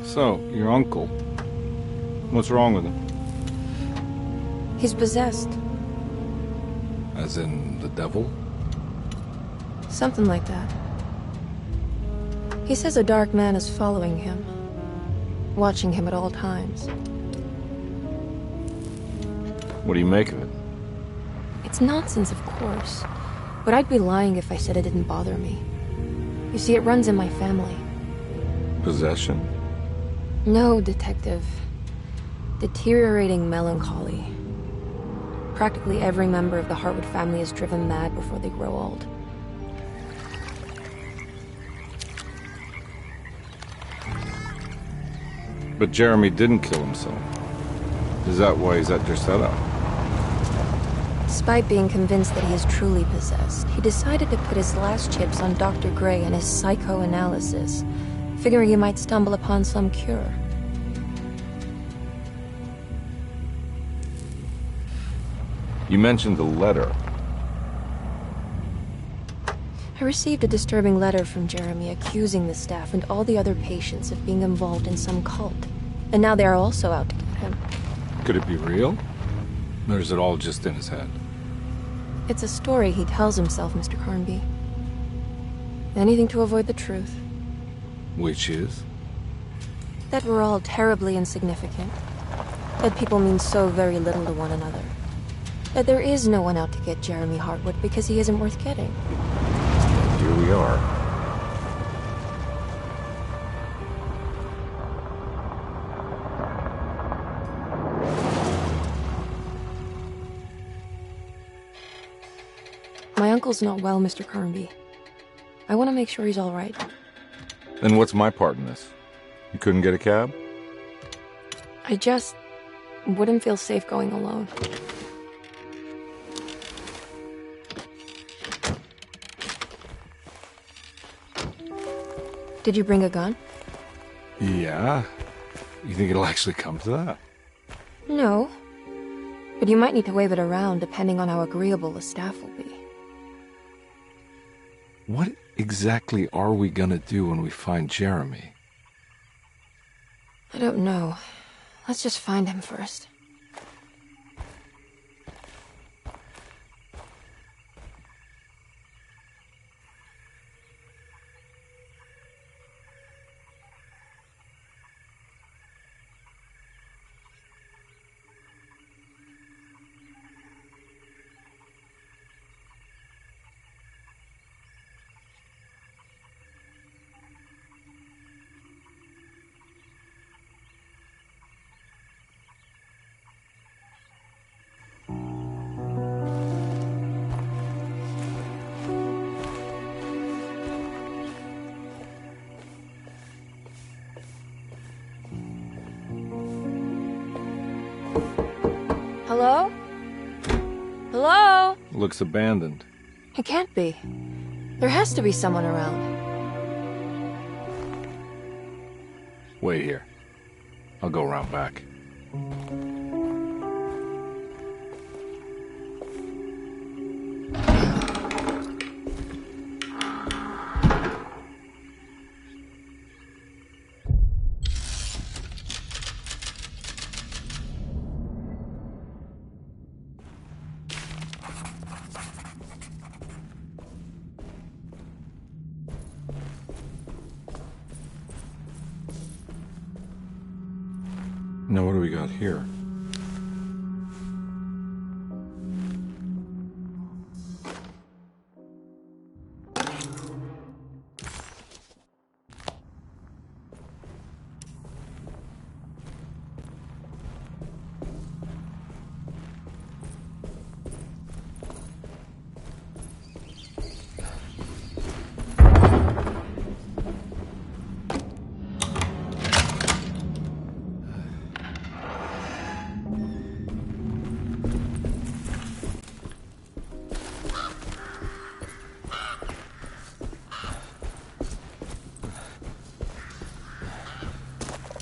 So, your uncle. What's wrong with him? He's possessed. As in the devil? Something like that. He says a dark man is following him, watching him at all times. What do you make of it? It's nonsense, of course. But I'd be lying if I said it didn't bother me. You see, it runs in my family. Possession? No, Detective. Deteriorating melancholy. Practically every member of the Hartwood family is driven mad before they grow old. But Jeremy didn't kill himself. Is that why he's at your setup? Despite being convinced that he is truly possessed, he decided to put his last chips on Dr. Gray and his psychoanalysis, figuring he might stumble upon some cure. You mentioned the letter. I received a disturbing letter from Jeremy accusing the staff and all the other patients of being involved in some cult. And now they are also out to get him. Could it be real? Or is it all just in his head? It's a story he tells himself, Mr. Carnby. Anything to avoid the truth. Which is? That we're all terribly insignificant. That people mean so very little to one another. That there is no one out to get Jeremy Hartwood because he isn't worth getting. Here we are. My uncle's not well, Mr. Carnby. I want to make sure he's all right. Then what's my part in this? You couldn't get a cab? I just wouldn't feel safe going alone. Did you bring a gun? Yeah. You think it'll actually come to that? No. But you might need to wave it around depending on how agreeable the staff will be. What exactly are we gonna do when we find Jeremy? I don't know. Let's just find him first. Hello? Hello? Looks abandoned. It can't be. There has to be someone around. Wait here. I'll go around back. Now what do we got here?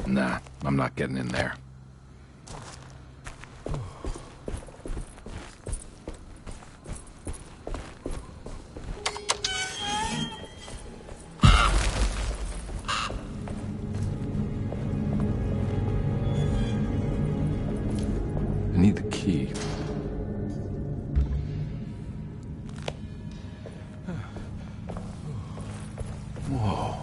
Nah, I'm not getting in there. key. Whoa.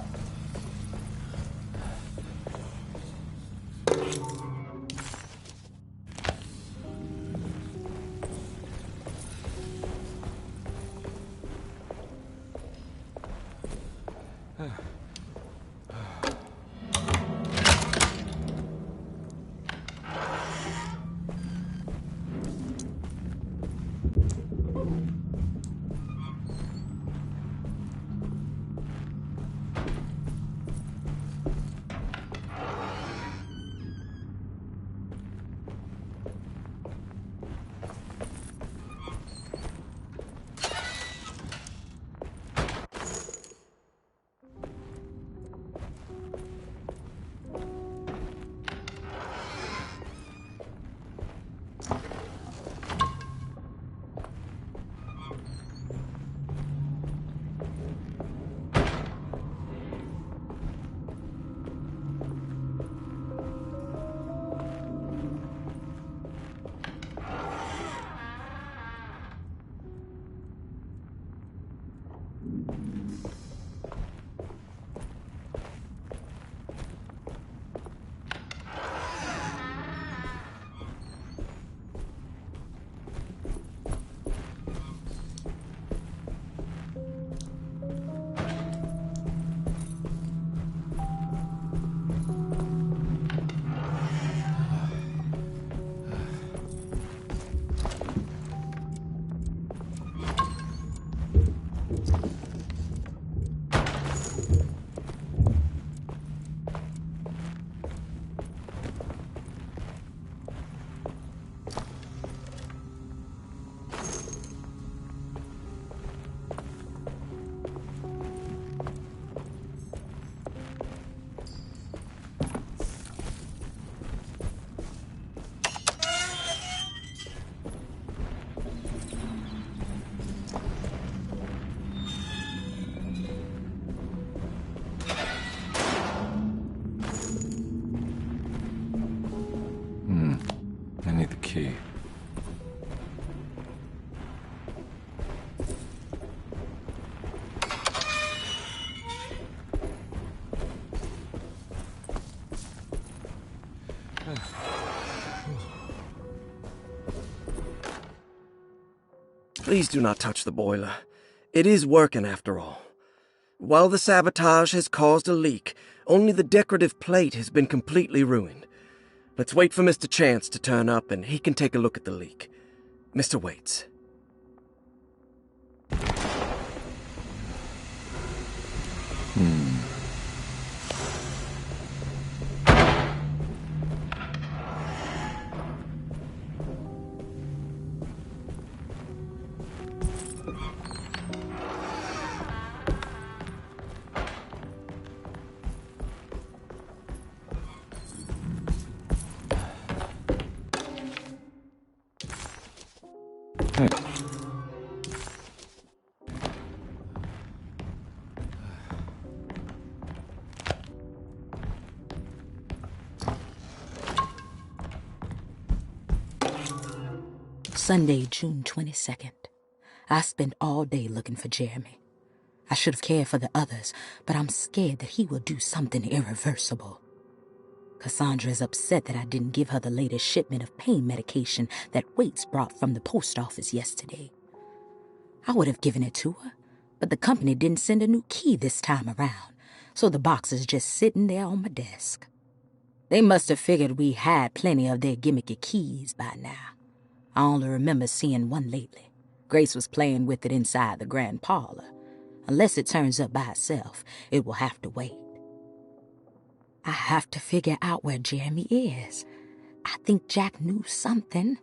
I need the key. Please do not touch the boiler. It is working after all. While the sabotage has caused a leak, only the decorative plate has been completely ruined. Let's wait for Mr. Chance to turn up and he can take a look at the leak. Mr. Waits. Hey. Sunday, June 22nd. I spent all day looking for Jeremy. I should have cared for the others, but I'm scared that he will do something irreversible. Cassandra is upset that I didn't give her the latest shipment of pain medication that Waits brought from the post office yesterday. I would have given it to her, but the company didn't send a new key this time around, so the box is just sitting there on my desk. They must have figured we had plenty of their gimmicky keys by now. I only remember seeing one lately. Grace was playing with it inside the grand parlor. Unless it turns up by itself, it will have to wait. I have to figure out where Jeremy is. I think Jack knew something.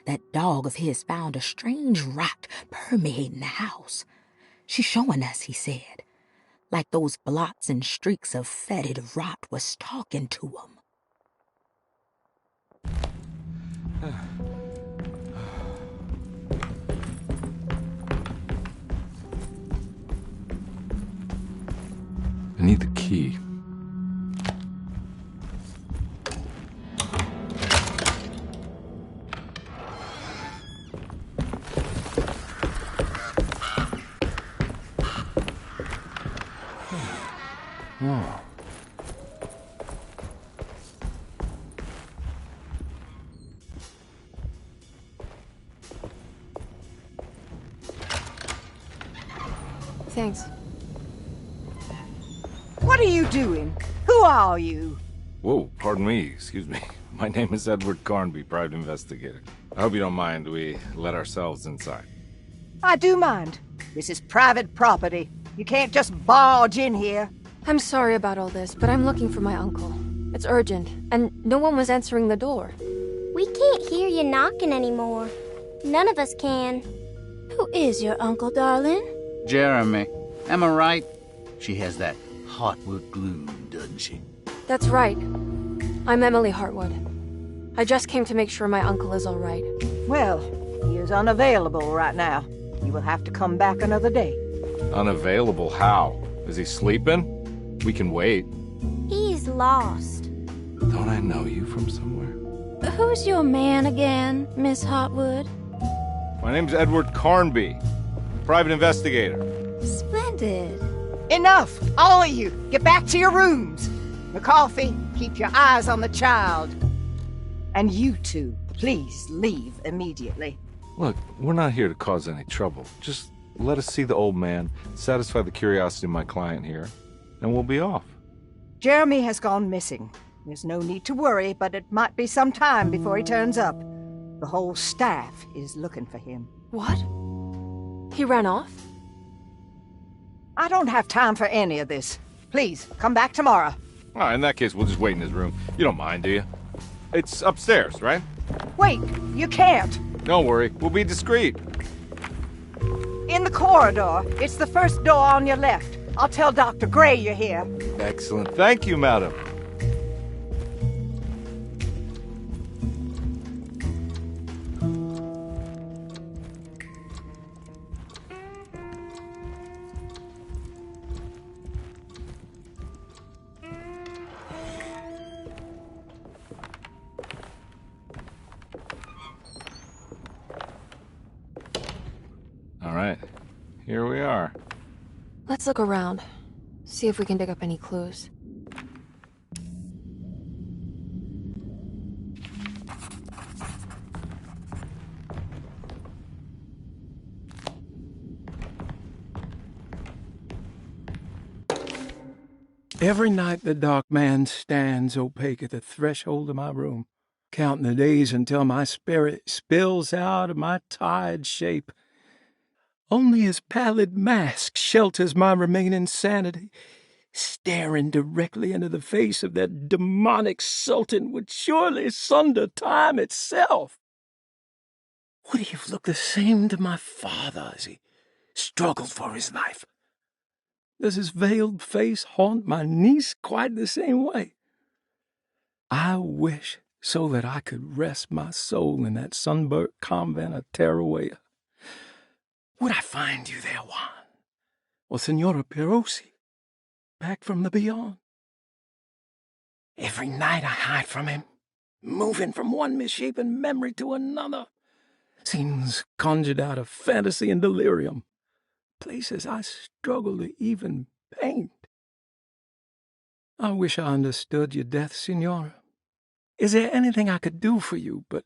That dog of his found a strange rot permeating the house. She's showing us, he said. Like those blots and streaks of fetid rot was talking to him. I need the key. Oh. Thanks. What are you doing? Who are you? Whoa, pardon me, excuse me. My name is Edward Carnby, private investigator. I hope you don't mind we let ourselves inside. I do mind. This is private property. You can't just barge in here. I'm sorry about all this, but I'm looking for my uncle. It's urgent, and no one was answering the door. We can't hear you knocking anymore. None of us can. Who is your uncle, darling? Jeremy. Am I right? She has that Hartwood gloom, doesn't she? That's right. I'm Emily Hartwood. I just came to make sure my uncle is all right. Well, he is unavailable right now. You will have to come back another day. Unavailable how? Is he sleeping? We can wait. He's lost. Don't I know you from somewhere? Who's your man again, Miss Hartwood? My name's Edward Carnby, private investigator. Splendid. Enough! All of you! Get back to your rooms! McCarthy, keep your eyes on the child. And you two, please leave immediately. Look, we're not here to cause any trouble. Just let us see the old man, satisfy the curiosity of my client here, and we'll be off. Jeremy has gone missing. There's no need to worry, but it might be some time before he turns up. The whole staff is looking for him. What? He ran off? I don't have time for any of this. Please, come back tomorrow. All right, in that case, we'll just wait in his room. You don't mind, do you? It's upstairs, right? Wait, you can't. Don't worry, we'll be discreet. In the corridor. It's the first door on your left. I'll tell Dr. Gray you're here. Excellent. Thank you, madam. All right, here we are. Let's look around. See if we can dig up any clues. Every night the dark man stands opaque at the threshold of my room, counting the days until my spirit spills out of my tired shape. Only his pallid mask shelters my remaining sanity. Staring directly into the face of that demonic sultan would surely sunder time itself. Would he have looked the same to my father as he struggled for his life? Does his veiled face haunt my niece quite the same way? I wish so that I could rest my soul in that sunburnt convent of Teruel. Would I find you there, Juan? Or Senora Pirosi, back from the beyond? Every night I hide from him, moving from one misshapen memory to another. Scenes conjured out of fantasy and delirium. Places I struggle to even paint. I wish I understood your death, Senora. Is there anything I could do for you but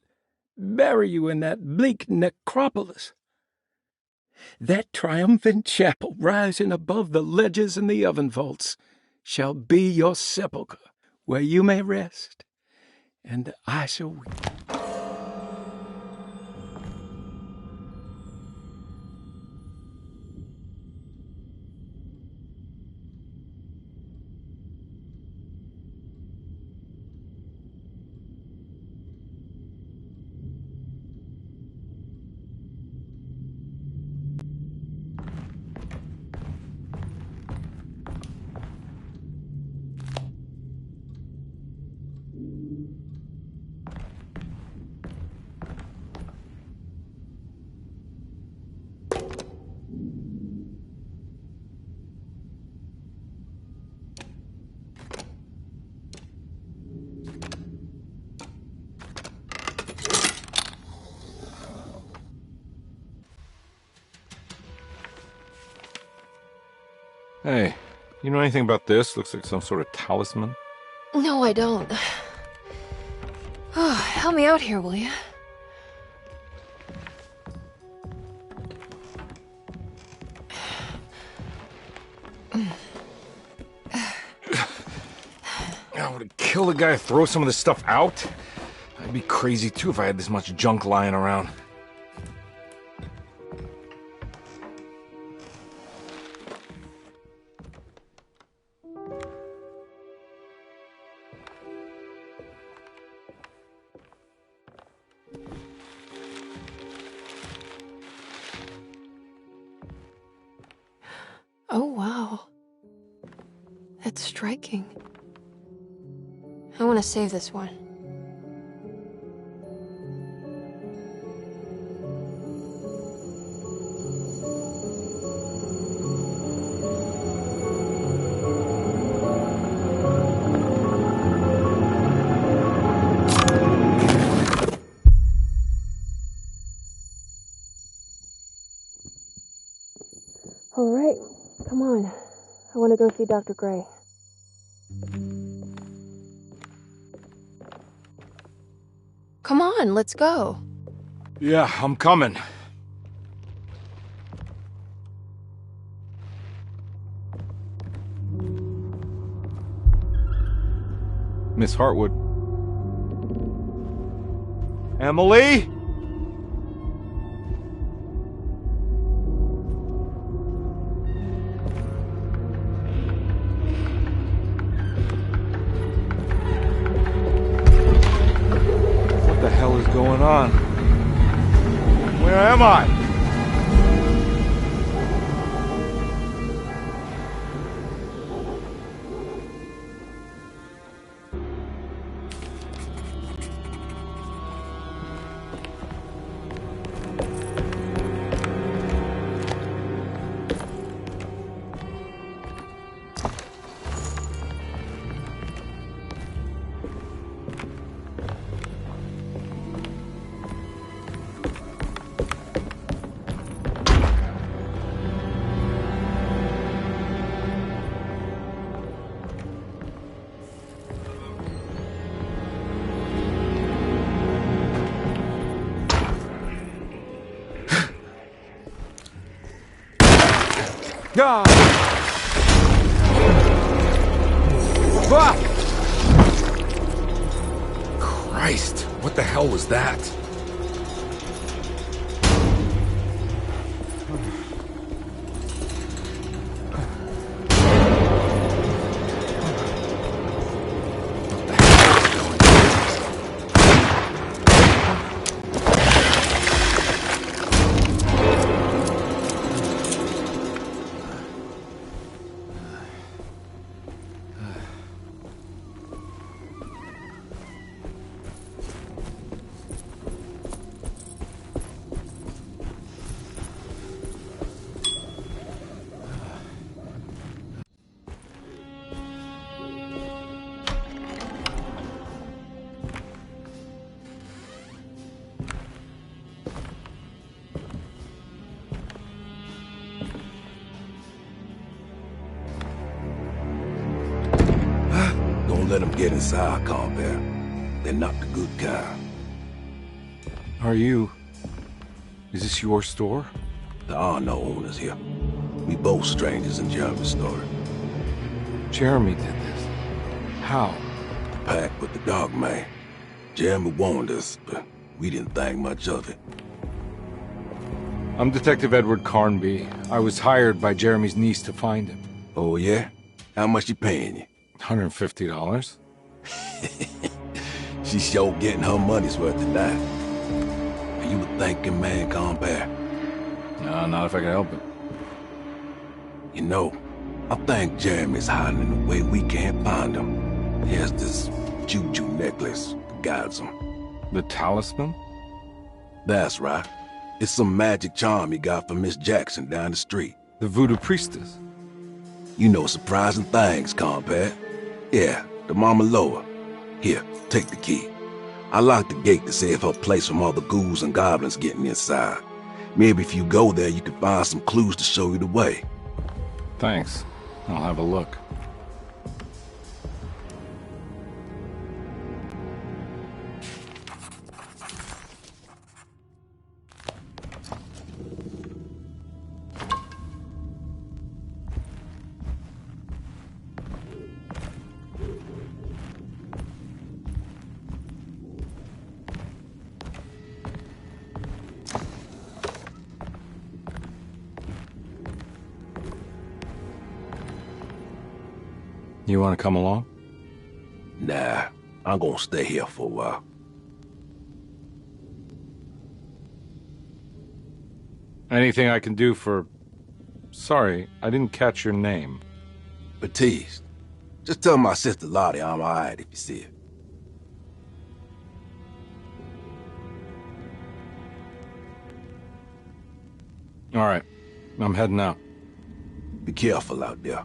bury you in that bleak necropolis? That triumphant chapel rising above the ledges and the oven vaults shall be your sepulchre, where you may rest, and I shall weep. Hey, You know anything about this? Looks like some sort of talisman. No, I don't. Oh, help me out here, will you? I would have killed a guy to throw some of this stuff out. I'd be crazy too if I had this much junk lying around. Oh, wow. That's striking. I want to save this one. All right, come on. I want to go see Dr. Gray. Come on, let's go. Yeah, I'm coming. Miss Hartwood. Emily? What the hell is going on? Where am I? Ah! Ah! Christ, what the hell was that? Don't let them get inside, Carnby. They're not the good kind. Is this your store? There are no owners here. We both strangers in Jeremy's story. Jeremy did this. How? The pact with the dog man. Jeremy warned us, but we didn't think much of it. I'm Detective Edward Carnby. I was hired by Jeremy's niece to find him. Oh, yeah? How much she paying you? $150. She's sure getting her money's worth tonight. Are you a thinking man, Carnby? No, not if I can help it. You know, I think Jeremy's hiding in a way we can't find him. He has this juju necklace that guides him. The talisman? That's right. It's some magic charm he got from Miss Jackson down the street. The voodoo priestess? You know surprising things, Carnby. Yeah, the Mama Loa. Here, take the key. I locked the gate to save her place from all the ghouls and goblins getting inside. Maybe if you go there, you can find some clues to show you the way. Thanks. I'll have a look. You want to come along? Nah, I'm gonna stay here for a while. Anything I can do for... Sorry, I didn't catch your name. Baptiste, just tell my sister Lottie I'm alright if you see her. All right, I'm heading out. Be careful out there.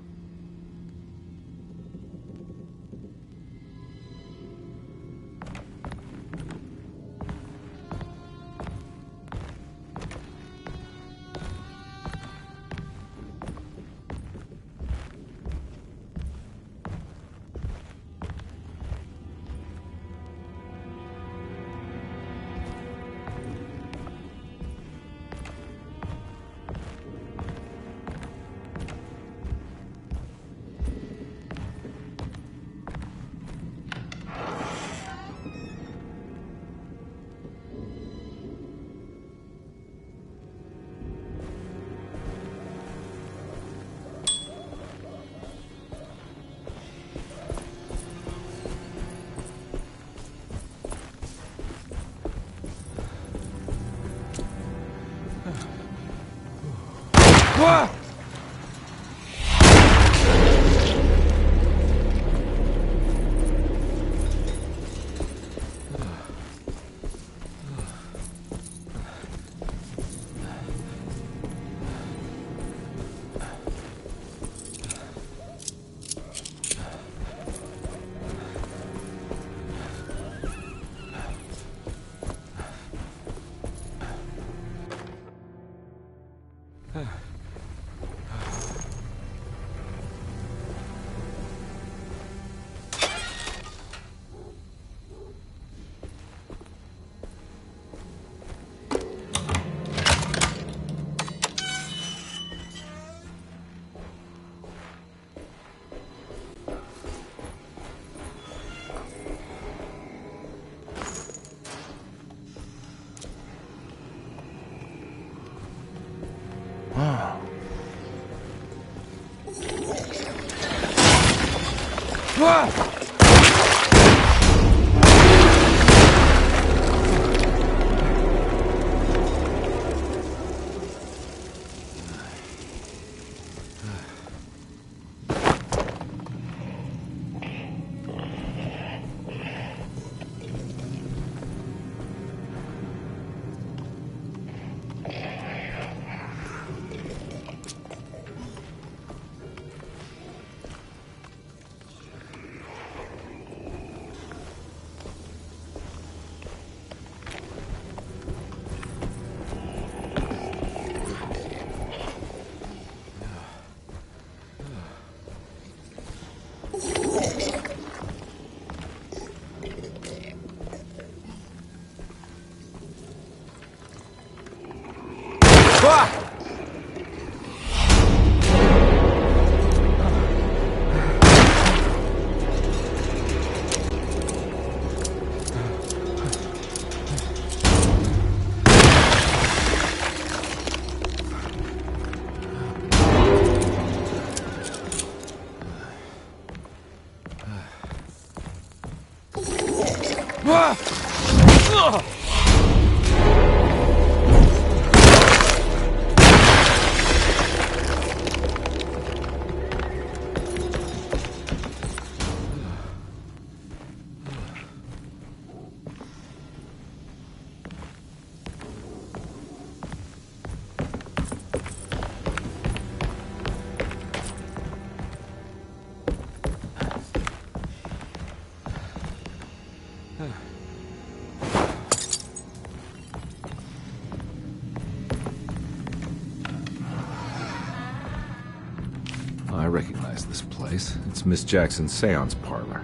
I recognize this place. It's Miss Jackson's seance parlor.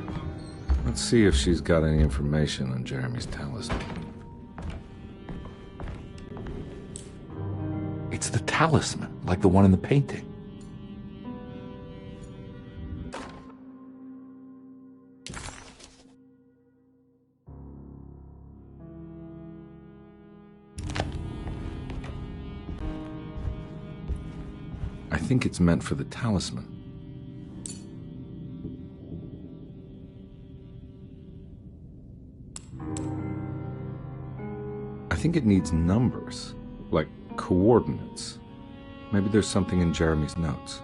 Let's see if she's got any information on Jeremy's talisman. It's the talisman, like the one in the painting. I think it's meant for the talisman. I think it needs numbers, like coordinates. Maybe there's something in Jeremy's notes.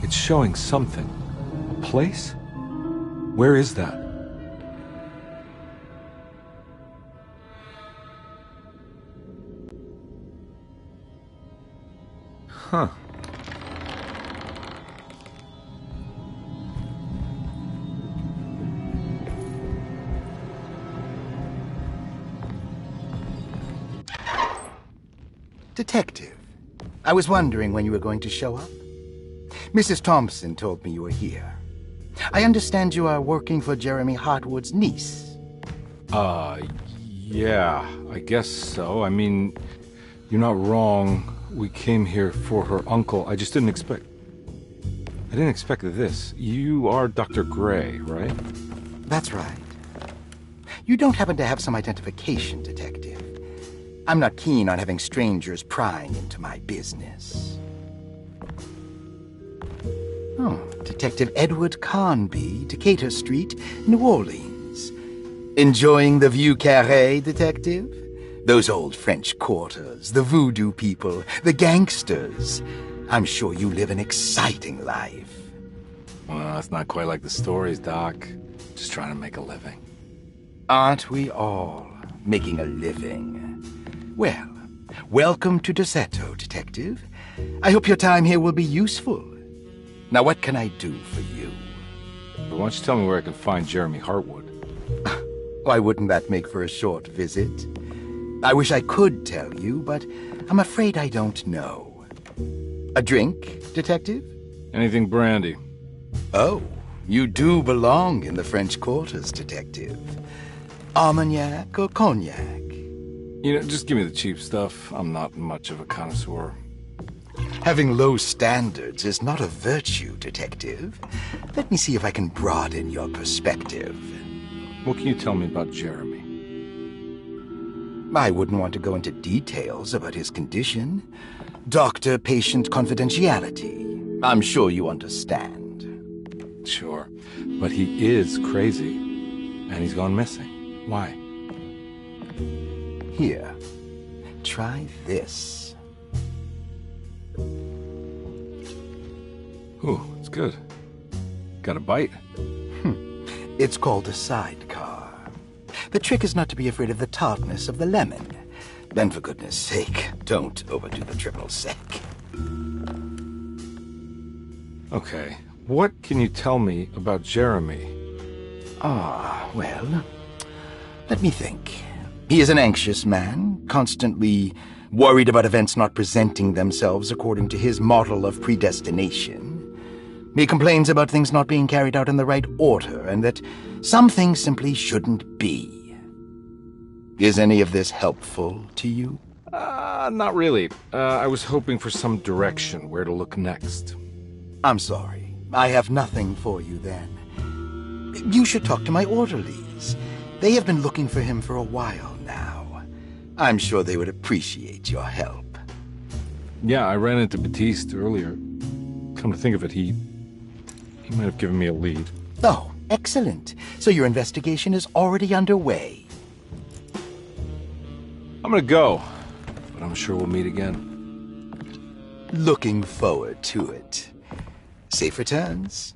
It's showing something. A place? Where is that? Huh. Detective, I was wondering when you were going to show up. Mrs. Thompson told me you were here. I understand you are working for Jeremy Hartwood's niece. Yeah, I guess so. I mean, you're not wrong. We came here for her uncle. I just didn't expect... I didn't expect this. You are Dr. Gray, right? That's right. You don't happen to have some identification, Detective. I'm not keen on having strangers prying into my business. Oh, Detective Edward Carnby, Decatur Street, New Orleans. Enjoying the Vieux Carré, Detective? Those old French quarters, the voodoo people, the gangsters. I'm sure you live an exciting life. Well, it's not quite like the stories, Doc. Just trying to make a living. Aren't we all making a living? Well, welcome to Deseto, Detective. I hope your time here will be useful. Now, what can I do for you? But why don't you tell me where I can find Jeremy Hartwood? Why wouldn't that make for a short visit? I wish I could tell you, but I'm afraid I don't know. A drink, Detective? Anything brandy. Oh, you do belong in the French quarters, Detective. Armagnac or cognac? You know, just give me the cheap stuff. I'm not much of a connoisseur. Having low standards is not a virtue, Detective. Let me see if I can broaden your perspective. What can you tell me about Jeremy? I wouldn't want to go into details about his condition. Doctor-patient confidentiality. I'm sure you understand. Sure, but he is crazy, and he's gone missing. Why? Here, try this. Ooh, it's good. Got a bite? It's called a sidecar. The trick is not to be afraid of the tartness of the lemon. Then, for goodness sake, don't overdo the triple sec. Okay, what can you tell me about Jeremy? Well, let me think. He is an anxious man, constantly worried about events not presenting themselves according to his model of predestination. He complains about things not being carried out in the right order, and that some things simply shouldn't be. Is any of this helpful to you? Not really. I was hoping for some direction, where to look next. I'm sorry. I have nothing for you then. You should talk to my orderlies. They have been looking for him for a while now. I'm sure they would appreciate your help. Yeah, I ran into Batiste earlier. Come to think of it, he might have given me a lead. Oh, excellent. So your investigation is already underway. I'm gonna go, but I'm sure we'll meet again. Looking forward to it. Safe returns.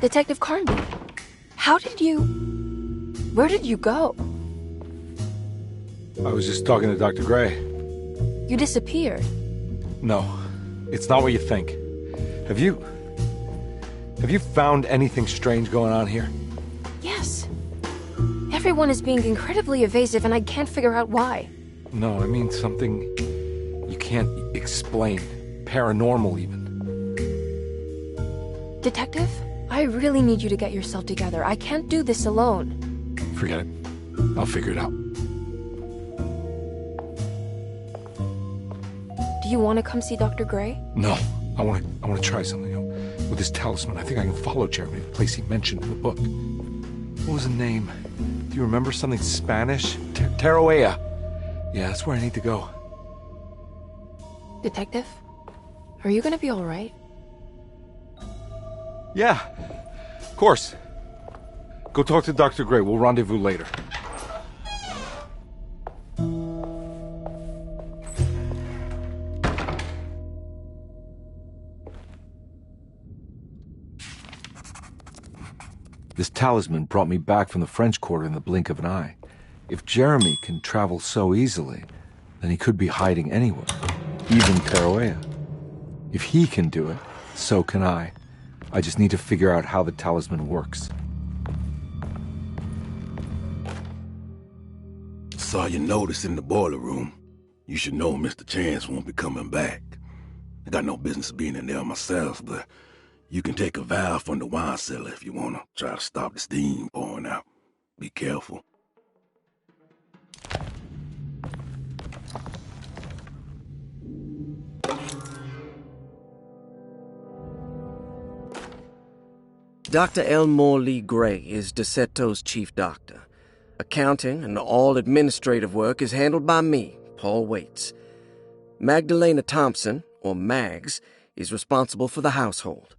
Detective Carnby, where did you go? I was just talking to Dr. Gray. You disappeared. No, it's not what you think. Have you Have you found anything strange going on here? Yes. Everyone is being incredibly evasive, and I can't figure out why. No, I mean something you can't explain. Paranormal, even. Detective, I really need you to get yourself together. I can't do this alone. Forget it. I'll figure it out. Do you want to come see Dr. Gray? No. I want to try something. With this talisman, I think I can follow Jeremy to the place he mentioned in the book. What was the name? Do you remember something Spanish? Tarawea. Yeah, that's where I need to go. Detective, are you gonna be all right? Yeah, of course. Go talk to Dr. Gray. We'll rendezvous later. This talisman brought me back from the French Quarter in the blink of an eye. If Jeremy can travel so easily, then he could be hiding anywhere, even Tarawea. If he can do it, so can I. I just need to figure out how the talisman works. Saw your notice in the boiler room. You should know Mr. Chance won't be coming back. I got no business being in there myself, but you can take a valve from the wine cellar if you want to try to stop the steam pouring out. Be careful. Dr. Elmore Lee Gray is DeSeto's chief doctor. Accounting and all administrative work is handled by me, Paul Waits. Magdalena Thompson, or Mags, is responsible for the household.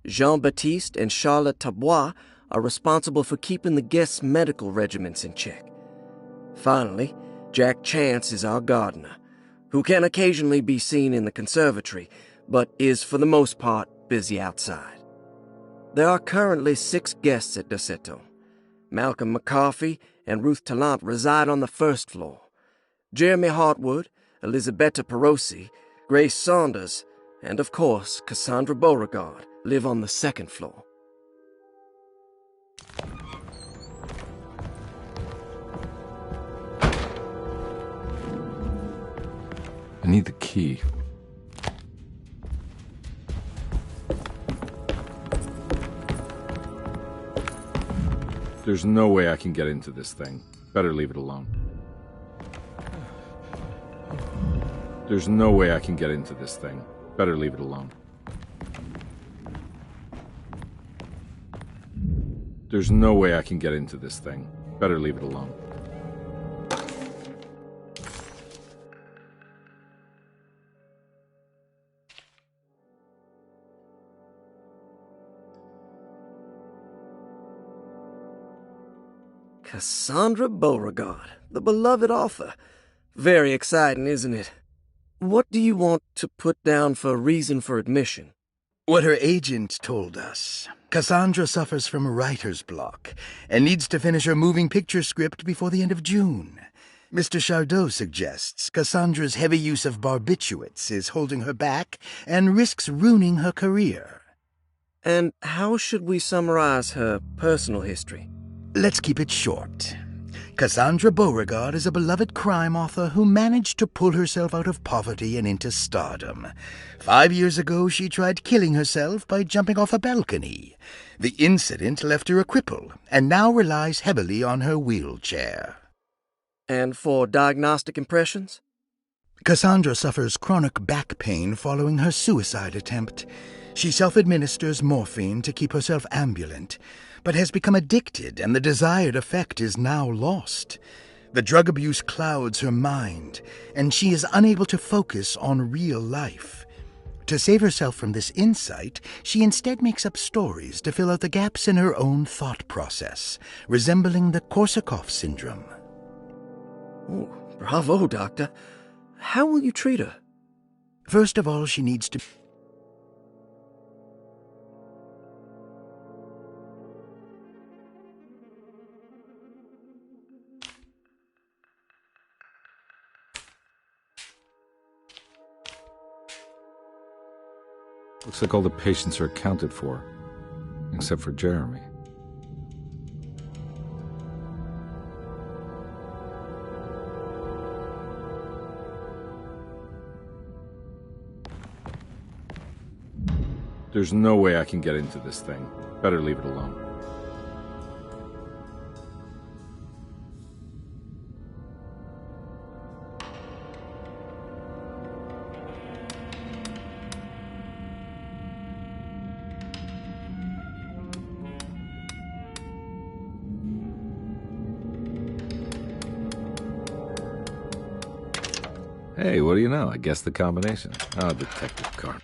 Jean-Baptiste and Charlotte Tabois are responsible for keeping the guests' medical regimens in check. Finally, Jack Chance is our gardener, who can occasionally be seen in the conservatory, but is for the most part busy outside. There are currently 6 guests at DeSeto. Malcolm McCarthy and Ruth Tallant reside on the first floor. Jeremy Hartwood, Elisabetta Perosi, Grace Saunders, and of course Cassandra Beauregard live on the second floor. I need the key. There's no way I can get into this thing. Better leave it alone. There's no way I can get into this thing. Better leave it alone. There's no way I can get into this thing. Better leave it alone. Cassandra Beauregard, the beloved author. Very exciting, isn't it? What do you want to put down for reason for admission? What her agent told us. Cassandra suffers from writer's block and needs to finish her moving picture script before the end of June. Mr. Chardot suggests Cassandra's heavy use of barbiturates is holding her back and risks ruining her career. And how should we summarize her personal history? Let's keep it short. Cassandra Beauregard is a beloved crime author who managed to pull herself out of poverty and into stardom. 5 years ago, she tried killing herself by jumping off a balcony. The incident left her a cripple, and now relies heavily on her wheelchair. And for diagnostic impressions? Cassandra suffers chronic back pain following her suicide attempt. She self-administers morphine to keep herself ambulant, but has become addicted, and the desired effect is now lost. The drug abuse clouds her mind, and she is unable to focus on real life. To save herself from this insight, she instead makes up stories to fill out the gaps in her own thought process, resembling the Korsakoff syndrome. Oh, bravo, Doctor. How will you treat her? First of all, she needs to... Looks like all the patients are accounted for. except for Jeremy. There's no way I can get into this thing. Better leave it alone. Hey, what do you know? I guessed the combination. Oh, Detective Carnby.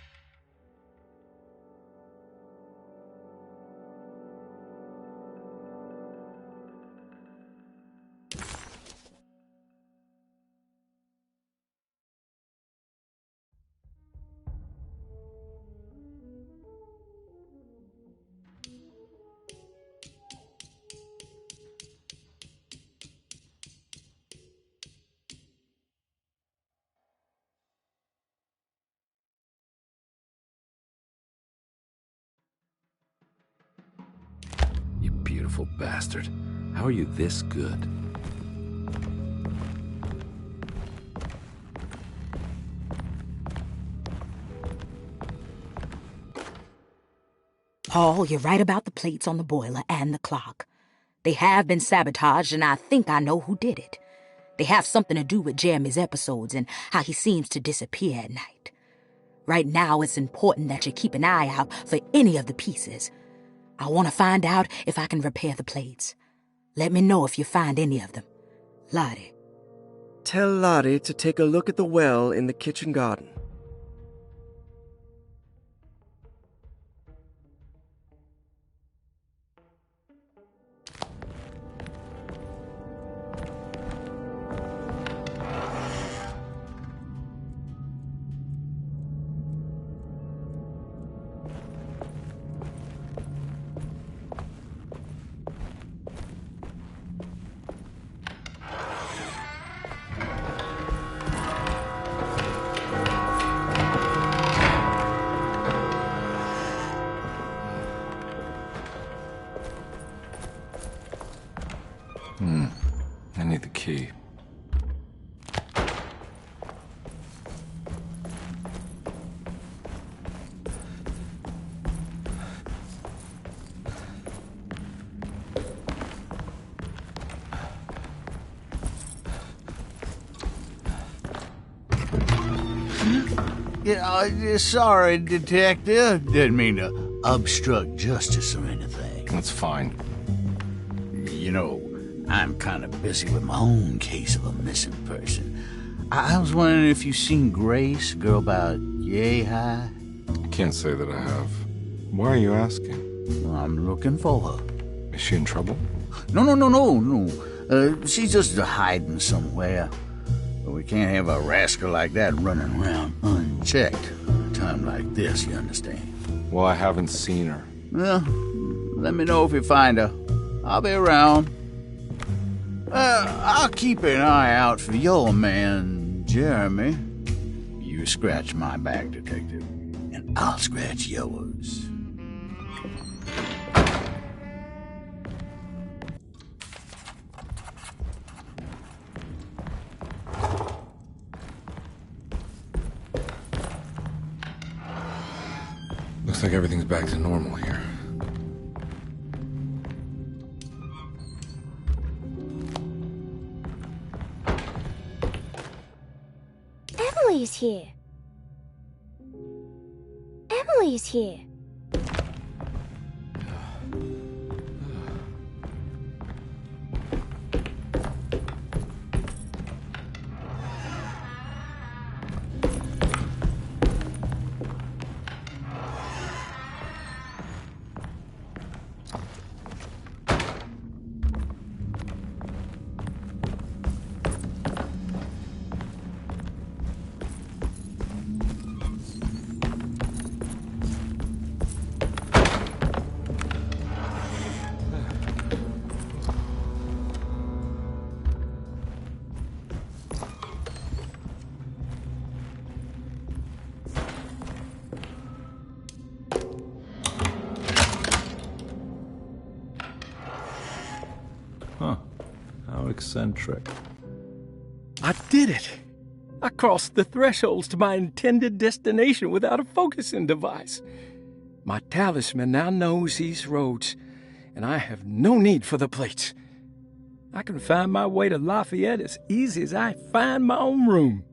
You beautiful bastard. How are you this good? Paul, you're right about the plates on the boiler and the clock. They have been sabotaged, and I think I know who did it. They have something to do with Jeremy's episodes and how he seems to disappear at night. Right now, it's important that you keep an eye out for any of the pieces. I want to find out if I can repair the plates. Let me know if you find any of them. Lottie. Tell Lottie to take a look at the well in the kitchen garden. I need the key. Yeah, sorry, Detective. Didn't mean to obstruct justice or anything. That's fine. You know, I'm kind of busy with my own case of a missing person. I was wondering if you've seen Grace, a girl about yay high? I can't say that I have. Why are you asking? Well, I'm looking for her. Is she in trouble? No. She's just hiding somewhere. But we can't have a rascal like that running around unchecked at a time like this, you understand? Well, I haven't seen her. Well, let me know if you find her. I'll be around. I'll keep an eye out for your man, Jeremy. You scratch my back, Detective, and I'll scratch yours. Looks like everything's back to normal here. Emily's here. Emily's here. eccentric. I did it! I crossed the thresholds to my intended destination without a focusing device. My talisman now knows these roads, and I have no need for the plates. I can find my way to Lafayette as easy as I find my own room.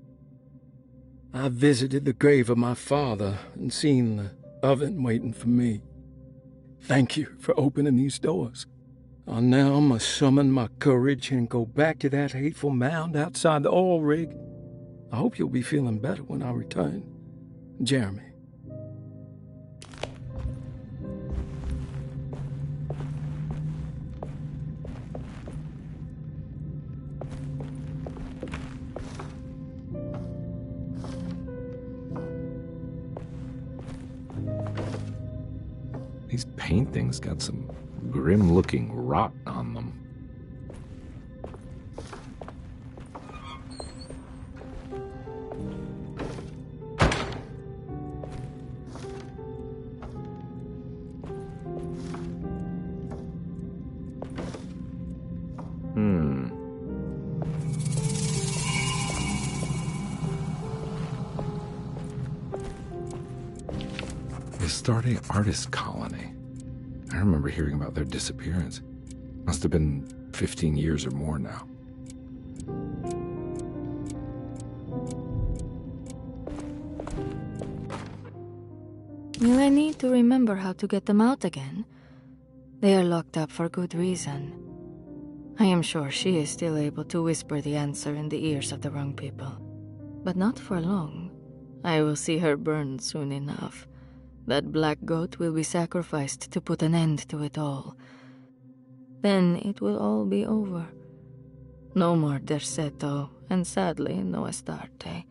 I visited the grave of my father and seen the oven waiting for me. Thank you for opening these doors. I now must summon my courage and go back to that hateful mound outside the oil rig. I hope you'll be feeling better when I return. Jeremy. These paintings got some grim-looking rot on them. The Astarte Artist Colony. I remember hearing about their disappearance. Must have been 15 years or more now. Will I need to remember how to get them out again? They are locked up for good reason. I am sure she is still able to whisper the answer in the ears of the wrong people. But not for long. I will see her burned soon enough. That black goat will be sacrificed to put an end to it all. Then it will all be over. No more Derceto, and sadly, no Astarte.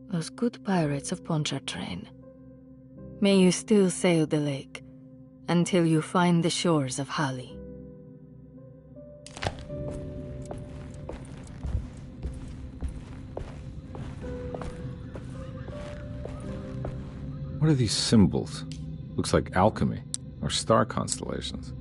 Those good pirates of Pontchartrain. May you still sail the lake, until you find the shores of Hali. What are these symbols? Looks like alchemy, or star constellations.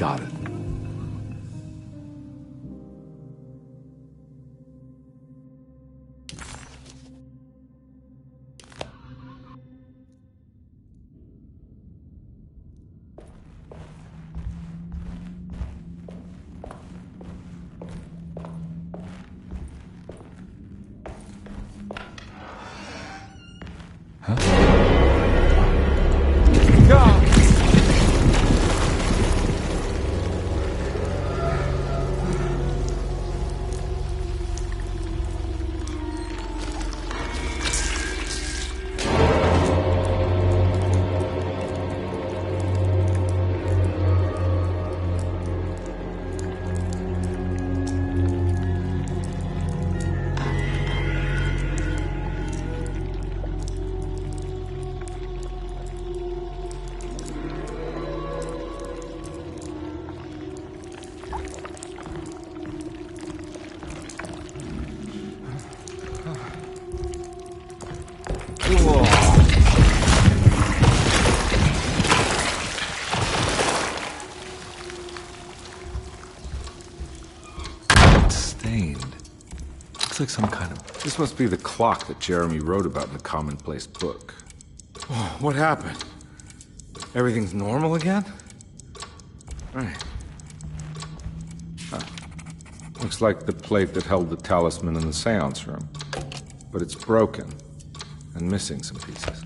Got it. Looks like some kind of... This must be the clock that Jeremy wrote about in the commonplace book. Oh, what happened? Everything's normal again? Right. Huh. Looks like the plate that held the talisman in the seance room. But it's broken and missing some pieces.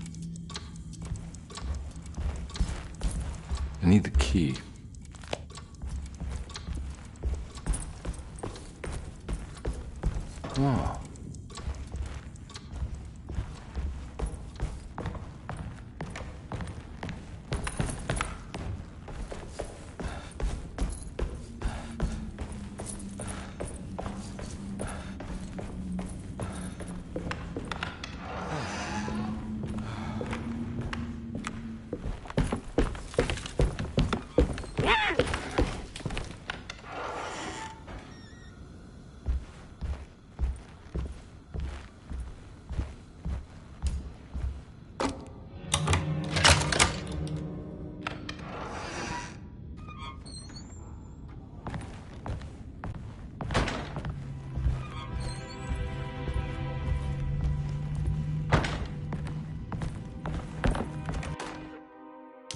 I need the key. Oh.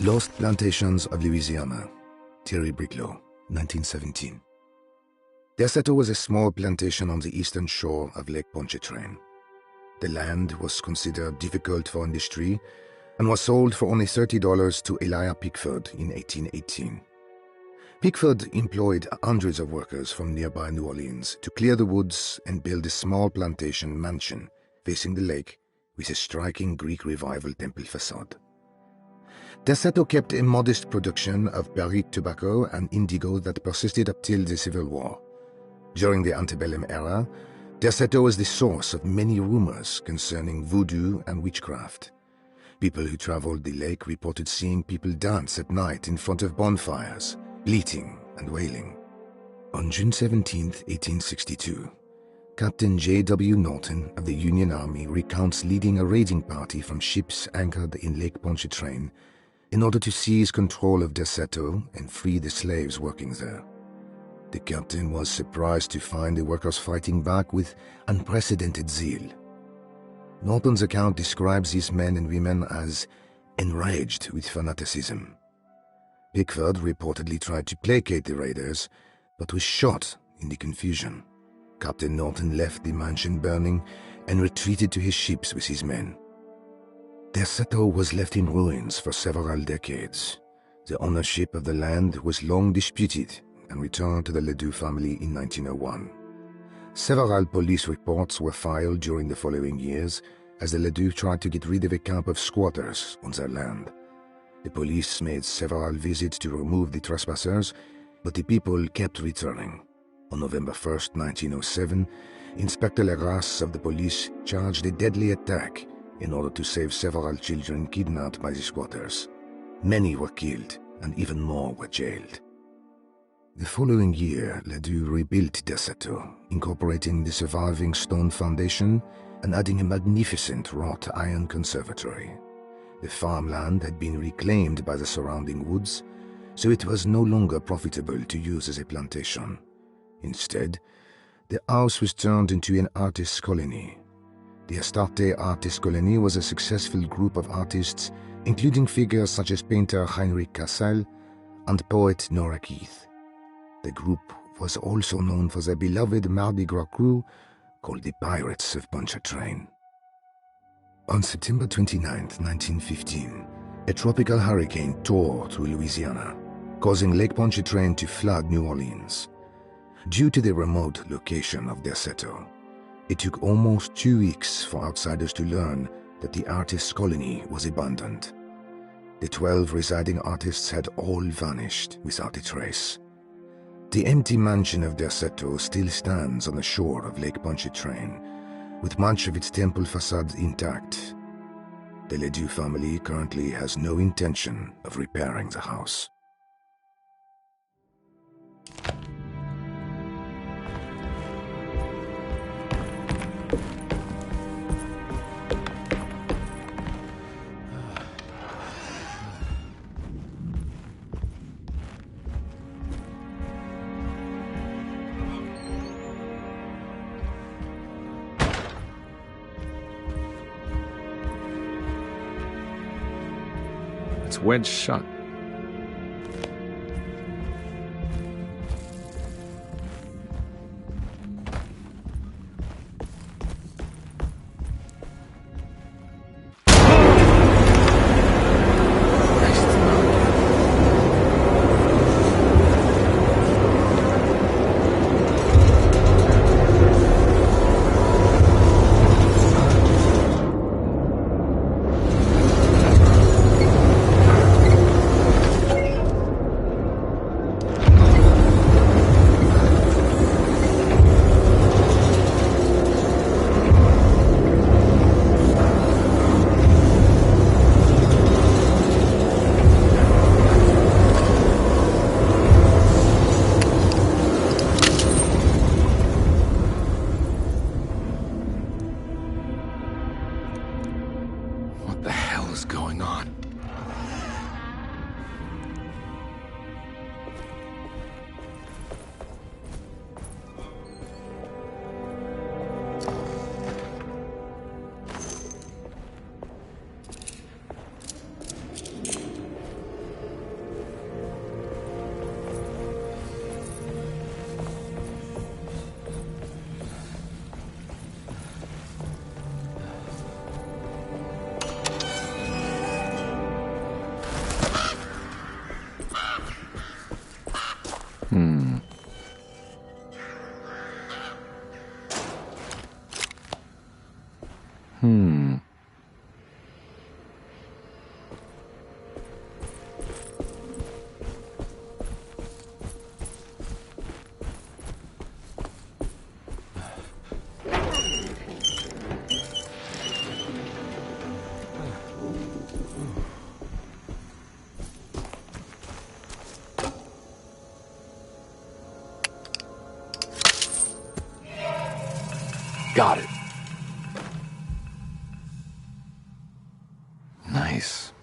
Lost Plantations of Louisiana, Thierry Briclot, 1917. Derceto was a small plantation on the eastern shore of Lake Pontchartrain. The land was considered difficult for industry and was sold for only $30 to Elijah Pickford in 1818. Pickford employed hundreds of workers from nearby New Orleans to clear the woods and build a small plantation mansion facing the lake with a striking Greek Revival temple facade. Derceto kept a modest production of barrique tobacco and indigo that persisted up till the Civil War. During the antebellum era, Derceto was the source of many rumors concerning voodoo and witchcraft. People who traveled the lake reported seeing people dance at night in front of bonfires, bleating and wailing. On June 17, 1862, Captain J.W. Norton of the Union Army recounts leading a raiding party from ships anchored in Lake Pontchartrain in order to seize control of Derceto and free the slaves working there. The captain was surprised to find the workers fighting back with unprecedented zeal. Norton's account describes these men and women as enraged with fanaticism. Pickford reportedly tried to placate the raiders, but was shot in the confusion. Captain Norton left the mansion burning and retreated to his ships with his men. Derceto was left in ruins for several decades. The ownership of the land was long disputed and returned to the Ledoux family in 1901. Several police reports were filed during the following years as the Ledoux tried to get rid of a camp of squatters on their land. The police made several visits to remove the trespassers, but the people kept returning. On November 1st, 1907, Inspector Legras of the police charged a deadly attack in order to save several children kidnapped by the squatters. Many were killed, and even more were jailed. The following year, Ledoux rebuilt Derceto, incorporating the surviving stone foundation and adding a magnificent wrought iron conservatory. The farmland had been reclaimed by the surrounding woods, so it was no longer profitable to use as a plantation. Instead, the house was turned into an artist's colony. The Astarte Artist Colony was a successful group of artists, including figures such as painter Heinrich Cassel and poet Nora Keith. The group was also known for their beloved Mardi Gras crew, called the Pirates of Pontchartrain. On September 29, 1915, a tropical hurricane tore through Louisiana, causing Lake Pontchartrain to flood New Orleans. Due to the remote location of their settle, it took almost 2 weeks for outsiders to learn that the artists' colony was abandoned. The 12 residing artists had all vanished without a trace. The empty mansion of Derceto still stands on the shore of Lake Pontchartrain, with much of its temple facade intact. The Ledoux family currently has no intention of repairing the house. It's wedged shut. What the hell is going on? Got it. Nice.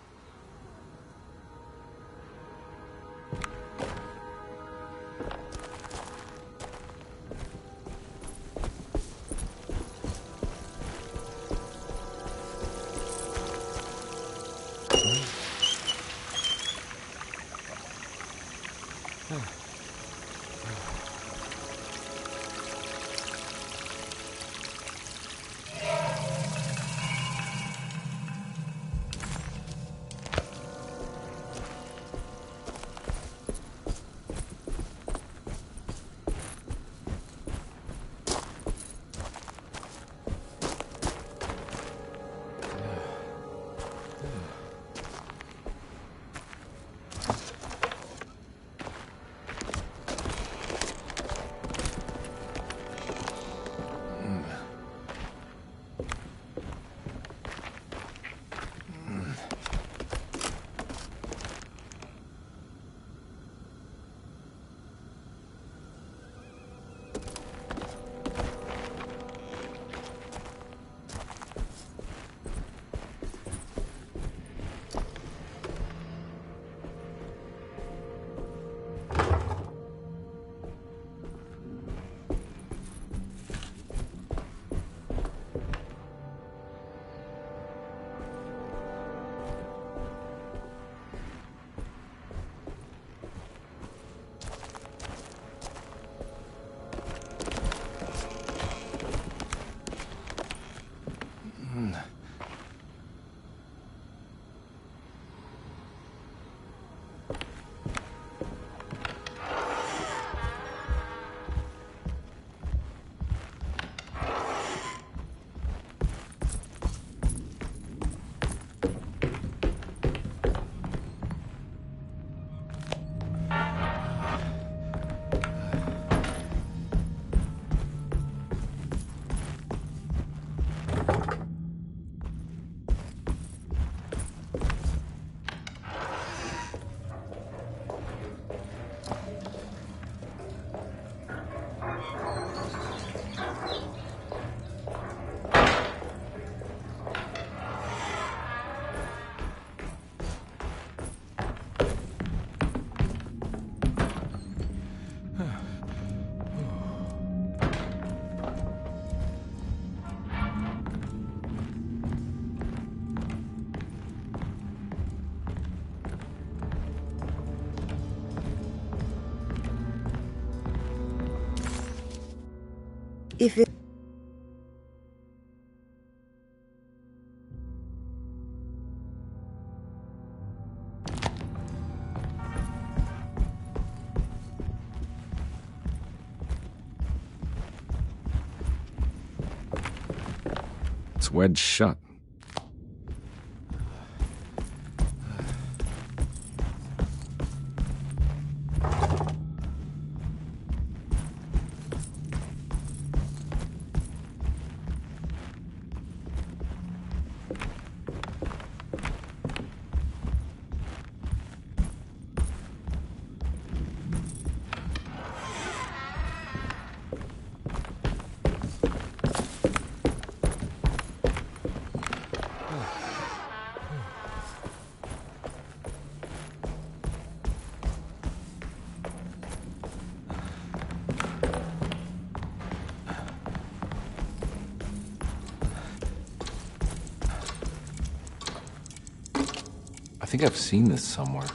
If it... It's wedged shut. I think I've seen this somewhere.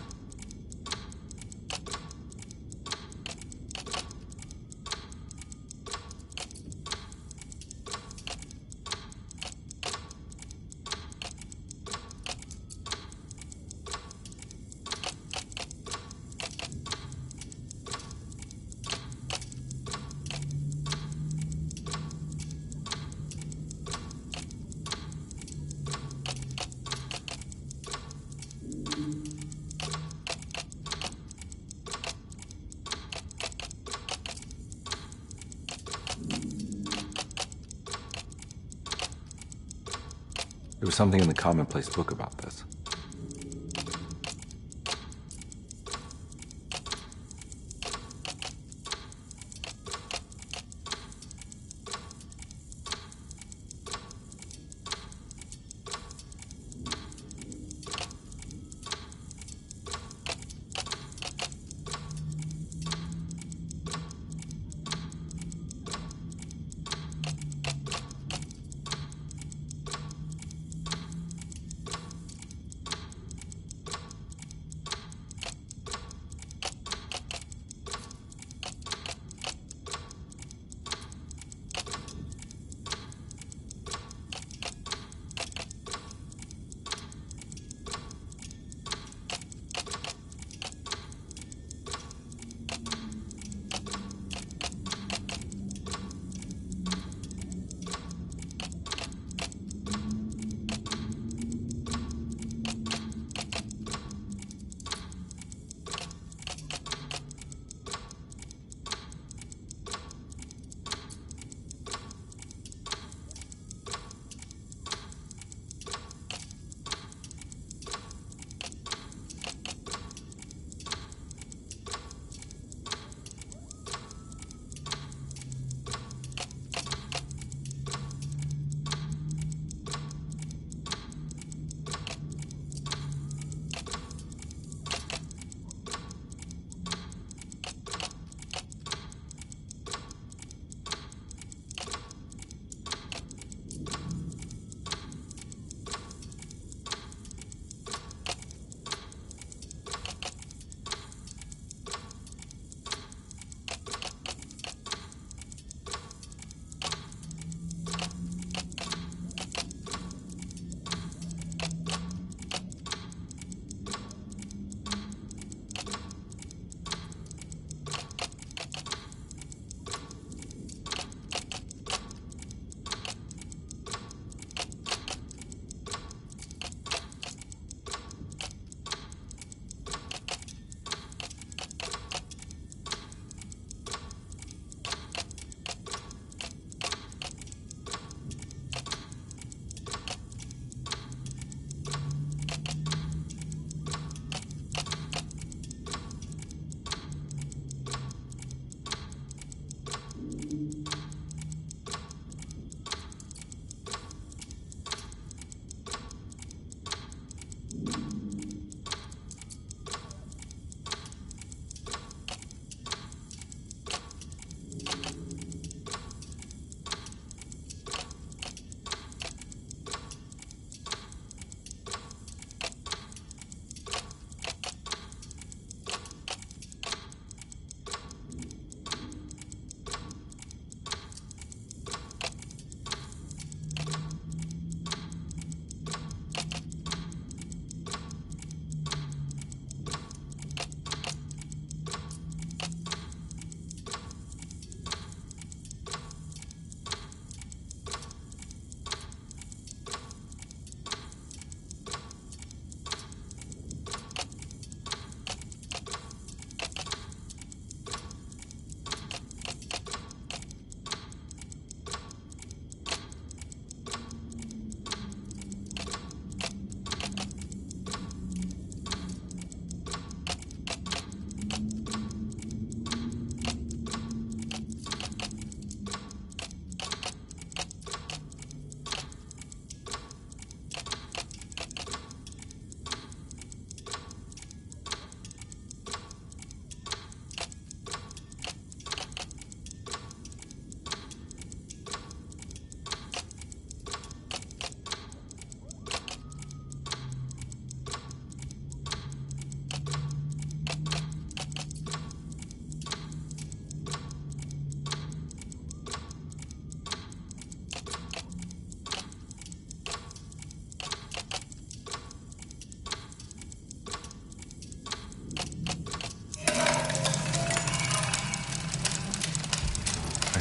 There was something in the commonplace book about this.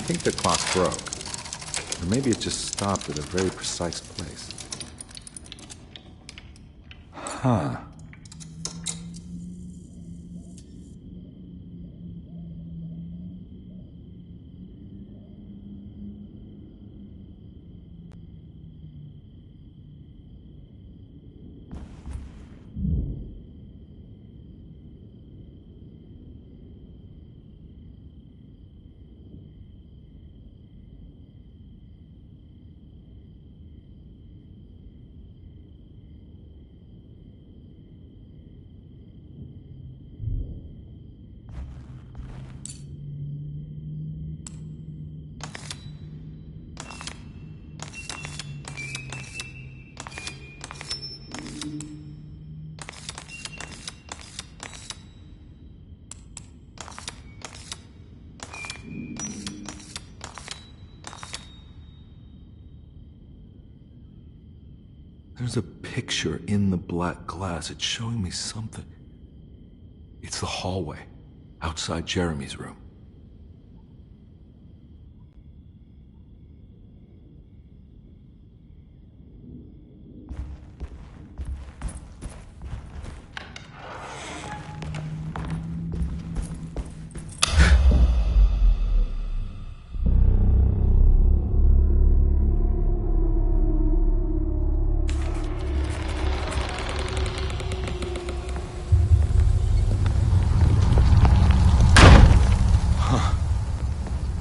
think the clock broke. Or maybe it just stopped at a very precise place. Huh. There's a picture in the black glass. It's showing me something. It's the hallway outside Jeremy's room.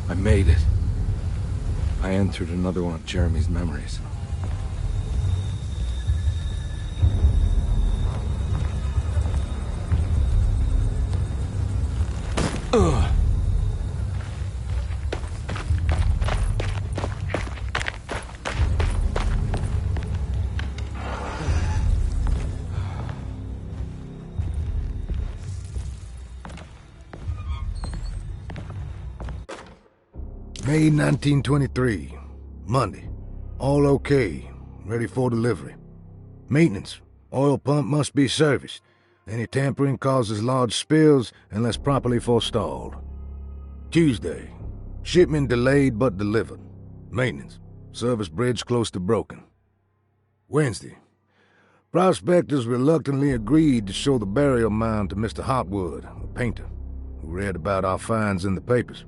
I made it. I entered another one of Jeremy's memories. Ugh. May 1923, Monday. All okay, ready for delivery. Maintenance. Oil pump must be serviced. Any tampering causes large spills unless properly forestalled. Tuesday. Shipment delayed but delivered. Maintenance. Service bridge close to broken. Wednesday. Prospectors reluctantly agreed to show the burial mound to Mr. Hotwood, a painter, who read about our finds in the papers.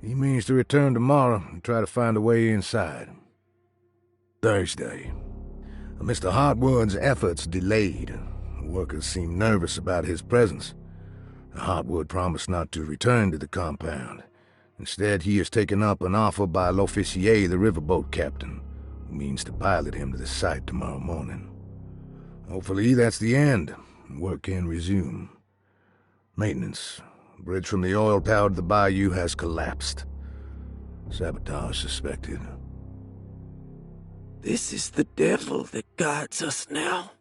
He means to return tomorrow and try to find a way inside. Thursday. Mr. Hotwood's efforts delayed. The workers seemed nervous about his presence. Hotwood promised not to return to the compound. Instead, he has taken up an offer by L'Officier, the riverboat captain, who means to pilot him to the site tomorrow morning. Hopefully that's the end. Work can resume. Maintenance. Bridge from the oil tower to the bayou has collapsed. Sabotage suspected. This is the devil that guides us now.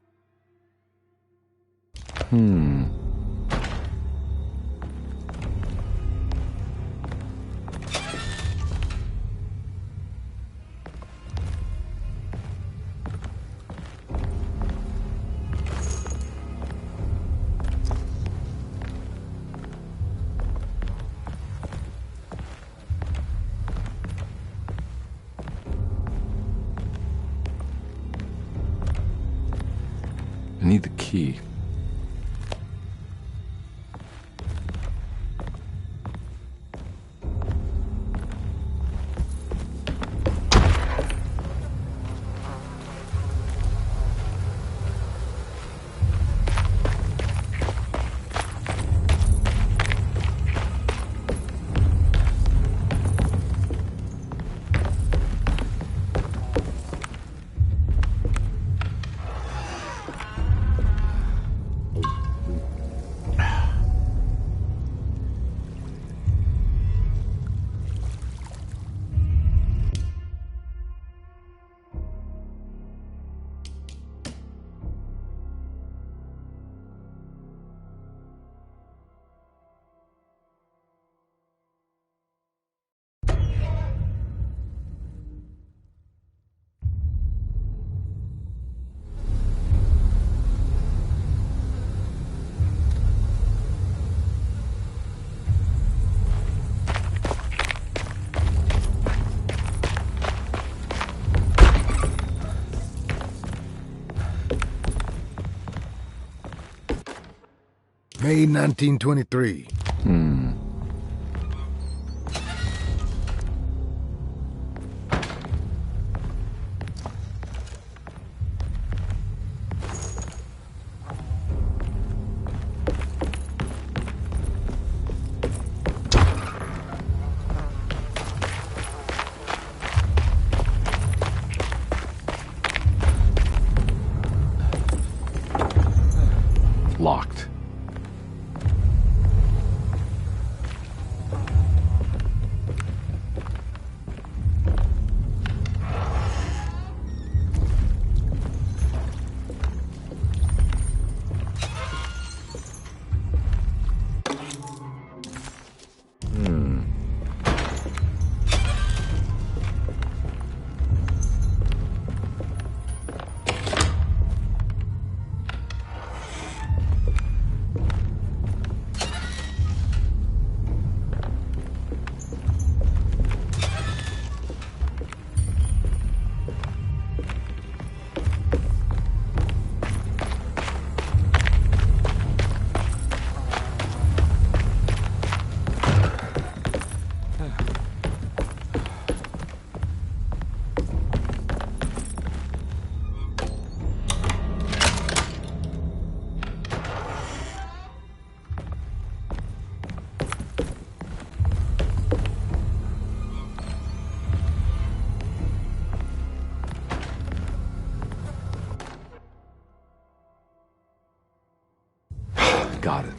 I need the key. May 1923. Locked. Got it.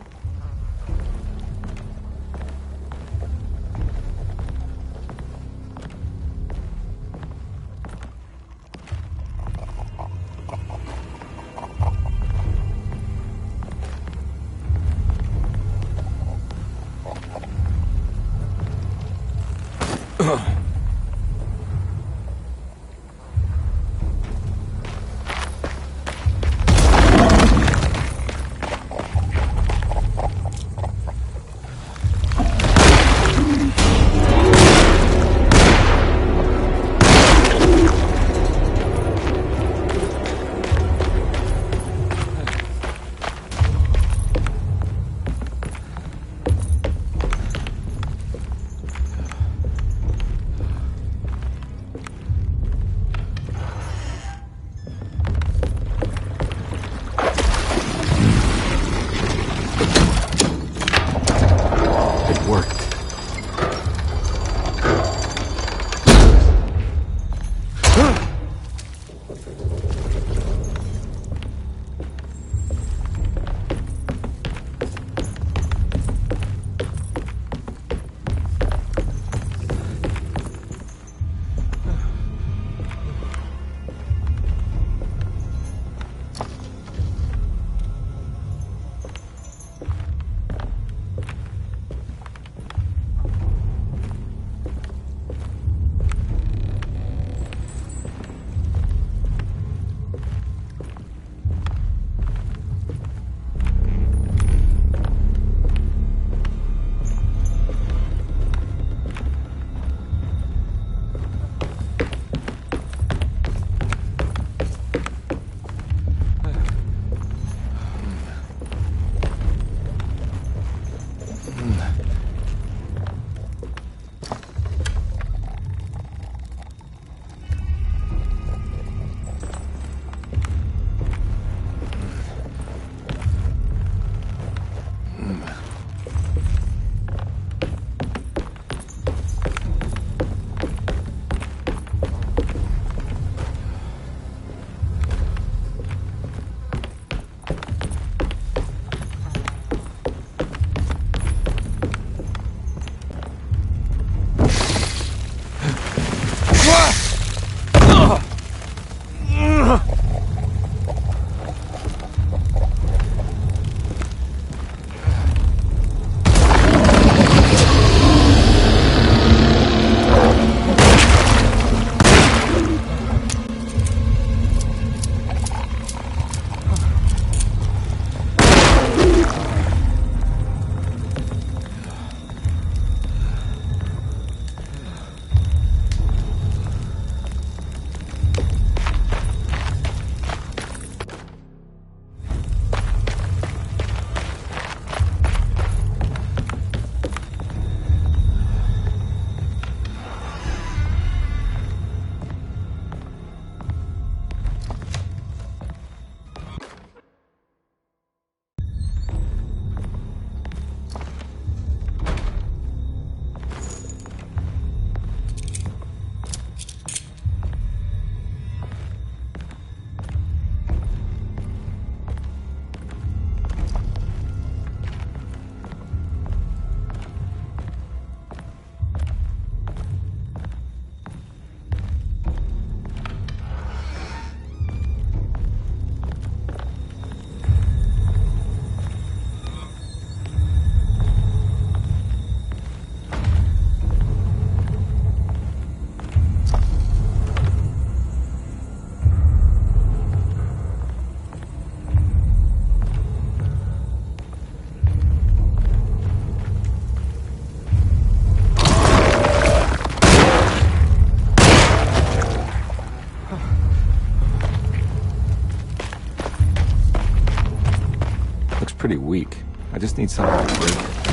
pretty weak. I just need something to break it.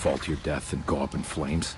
fall to your death and go up in flames.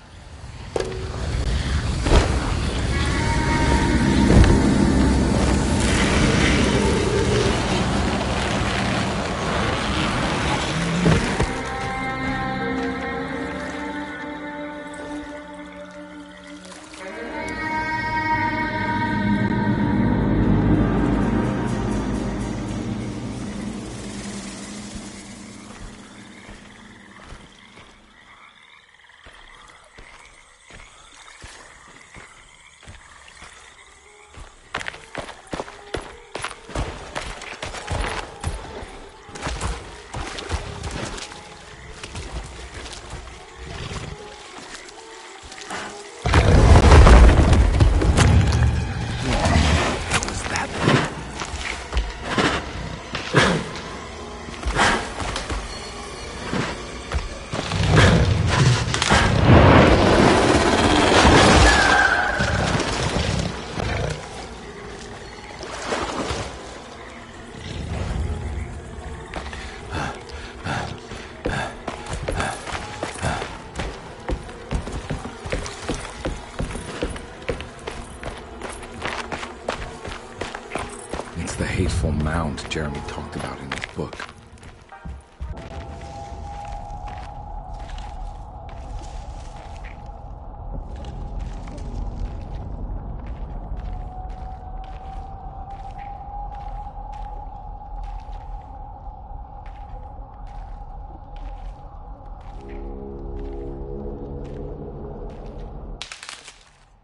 It's the hateful mound Jeremy talked about in his book.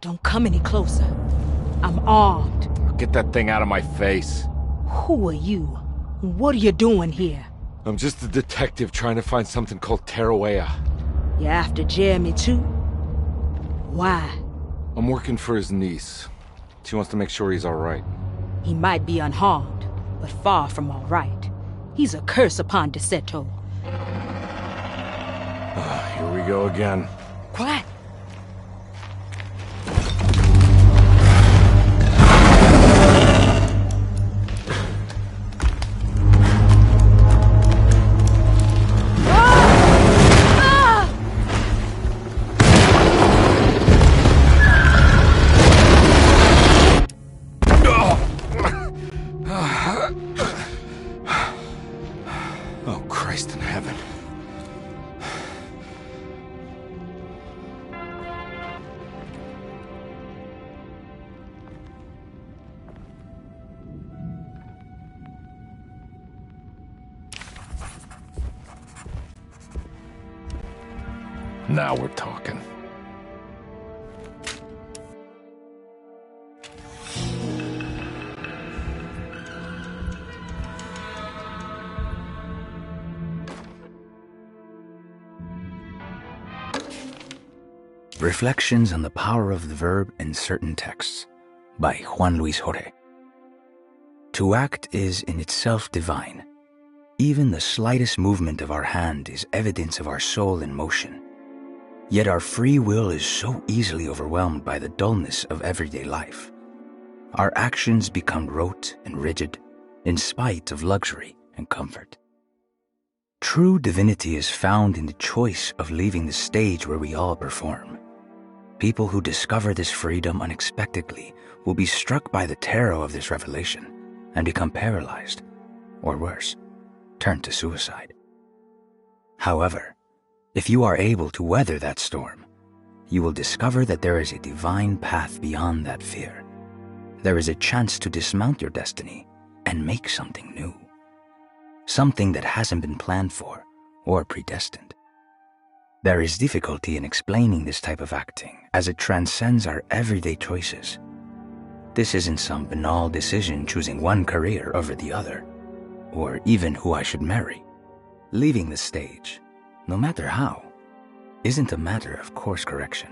Don't come any closer. I'm armed. Get that thing out of my face. Who are you? What are you doing here? I'm just a detective trying to find something called Tarawea. You're after Jeremy too? Why? I'm working for his niece. She wants to make sure he's alright. He might be unharmed, but far from alright. He's a curse upon Deseto. Here we go again. Quiet. Oh, Christ in heaven. Now we're talking. Reflections on the Power of the Verb in Certain Texts by Juan Luis Jorge. To act is in itself divine. Even the slightest movement of our hand is evidence of our soul in motion. Yet our free will is so easily overwhelmed by the dullness of everyday life. Our actions become rote and rigid, in spite of luxury and comfort. True divinity is found in the choice of leaving the stage where we all perform. People who discover this freedom unexpectedly will be struck by the terror of this revelation and become paralyzed, or worse, turn to suicide. However, if you are able to weather that storm, you will discover that there is a divine path beyond that fear. There is a chance to dismount your destiny and make something new. Something that hasn't been planned for or predestined. There is difficulty in explaining this type of acting as it transcends our everyday choices. This isn't some banal decision choosing one career over the other, or even who I should marry. Leaving the stage, no matter how, isn't a matter of course correction.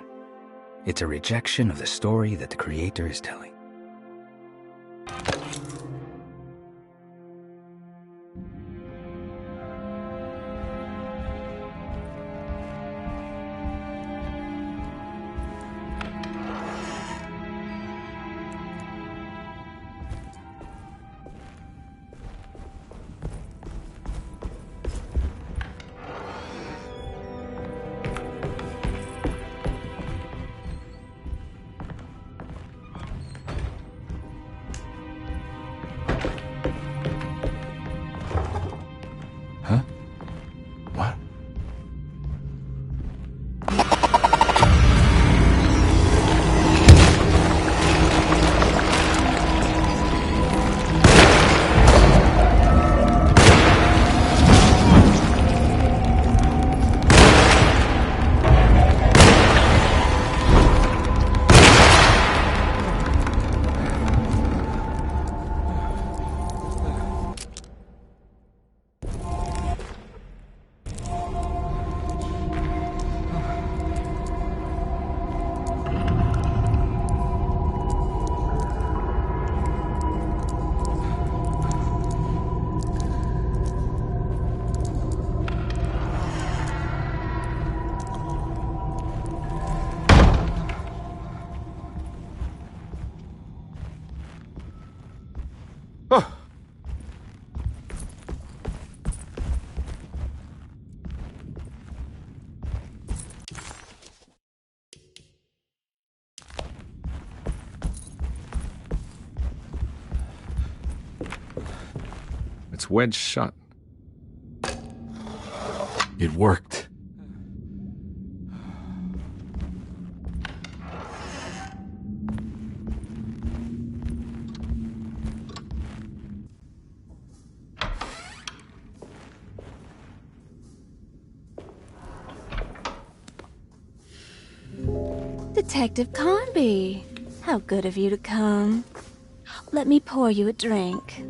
It's a rejection of the story that the Creator is telling. Oh. It's wedged shut. It worked. Detective Carnby, how good of you to come. Let me pour you a drink.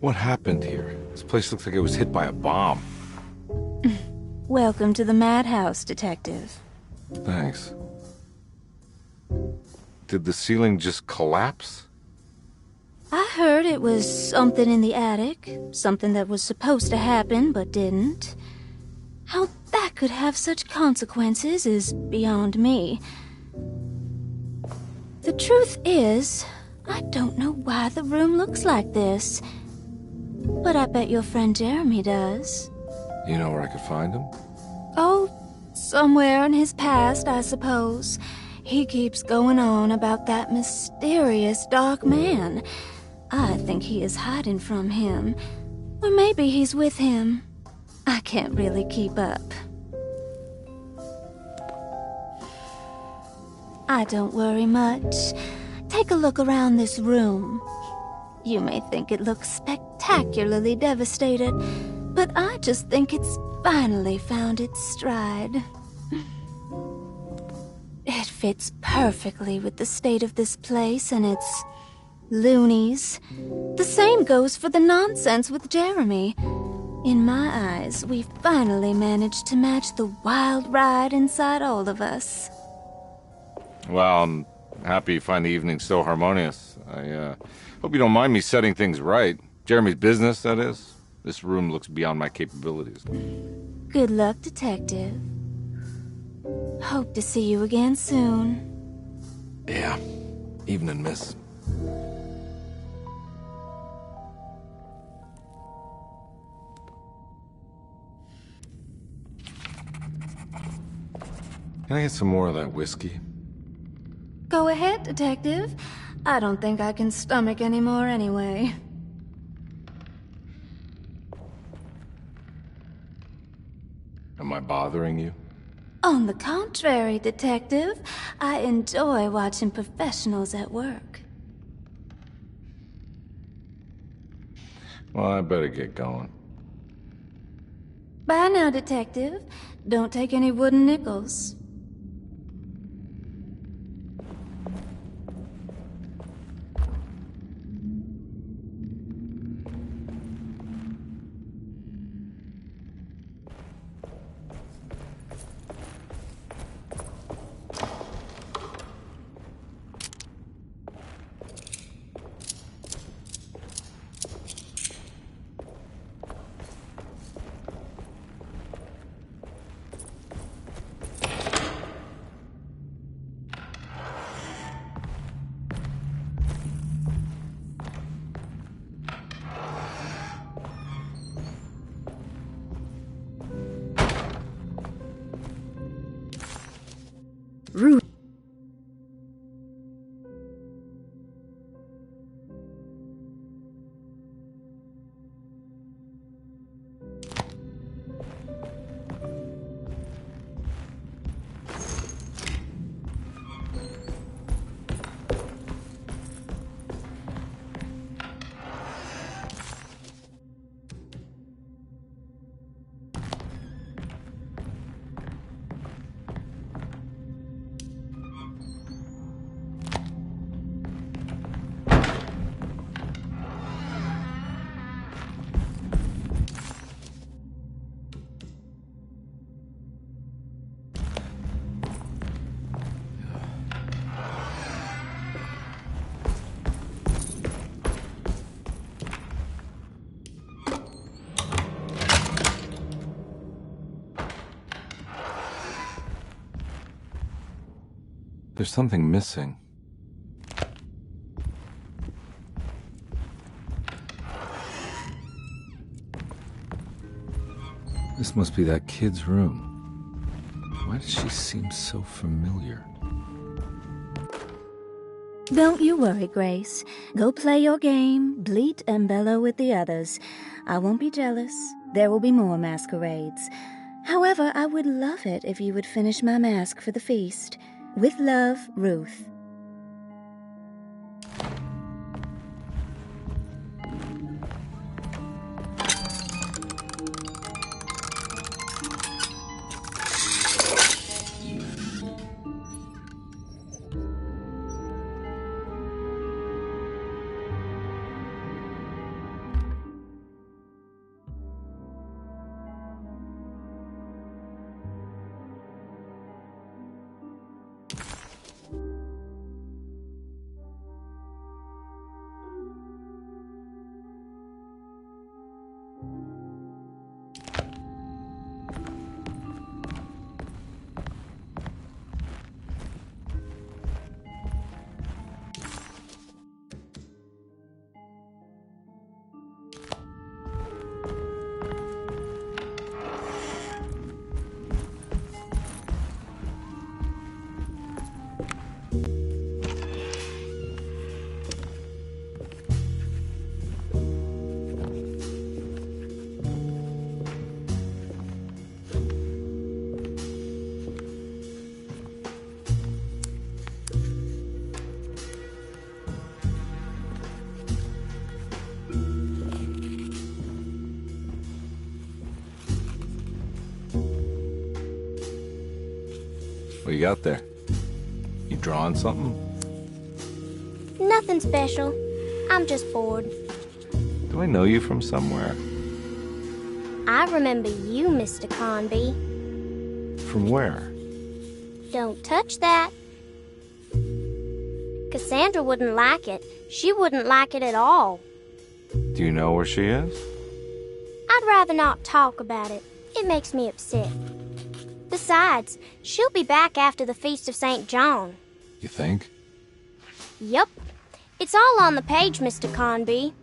What happened here? This place looks like it was hit by a bomb. Welcome to the madhouse, Detective. Thanks. Did the ceiling just collapse? I heard it was something in the attic, something that was supposed to happen but didn't. How that could have such consequences is beyond me. The truth is, I don't know why the room looks like this. But I bet your friend Jeremy does. You know where I could find him? Oh, somewhere in his past, I suppose. He keeps going on about that mysterious dark man. I think he is hiding from him. Or maybe he's with him. I can't really keep up. I don't worry much. Take a look around this room. You may think it looks spectacularly devastated, but I just think it's finally found its stride. It fits perfectly with the state of this place and its loonies. The same goes for the nonsense with Jeremy. In my eyes, we finally managed to match the wild ride inside all of us. Well, I'm happy you find the evening so harmonious. I hope you don't mind me setting things right. Jeremy's business, that is. This room looks beyond my capabilities. Good luck, Detective. Hope to see you again soon. Yeah. Evening, miss. Can I get some more of that whiskey? Go ahead, Detective. I don't think I can stomach any more anyway. Am I bothering you? On the contrary, Detective. I enjoy watching professionals at work. Well, I better get going. Bye now, Detective. Don't take any wooden nickels. Ruth. There's something missing. This must be that kid's room. Why does she seem so familiar? Don't you worry, Grace. Go play your game, bleat and bellow with the others. I won't be jealous. There will be more masquerades. However, I would love it if you would finish my mask for the feast. With love, Ruth. What you got there? You drawing something? Nothing special. I'm just bored. Do I know you from somewhere? I remember you, Mr. Carnby. From where? Don't touch that. Cassandra wouldn't like it. She wouldn't like it at all. Do you know where she is? I'd rather not talk about it. It makes me upset. Besides, she'll be back after the Feast of St. John. You think? Yup. It's all on the page, Mr. Carnby.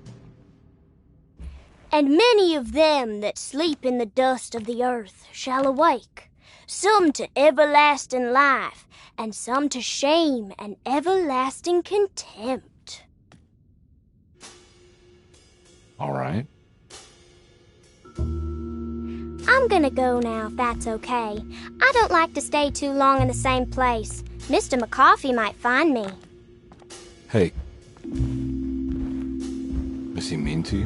And many of them that sleep in the dust of the earth shall awake, some to everlasting life, and some to shame and everlasting contempt. All right. I'm gonna go now, if that's okay. I don't like to stay too long in the same place. Mr. McCoffey might find me. Hey. Is he mean to you?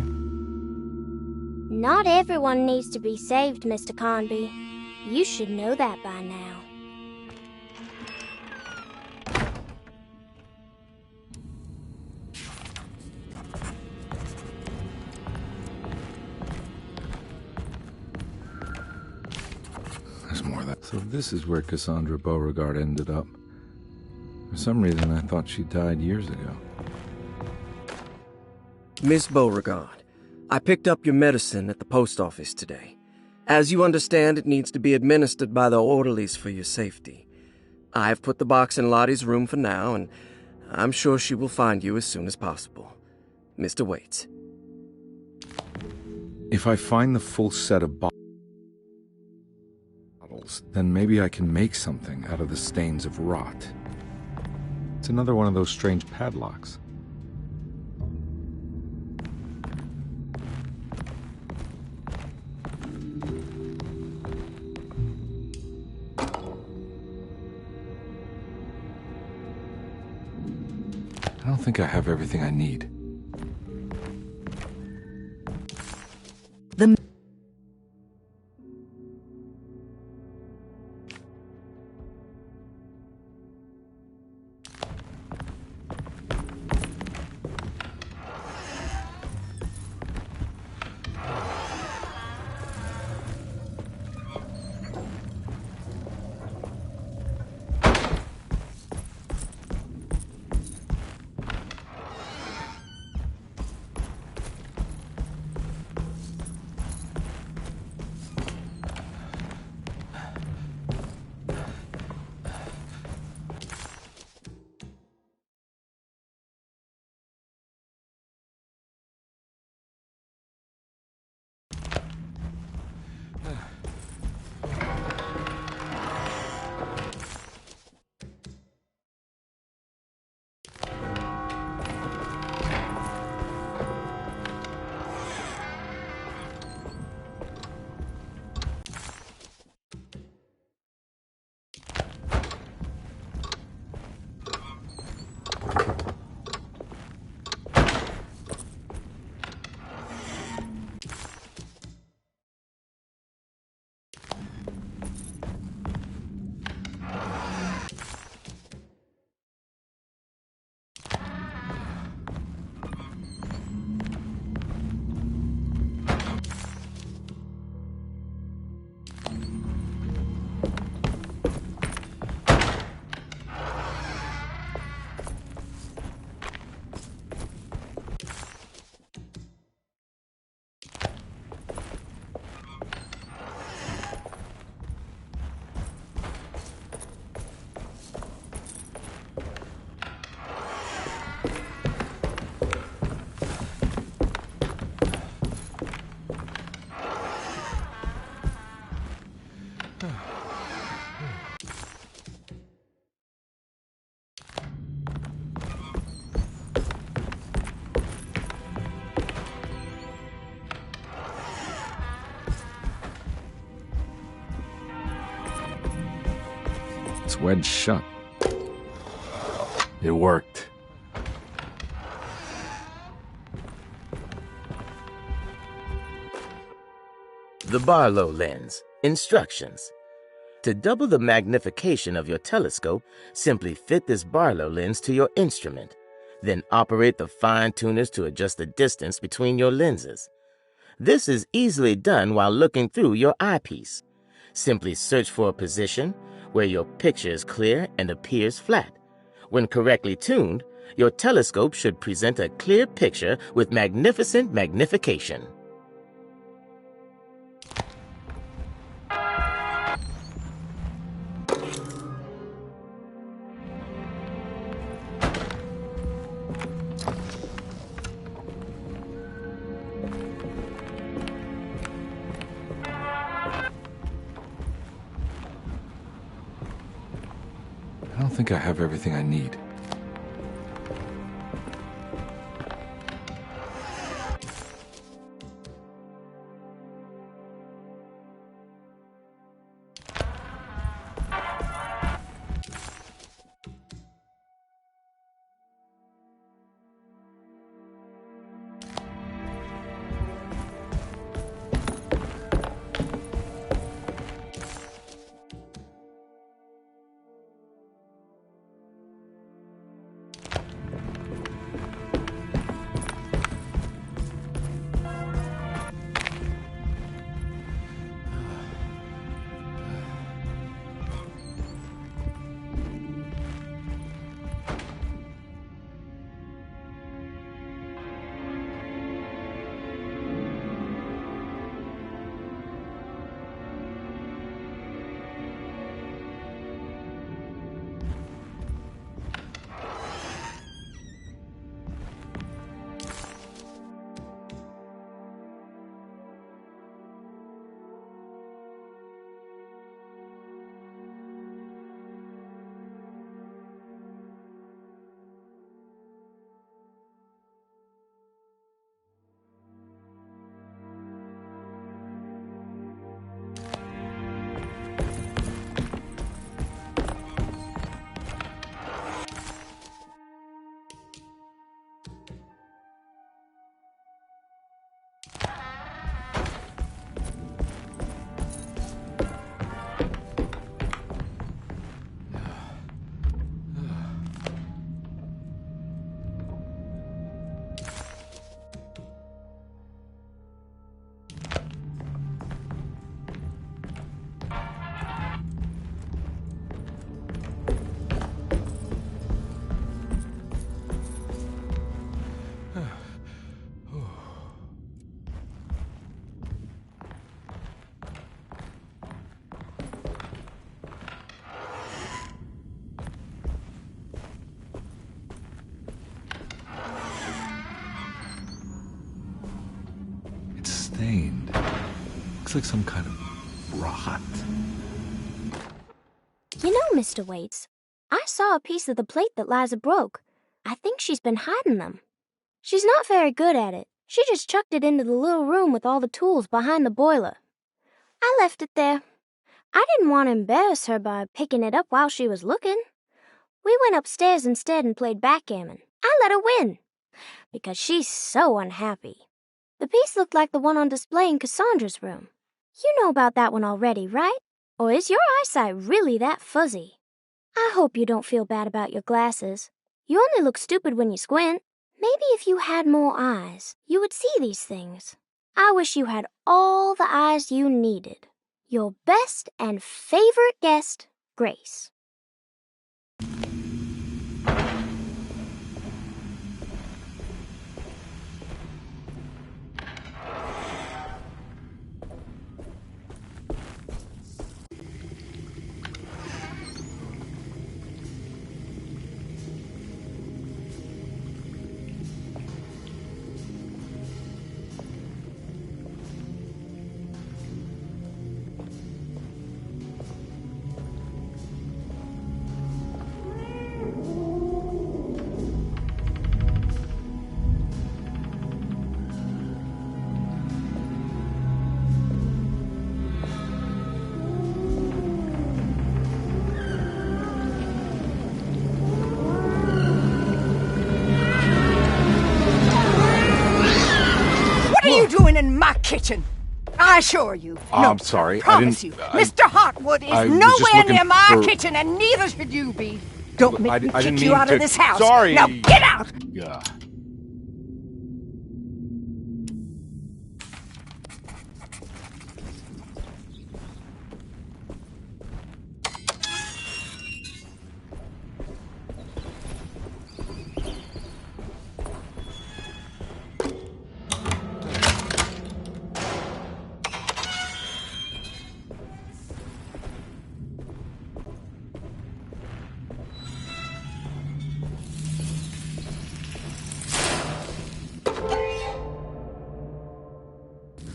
Not everyone needs to be saved, Mr. Carnby. You should know that by now. There's more of that. So this is where Cassandra Beauregard ended up. For some reason, I thought she died years ago. Miss Beauregard, I picked up your medicine at the post office today. As you understand, it needs to be administered by the orderlies for your safety. I have put the box in Lottie's room for now, and I'm sure she will find you as soon as possible. Mr. Waits. If I find the full set of bottles, then maybe I can make something out of the stains of rot. It's another one of those strange padlocks. I don't think I have everything I need. The wedged shut. It worked. The Barlow lens. Instructions. To double the magnification of your telescope, simply fit this Barlow lens to your instrument. Then operate the fine-tuners to adjust the distance between your lenses. This is easily done while looking through your eyepiece. Simply search for a position where your picture is clear and appears flat. When correctly tuned, your telescope should present a clear picture with magnificent magnification. I don't think I have everything I need. Stained. Looks like some kind of rot. You know, Mr. Waits, I saw a piece of the plate that Liza broke. I think she's been hiding them. She's not very good at it. She just chucked it into the little room with all the tools behind the boiler. I left it there. I didn't want to embarrass her by picking it up while she was looking. We went upstairs instead and played backgammon. I let her win, because she's so unhappy. The piece looked like the one on display in Cassandra's room. You know about that one already, right? Or is your eyesight really that fuzzy? I hope you don't feel bad about your glasses. You only look stupid when you squint. Maybe if you had more eyes, you would see these things. I wish you had all the eyes you needed. Your best and favorite guest, Grace. kitchen. I assure you. I'm sorry. I promise you. Mr. Hartwood is nowhere near my kitchen, and neither should you be. Don't make me kick you out of this house. Sorry. Now get out! Yeah.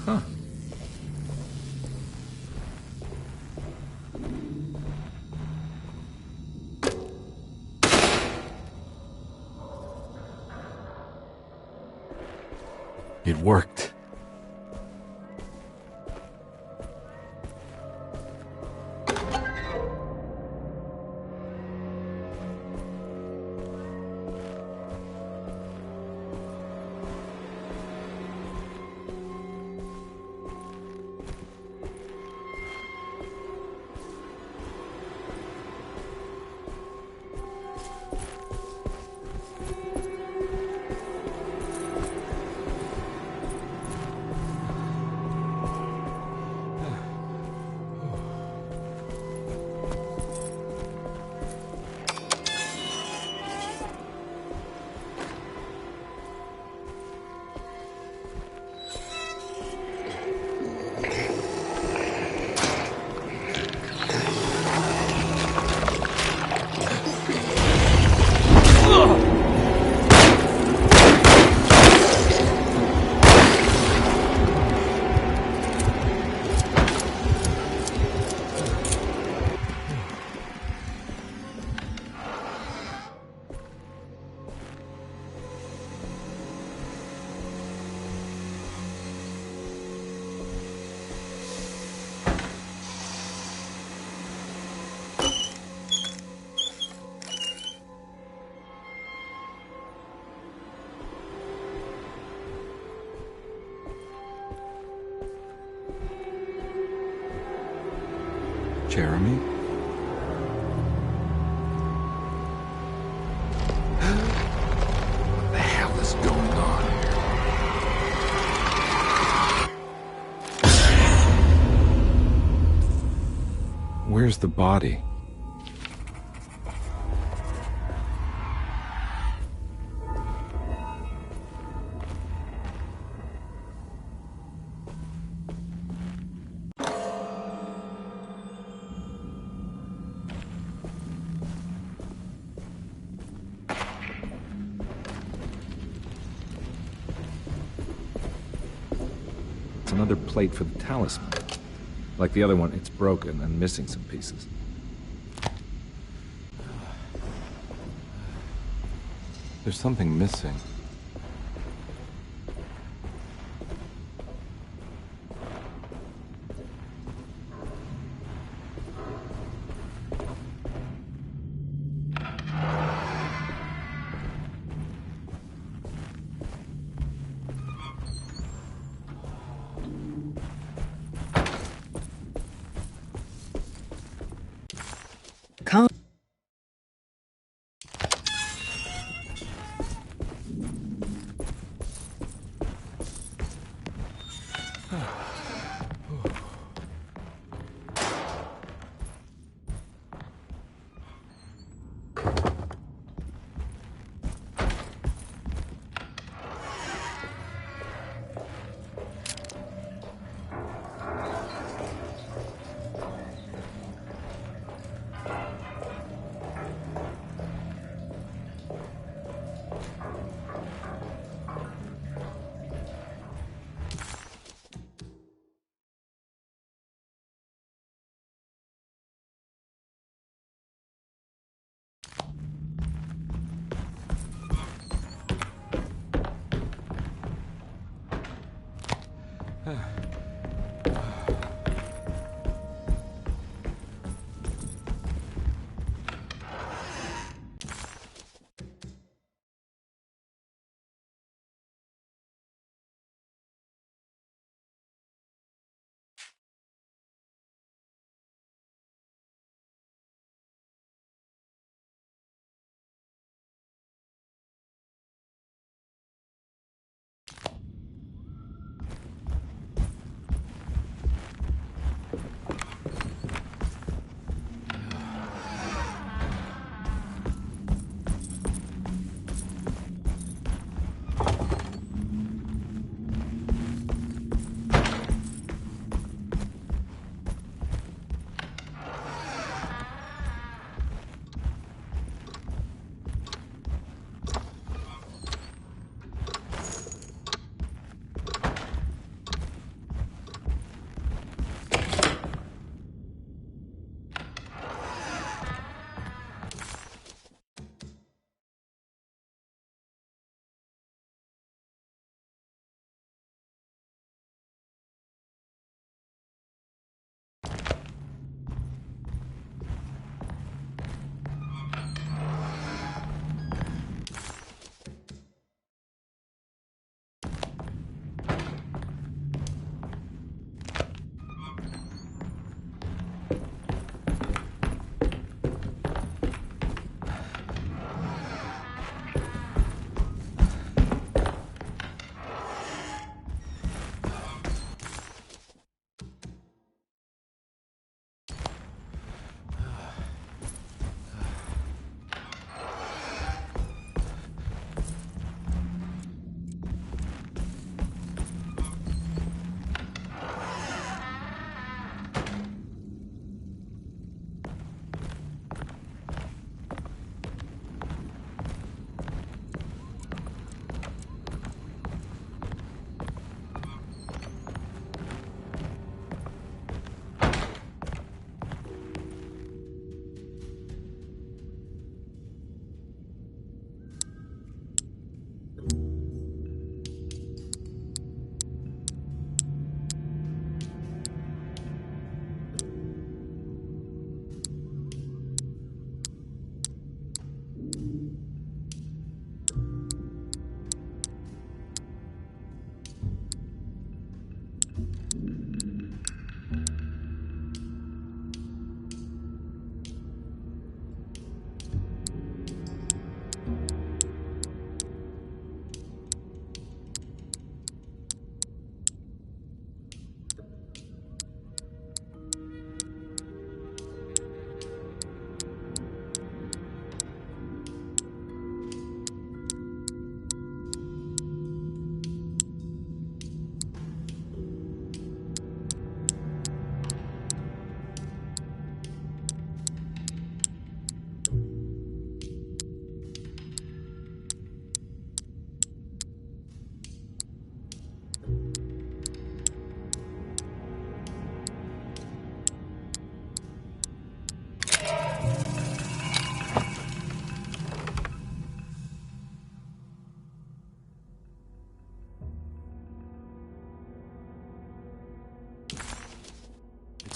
Huh. It worked. Jeremy? What the hell is going on here? Where's the body? It's another plate for the talisman. Like the other one, it's broken and missing some pieces. There's something missing.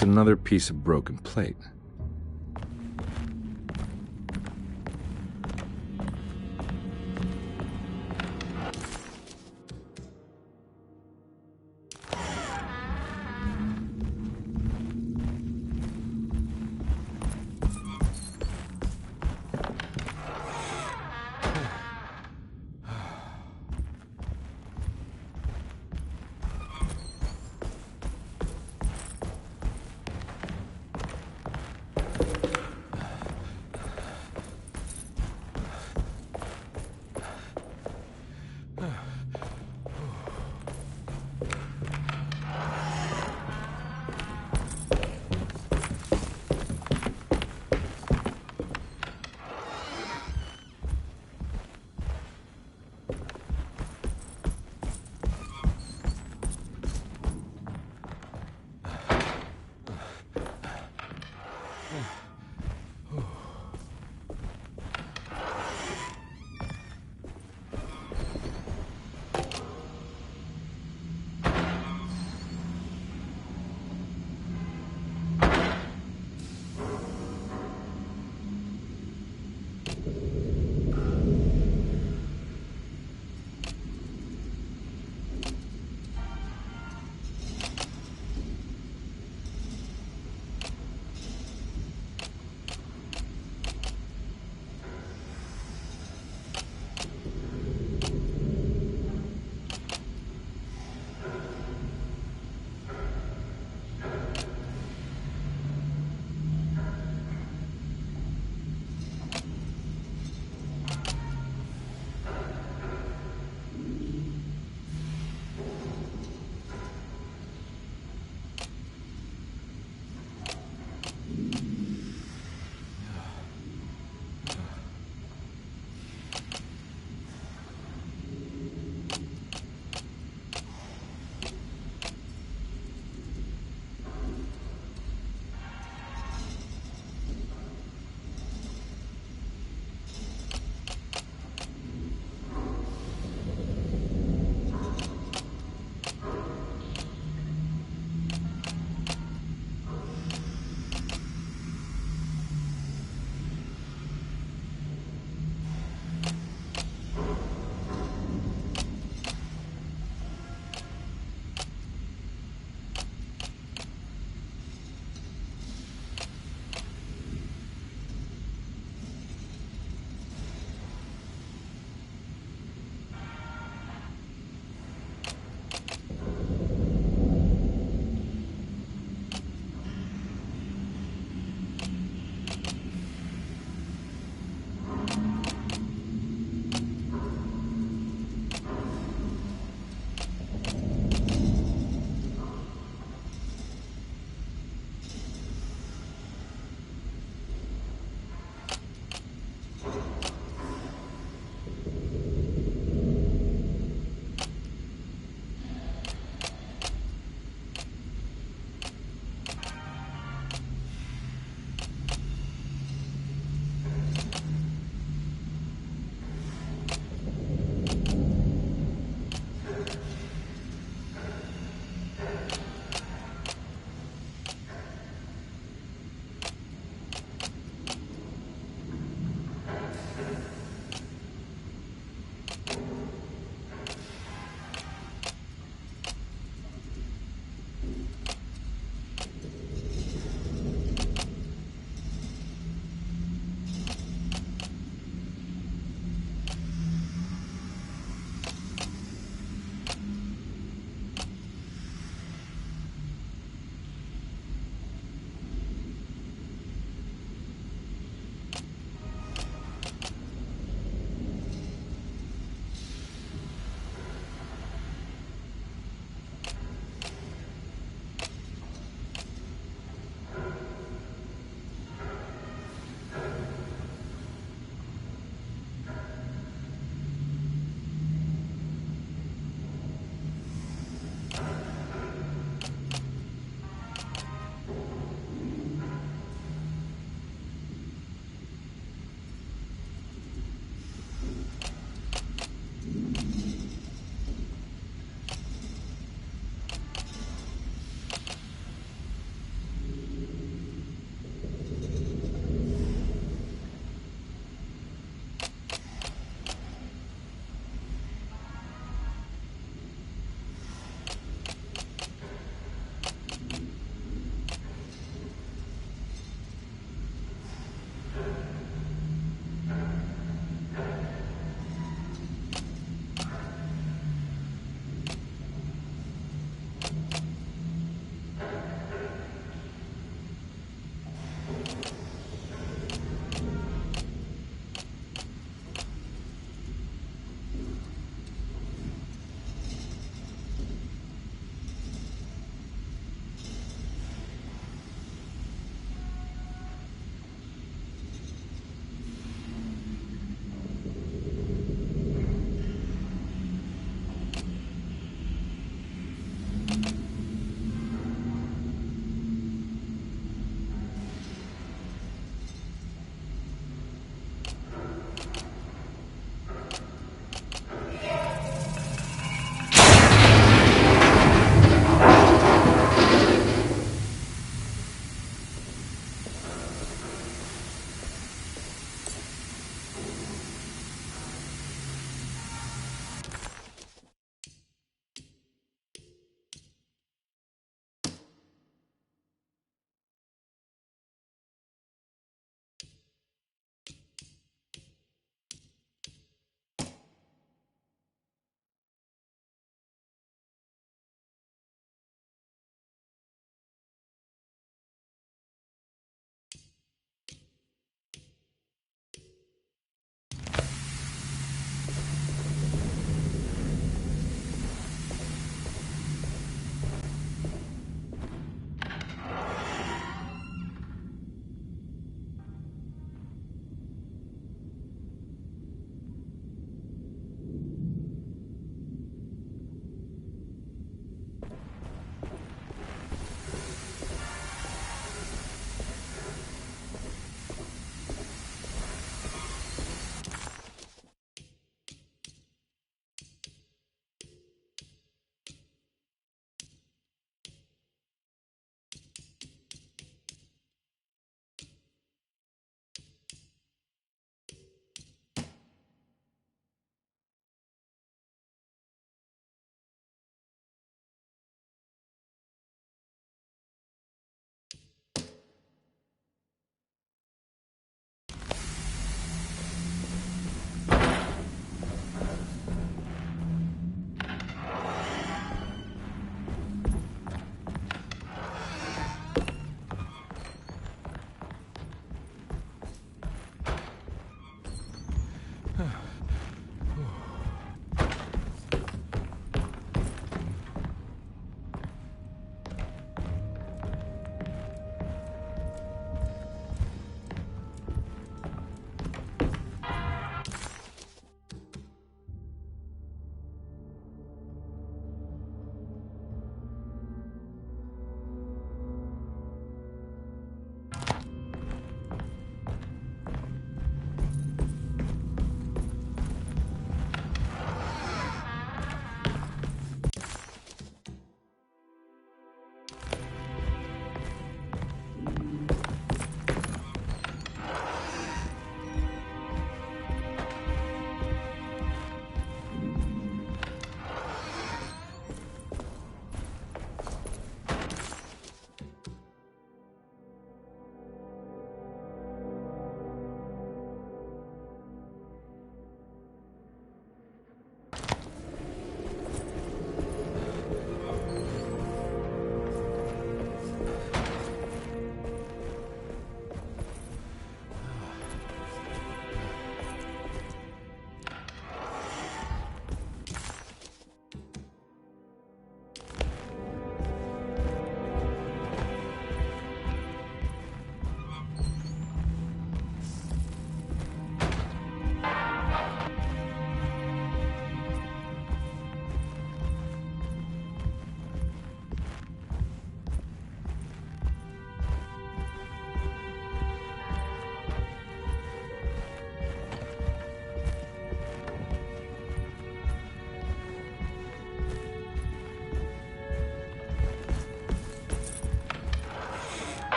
Just another piece of broken plate.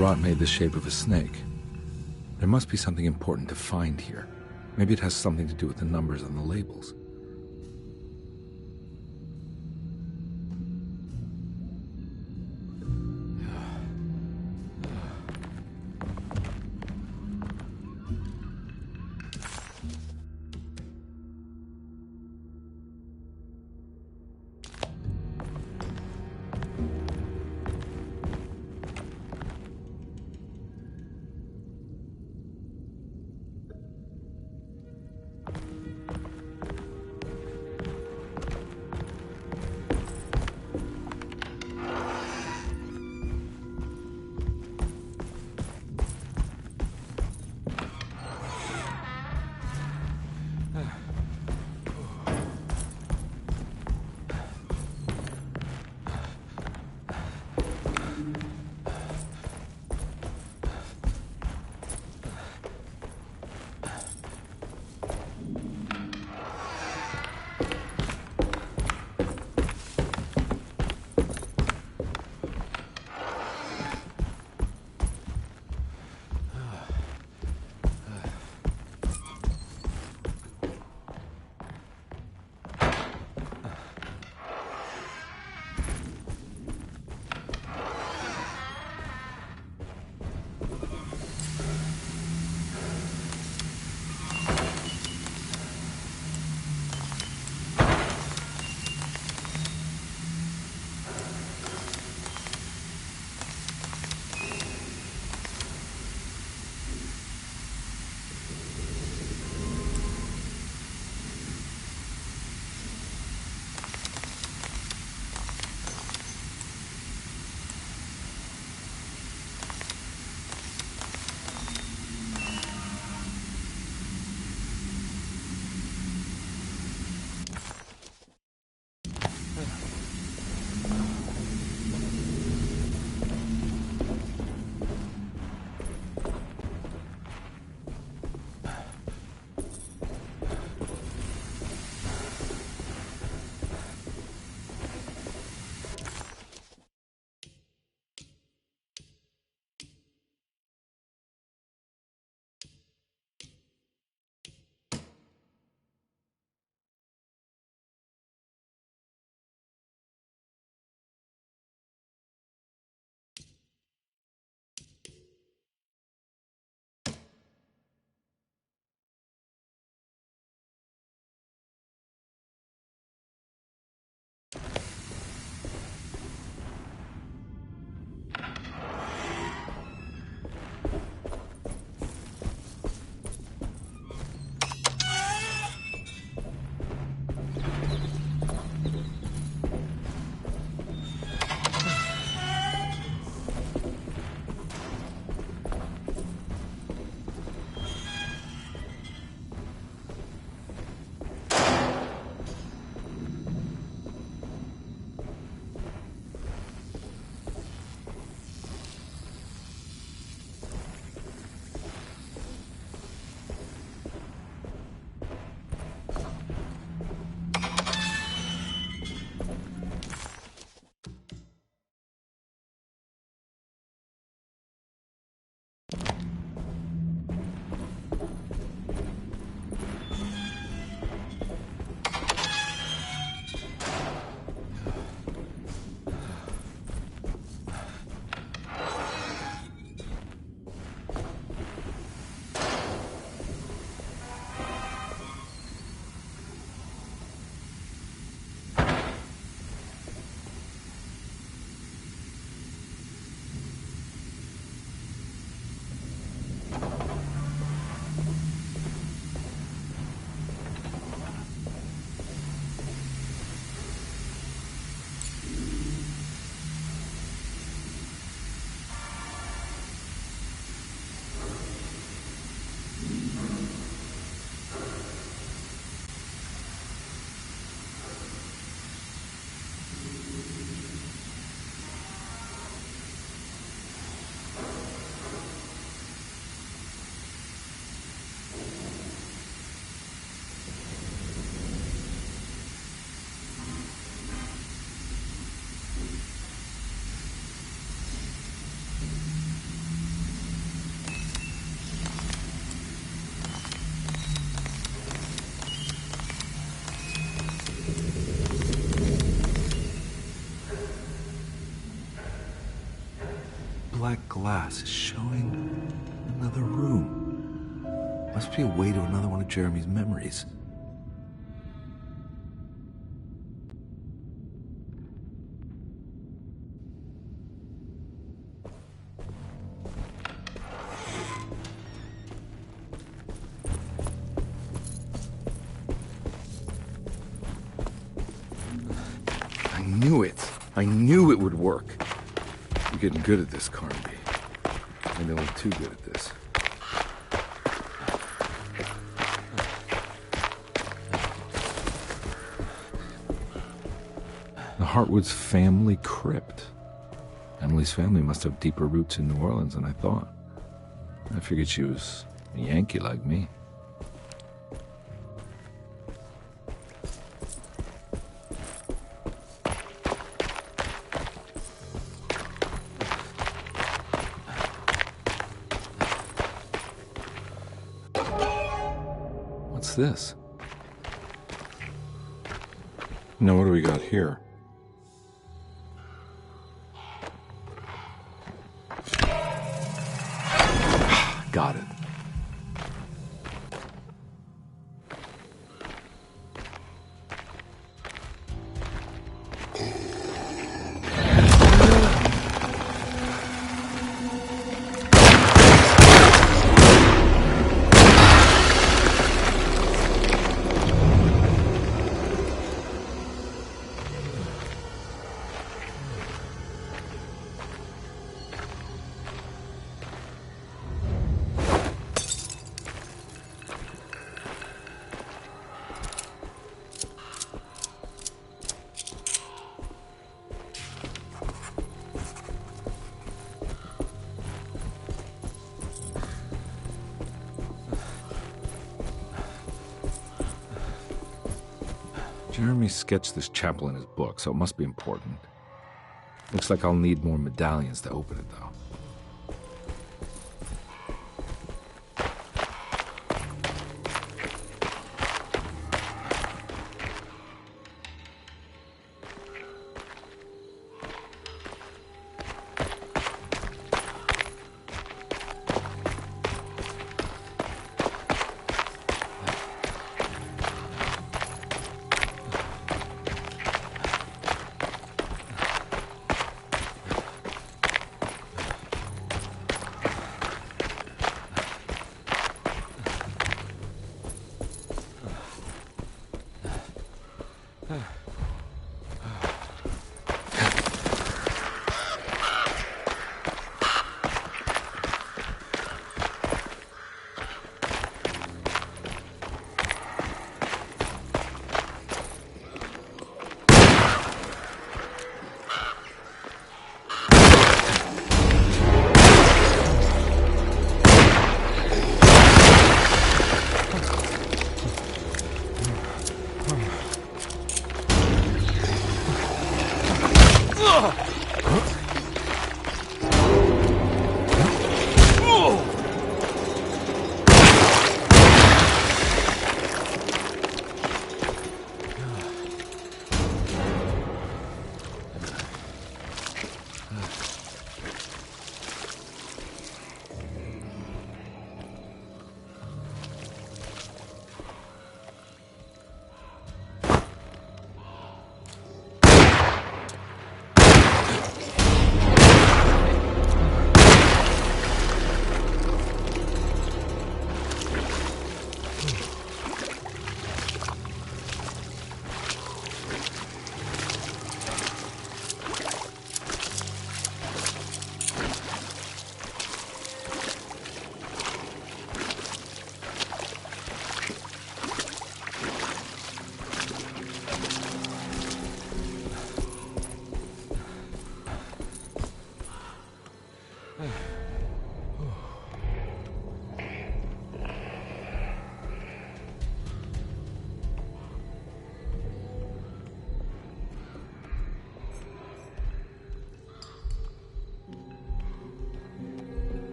rot made the shape of a snake. There must be something important to find here. Maybe it has something to do with the numbers on the labels. glass is showing another room. Must be a way to another one of Jeremy's memories. I knew it would work. You're getting good at this, Carnby. Maybe a little too good at this. The Hartwood's family crypt. Emily's family must have deeper roots in New Orleans than I thought. I figured she was a Yankee like me. What's this? Now, what do we got here? Got it. Jeremy sketched this chapel in his book, so it must be important. Looks like I'll need more medallions to open it, though.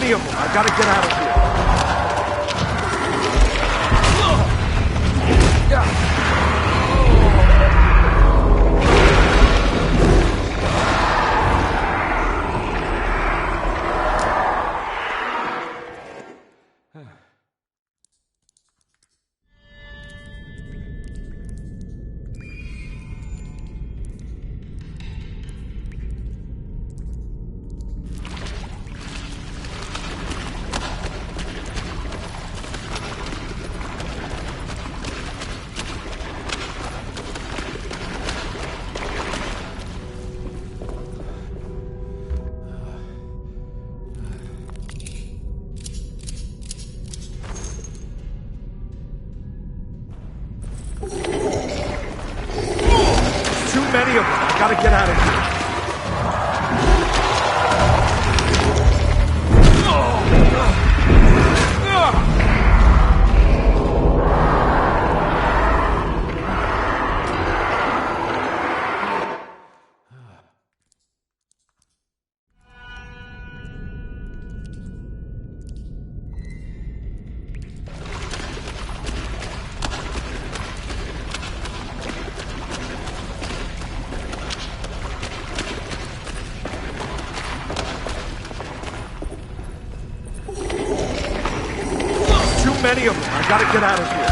many of them. I gotta get out of here. Many of them. I gotta get out of here. Many of them. I gotta get out of here.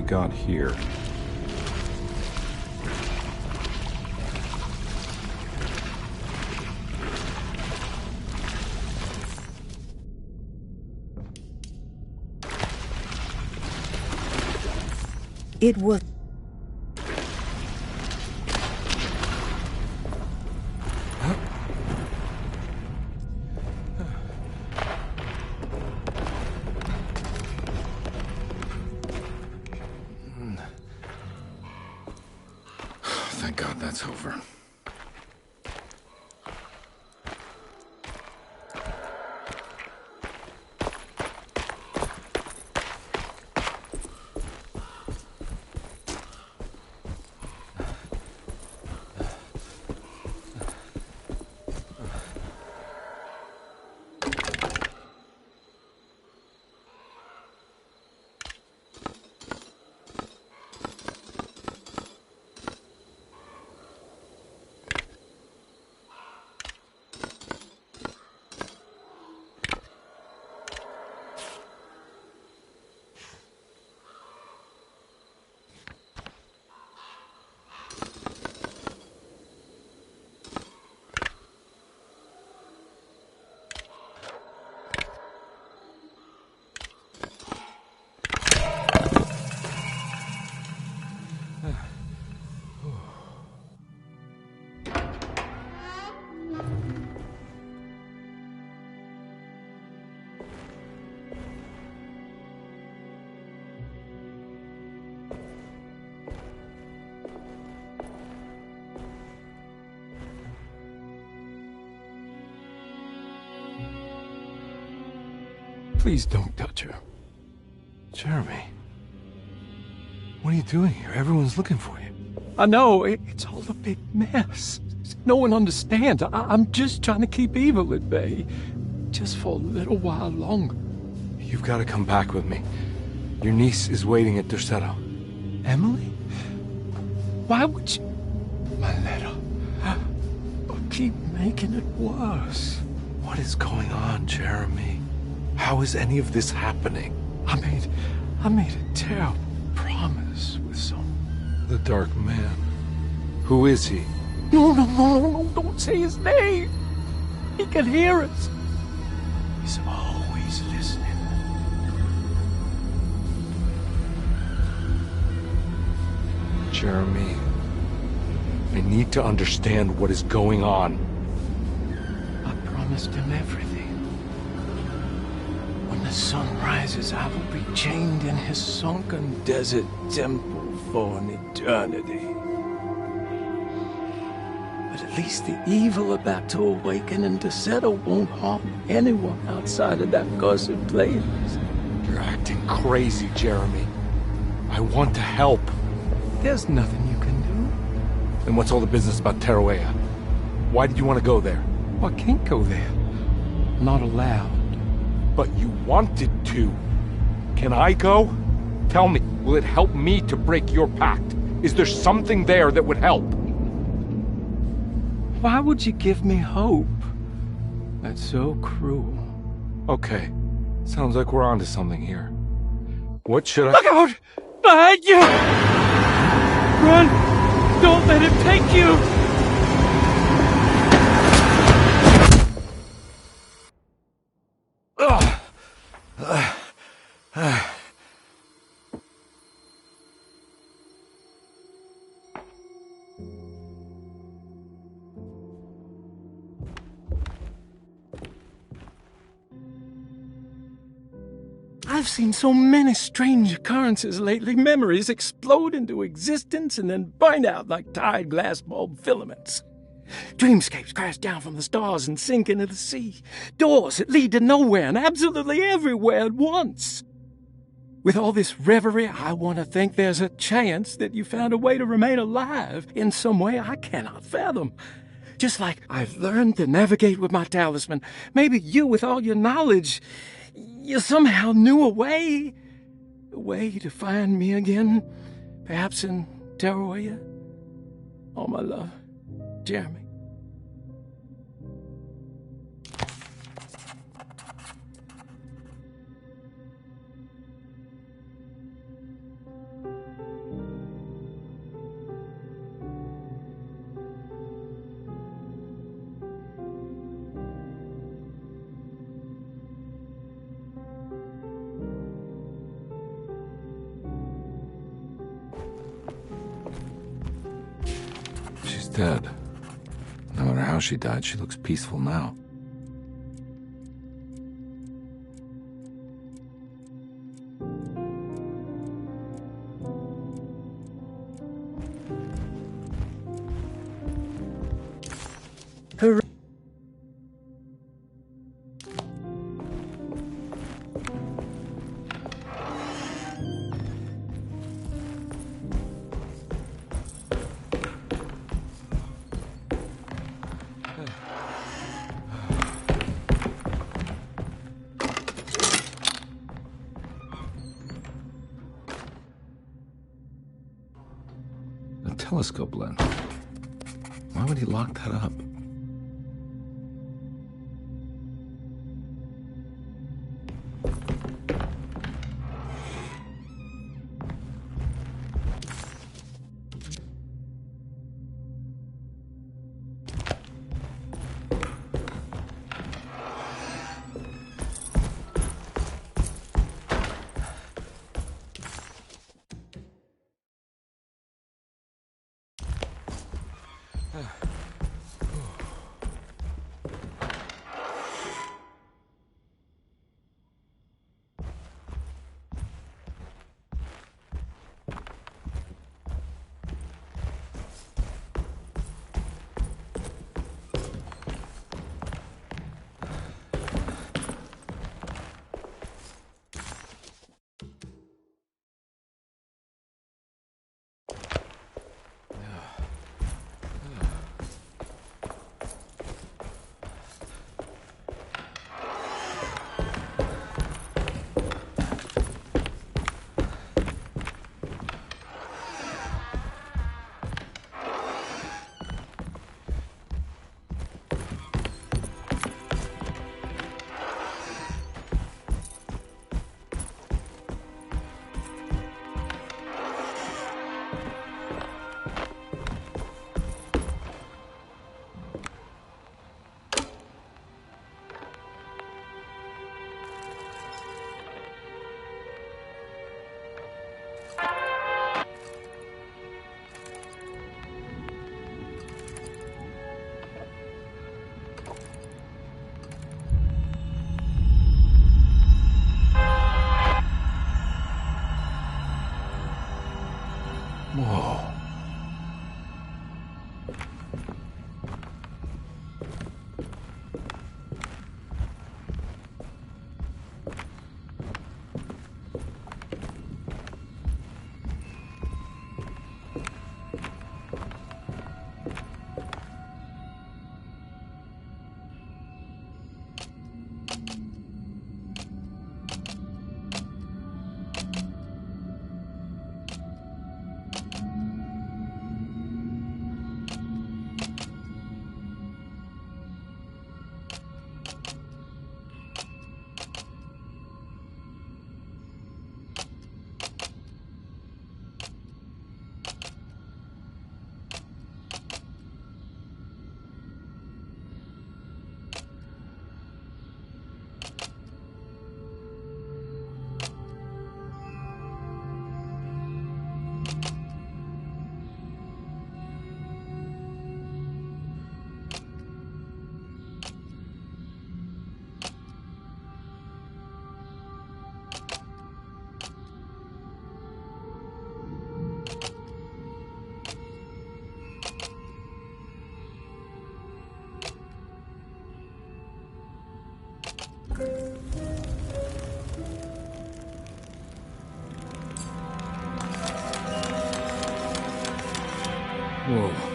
Got here. It was... Thank God that's over. Please don't touch her. Jeremy. What are you doing here? Everyone's looking for you. I know, it's all a big mess. No one understands. I'm just trying to keep evil at bay. Just for a little while longer. You've got to come back with me. Your niece is waiting at Tercero. Emily? Why would you... My letter. Keep making it worse. What is going on, Jeremy? How is any of this happening? I made a terrible promise. promise with someone. The Dark Man. Who is he? No, don't say his name. He can hear us. He's always listening. Jeremy, I need to understand what is going on. I promised him everything. When the sun rises, I will be chained in his sunken desert temple for an eternity. But at least the evil about to awaken and to settle won't harm anyone outside of that cursed place. You're acting crazy, Jeremy. I want to help. There's nothing you can do. Then what's all the business about Tarawea? Why did you want to go there? I can't go there. Not allowed. But you wanted to. Can I go? Tell me, will it help me to break your pact? Is there something there that would help? Why would you give me hope? That's so cruel. Okay, sounds like we're onto something here. What should I— Look out! Behind you! Run! Don't let him take you! I've seen so many strange occurrences lately. Memories explode into existence and then burn out like tired glass bulb filaments. Dreamscapes crash down from the stars and sink into the sea. Doors that lead to nowhere and absolutely everywhere at once. With all this reverie, I want to think there's a chance that you found a way to remain alive in some way I cannot fathom. Just like I've learned to navigate with my talisman. Maybe you, with all your knowledge, you somehow knew a way to find me again, perhaps in Tarawea. All my love, Jeremy. She's dead. No matter how she died, she looks peaceful now. Her A telescope lens. Why would he lock that up?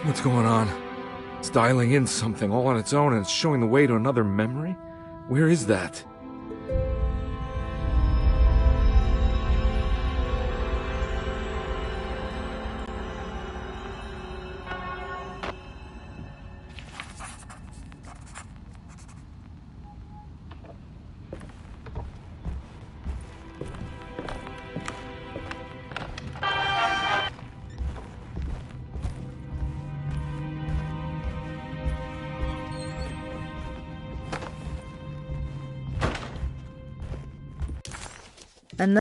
What's going on? It's dialing in something all on its own and it's showing the way to another memory? Where is that? And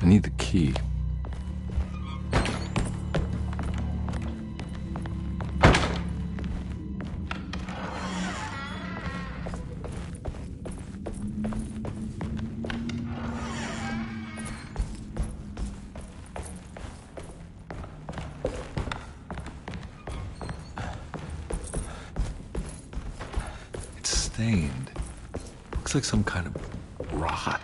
I need the key. It's stained. Looks like some kind of rot.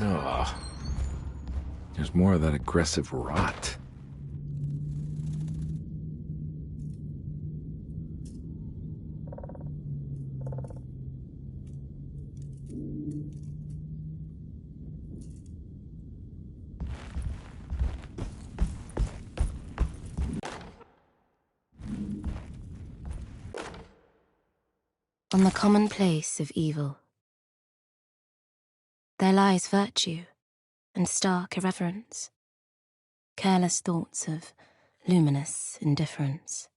Ugh. There's more of that aggressive rot. On the commonplace of evil, there lies virtue and stark irreverence, careless thoughts of luminous indifference.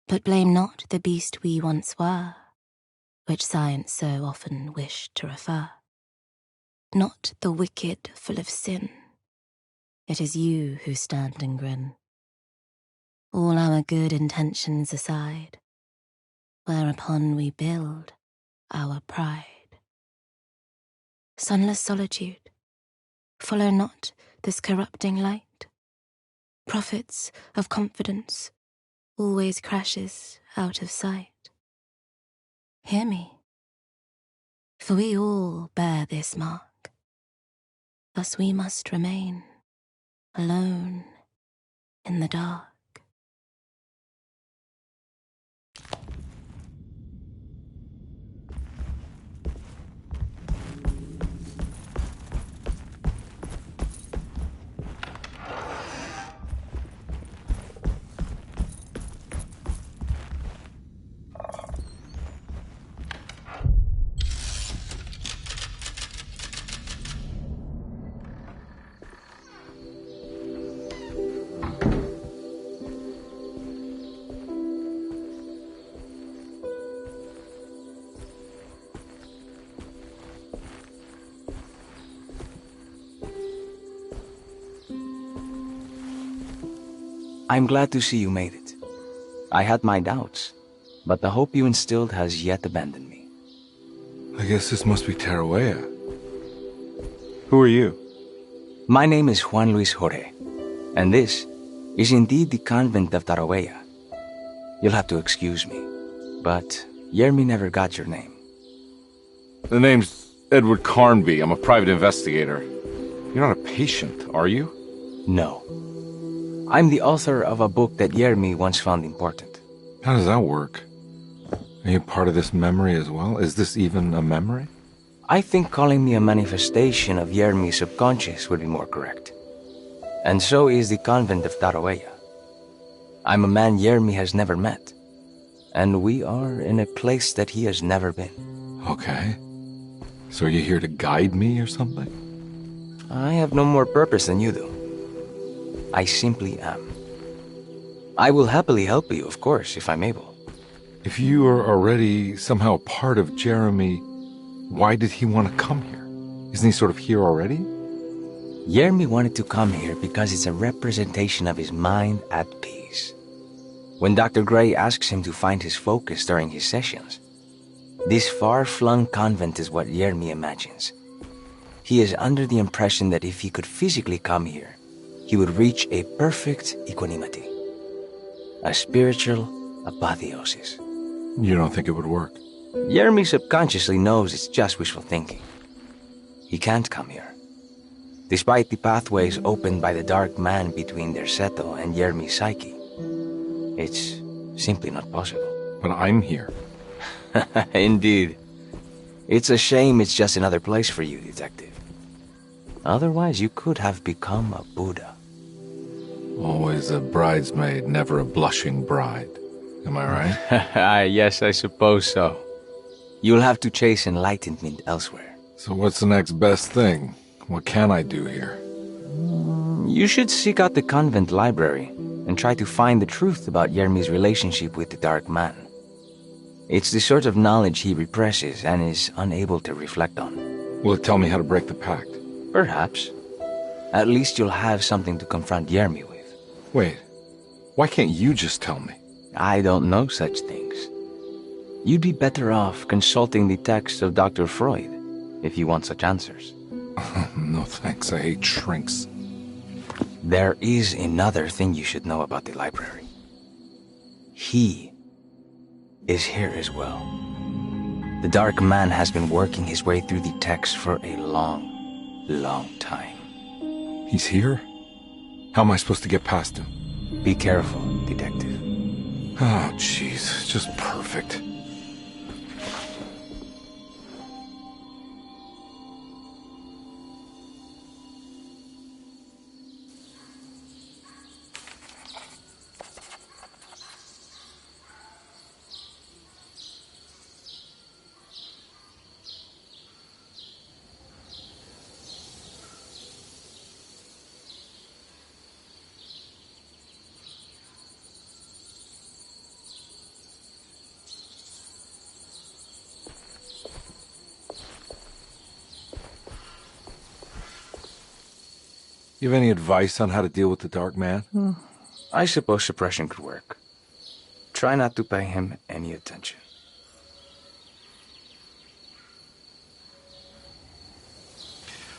But blame not the beast we once were, which science so often wished to refer. Not the wicked full of sin, it is you who stand and grin. All our good intentions aside, whereupon we build our pride. Sunless solitude, follow not this corrupting light. Prophets of confidence always crashes out of sight. Hear me, for we all bear this mark. Thus we must remain alone in the dark. I'm glad to see you made it. I had my doubts, but the hope you instilled has yet abandoned me. I guess this must be Tarawea. Who are you? My name is Juan Luis Jorge, and this is indeed the convent of Tarawea. You'll have to excuse me, but Yermi never got your name. The name's Edward Carnby. I'm a private investigator. You're not a patient, are you? No. I'm the author of a book that Yermi once found important. How does that work? Are you part of this memory as well? Is this even a memory? I think calling me a manifestation of Jeremy's subconscious would be more correct. And so is the convent of Tarawea. I'm a man Jeremy has never met, and we are in a place that he has never been. Okay. So are you here to guide me or something? I have no more purpose than you do. I simply am. I will happily help you, of course, if I'm able. If you are already somehow part of Jeremy, why did he want to come here? Isn't he sort of here already? Jeremy wanted to come here because it's a representation of his mind at peace. When Dr. Gray asks him to find his focus during his sessions, this far-flung convent is what Jeremy imagines. He is under the impression that if he could physically come here, he would reach a perfect equanimity, a spiritual apotheosis. You don't think it would work? Jeremy subconsciously knows it's just wishful thinking. He can't come here. Despite the pathways opened by the dark man between their Seto and Jeremy's psyche, it's simply not possible. But I'm here. Indeed. It's a shame it's just another place for you, Detective. Otherwise, you could have become a Buddha. Always a bridesmaid, never a blushing bride. Am I right? Yes, I suppose so. You'll have to chase enlightenment elsewhere. So what's the next best thing? What can I do here? You should seek out the convent library and try to find the truth about Jeremy's relationship with the Dark Man. It's the sort of knowledge he represses and is unable to reflect on. Will it tell me how to break the pact? Perhaps. At least you'll have something to confront Jeremy with. Wait, why can't you just tell me? I don't know such things. You'd be better off consulting the text of Dr. Freud if you want such answers. No thanks, I hate shrinks. There is another thing you should know about the library. He is here as well. The Dark Man has been working his way through the text for a long time. He's here? How am I supposed to get past him? Be careful, Detective. Oh, jeez, just perfect. You have any advice on how to deal with the Dark Man? I suppose suppression could work. Try not to pay him any attention.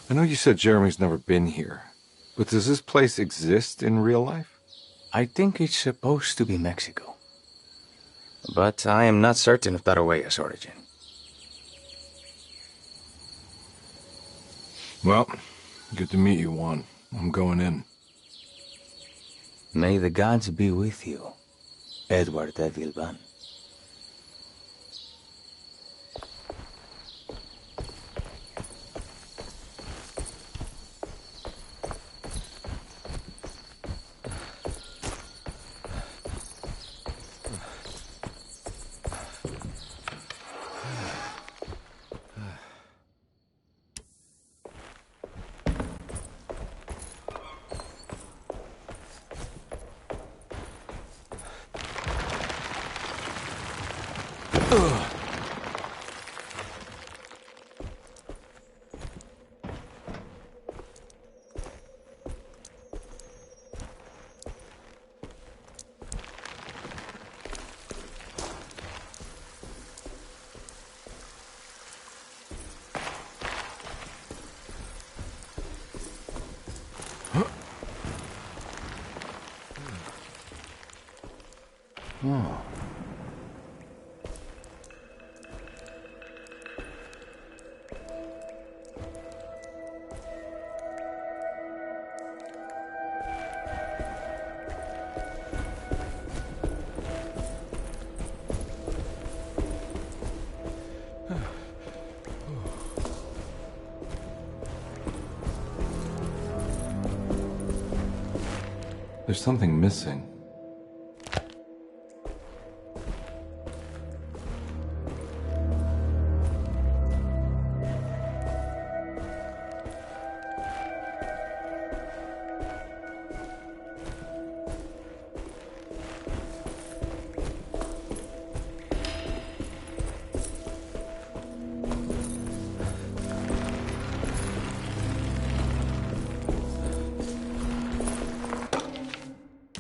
I know you said Jeremy's never been here, but does this place exist in real life? I think it's supposed to be Mexico. But I am not certain of Tarawea's origin. Well, good to meet you, Juan. I'm going in. May the gods be with you, Edward de Vilban. Oh. There's something missing.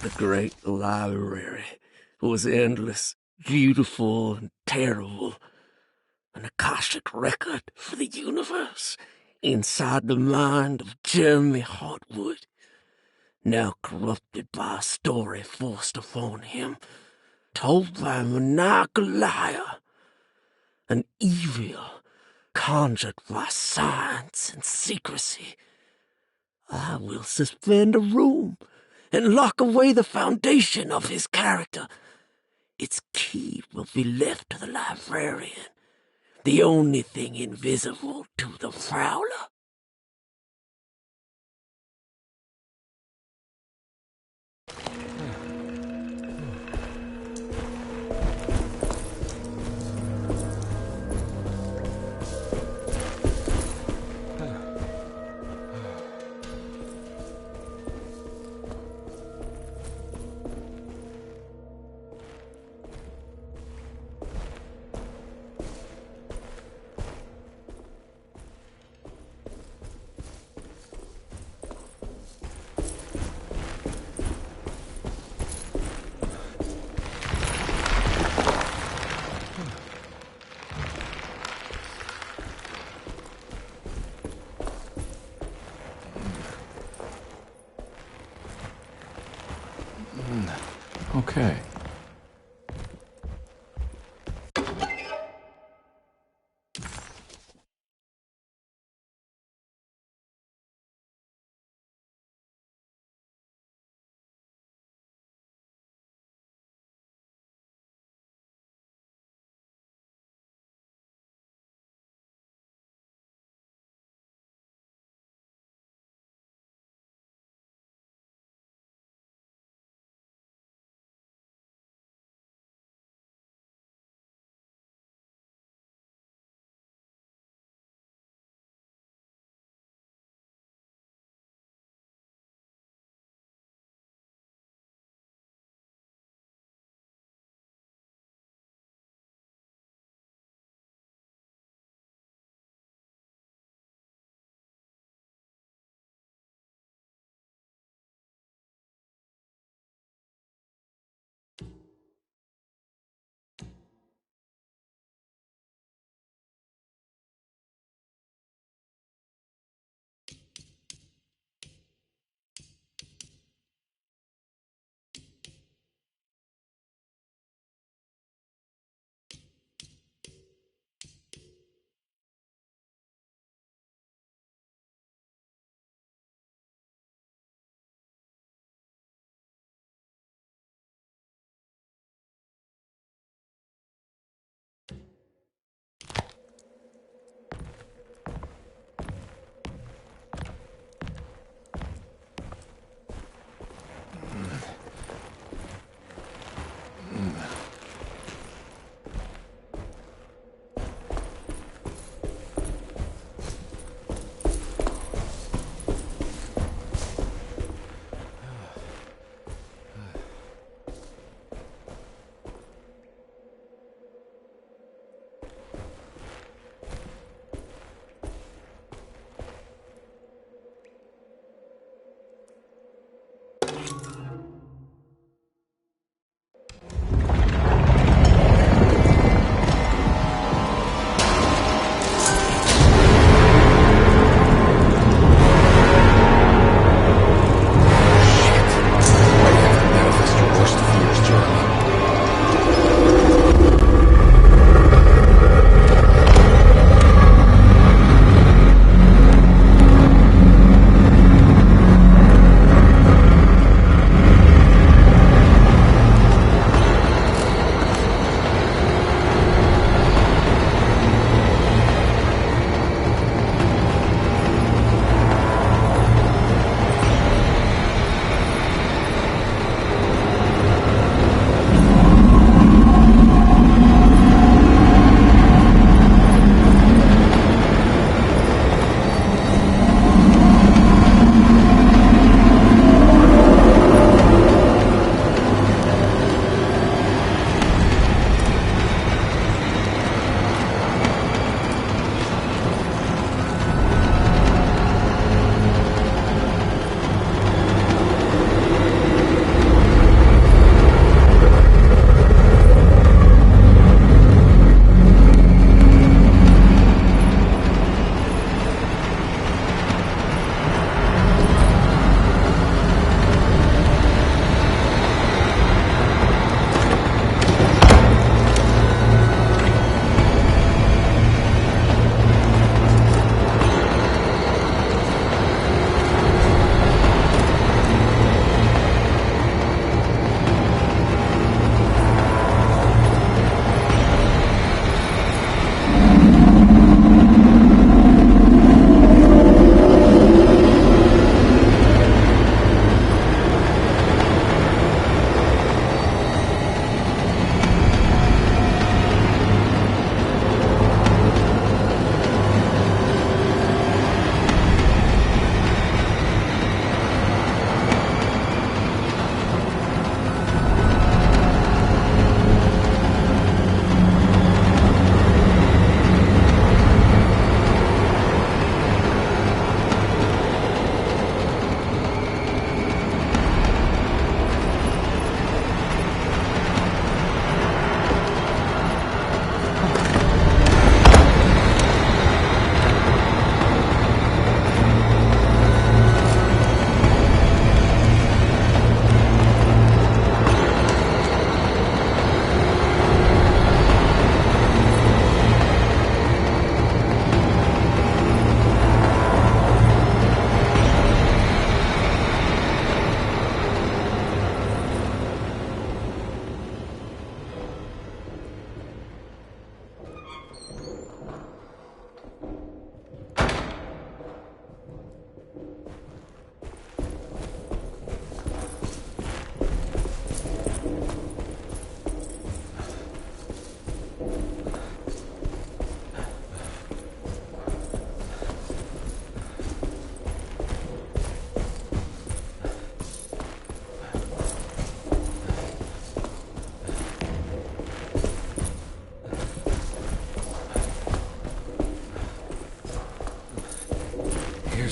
The great library was endless, beautiful, and terrible. An Akashic record for the universe inside the mind of Jeremy Hartwood, now corrupted by a story forced upon him, told by a maniacal liar, an evil conjured by science and secrecy. I will suspend a room and lock away the foundation of his character. Its key will be left to the librarian, the only thing invisible to the prowler. Okay.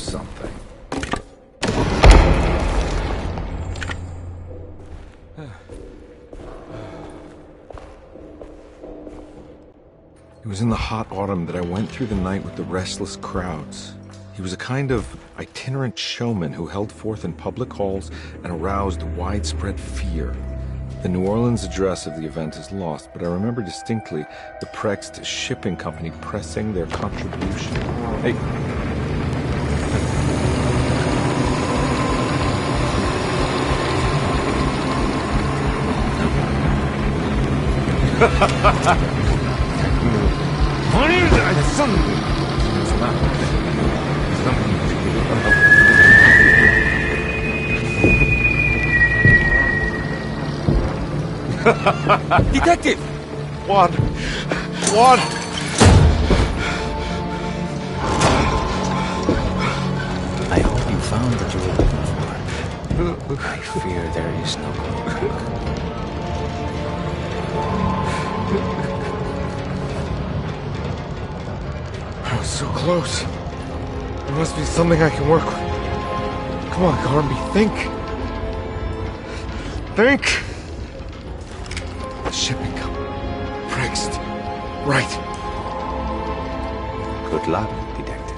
something. It was in the hot autumn that I went through the night with the restless crowds. He was a kind of itinerant showman who held forth in public halls and aroused widespread fear. The New Orleans address of the event is lost, but I remember distinctly the Prext Shipping Company pressing their contribution. Hey. Detective! Juan! Juan! I hope you found what you were looking for. I fear there is no going back. I was so close. There must be something I can work with. Come on, Carnby, think. Think! The shipping company. Prext. Right. Good luck, detective.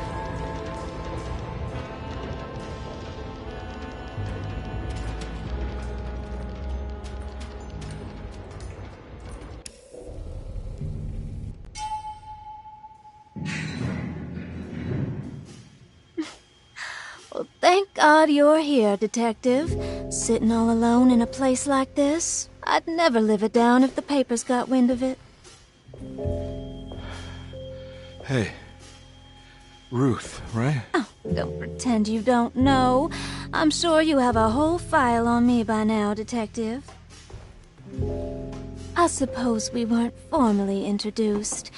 Well, thank God you're here, Detective. Sitting all alone in a place like this? I'd never live it down if the papers got wind of it. Hey. Ruth, right? Oh, don't pretend you don't know. I'm sure you have a whole file on me by now, Detective. I suppose we weren't formally introduced.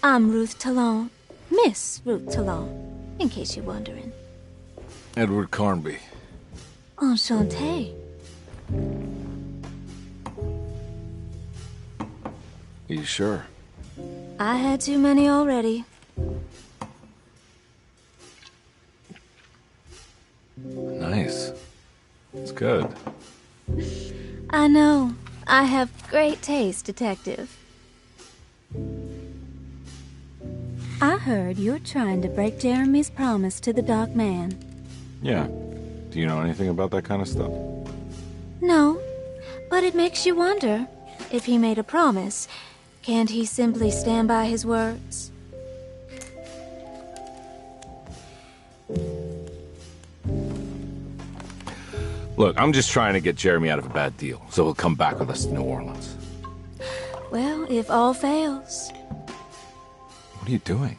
I'm Ruth Talon. Miss Ruth Talon, in case you're wondering. Edward Carnby. Enchanté. Are you sure? I had too many already. Nice. It's good. I know. I have great taste, Detective. I heard you're trying to break Jeremy's promise to the Dark Man. Yeah. Do you know anything about that kind of stuff? No, but it makes you wonder. If he made a promise, can't he simply stand by his words? Look, I'm just trying to get Jeremy out of a bad deal, so he'll come back with us to New Orleans. Well, if all fails. What are you doing?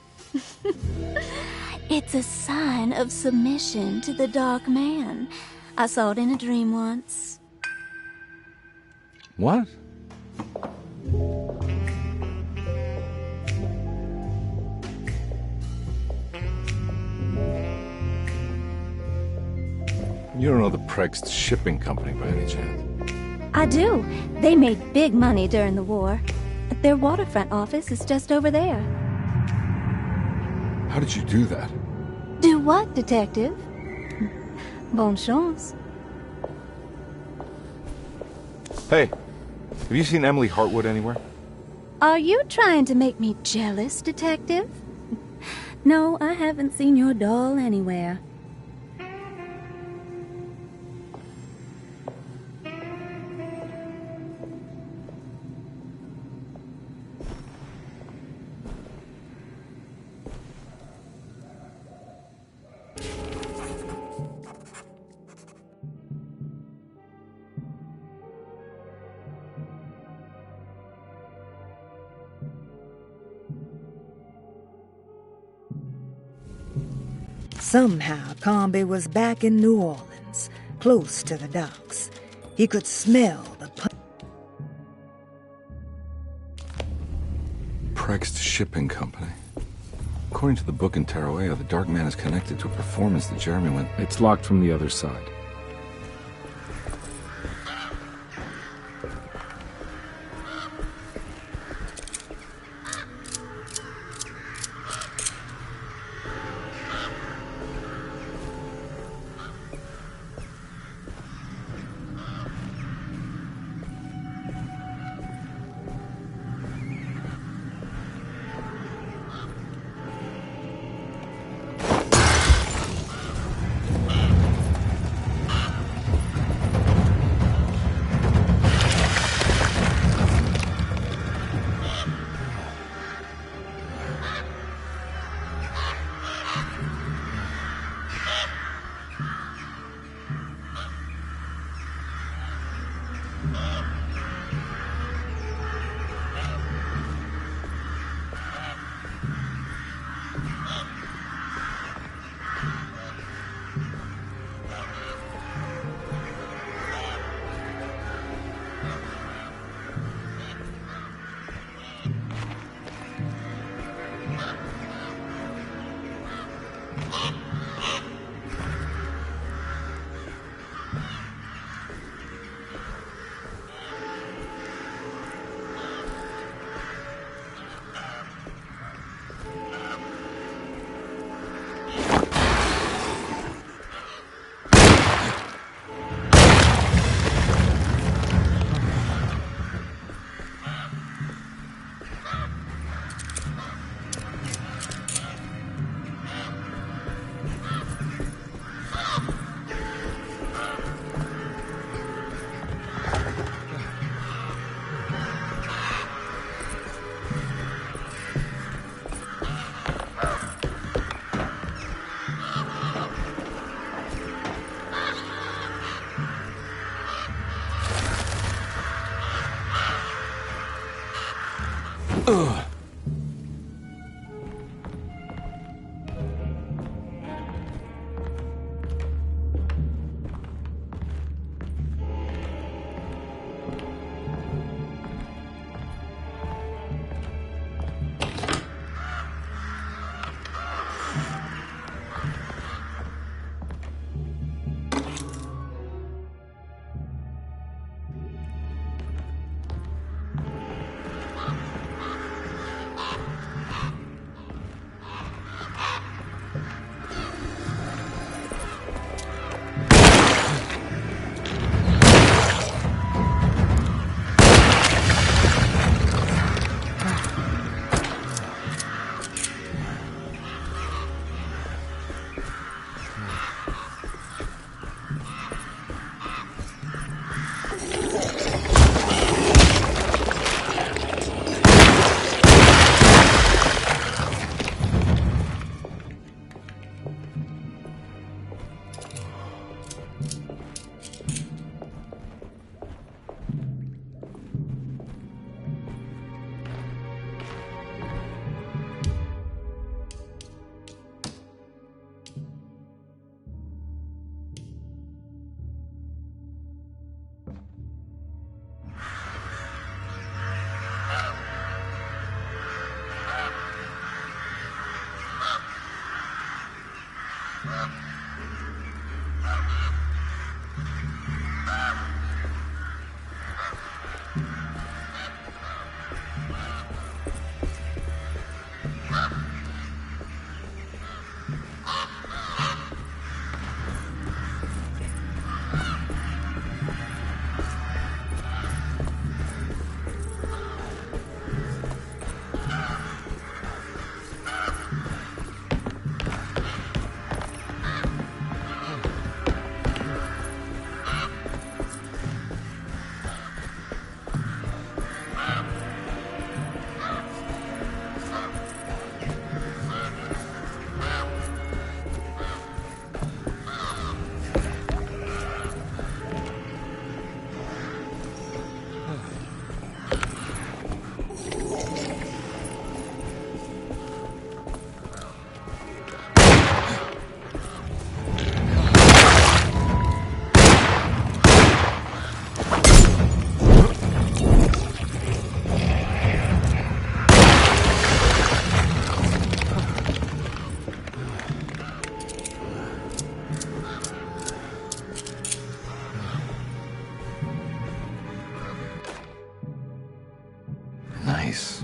It's a sign of submission to the Dark Man. I saw it in a dream once. What? You don't know the Prext Shipping Company by any chance? I do. They made big money during the war. Their waterfront office is just over there. How did you do that? Do what, Detective? Bonne chance. Hey, have you seen Emily Hartwood anywhere? Are you trying to make me jealous, Detective? No, I haven't seen your doll anywhere. Somehow, Carnby was back in New Orleans, close to the docks. He could smell the Prext Shipping Company. According to the book in Tarawea, the Dark Man is connected to a performance that Jeremy went. It's locked from the other side. Nice.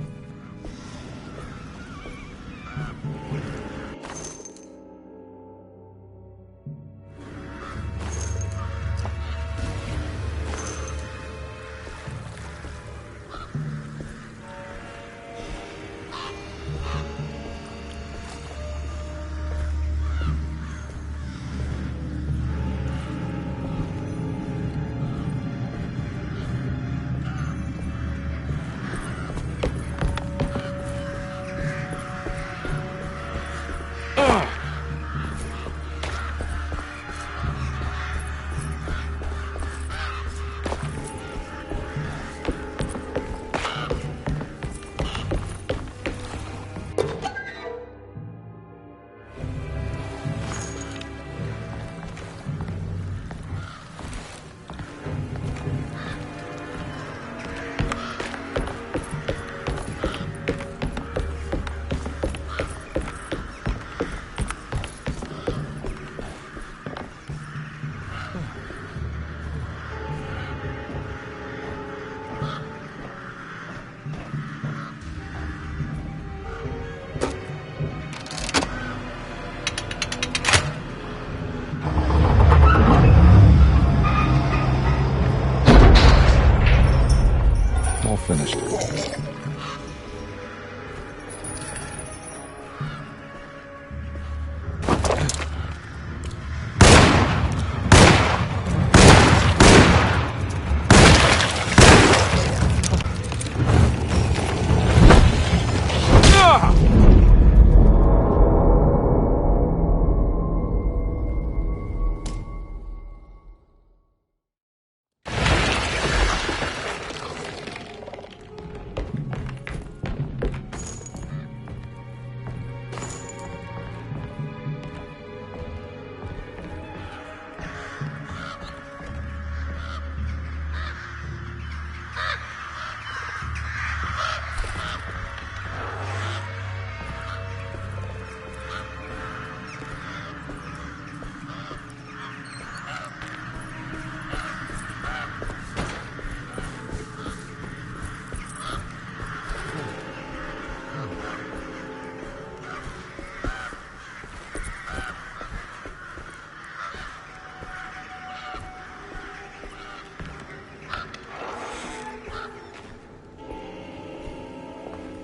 All finished.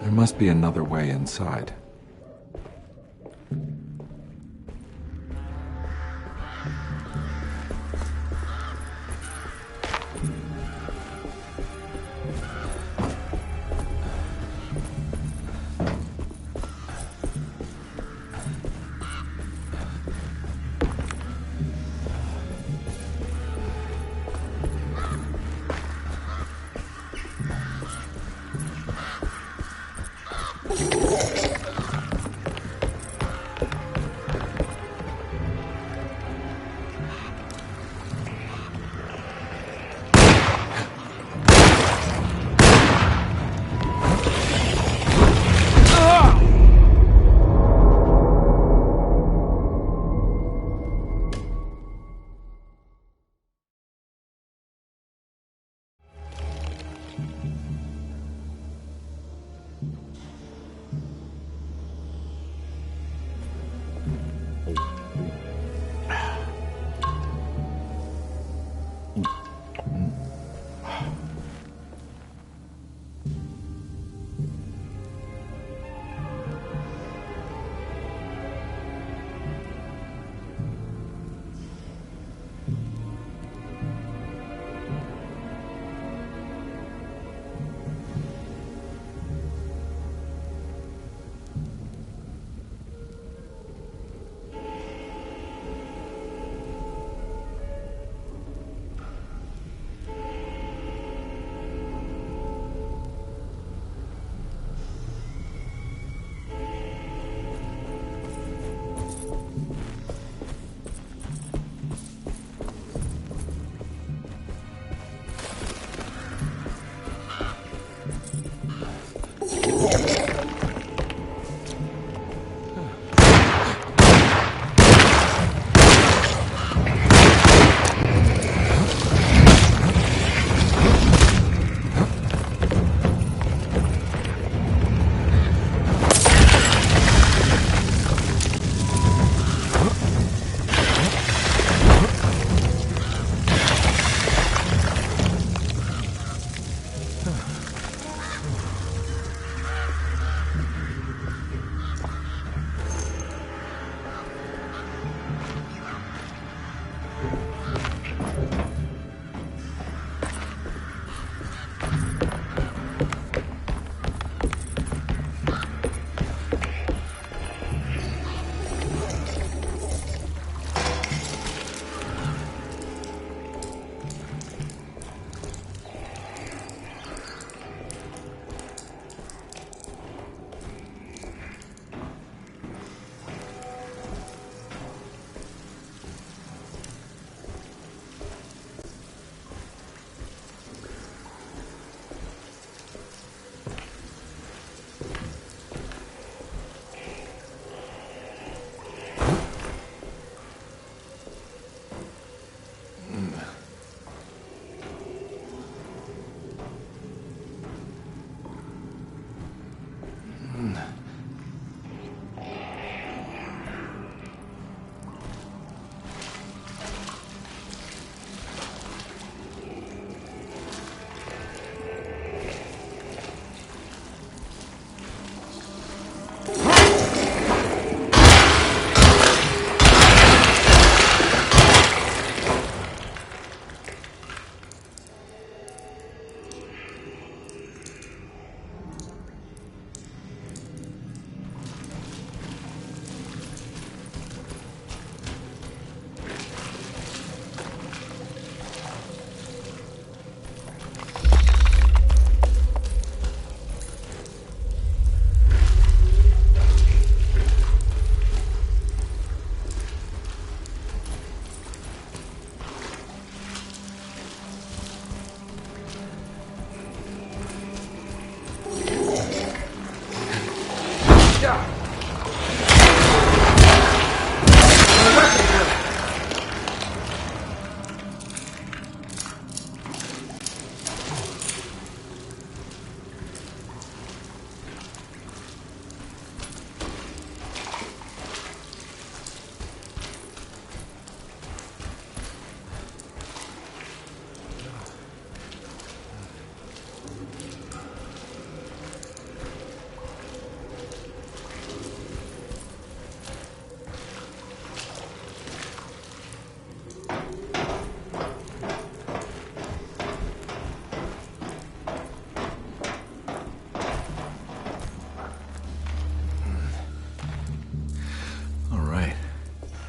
There must be another way inside.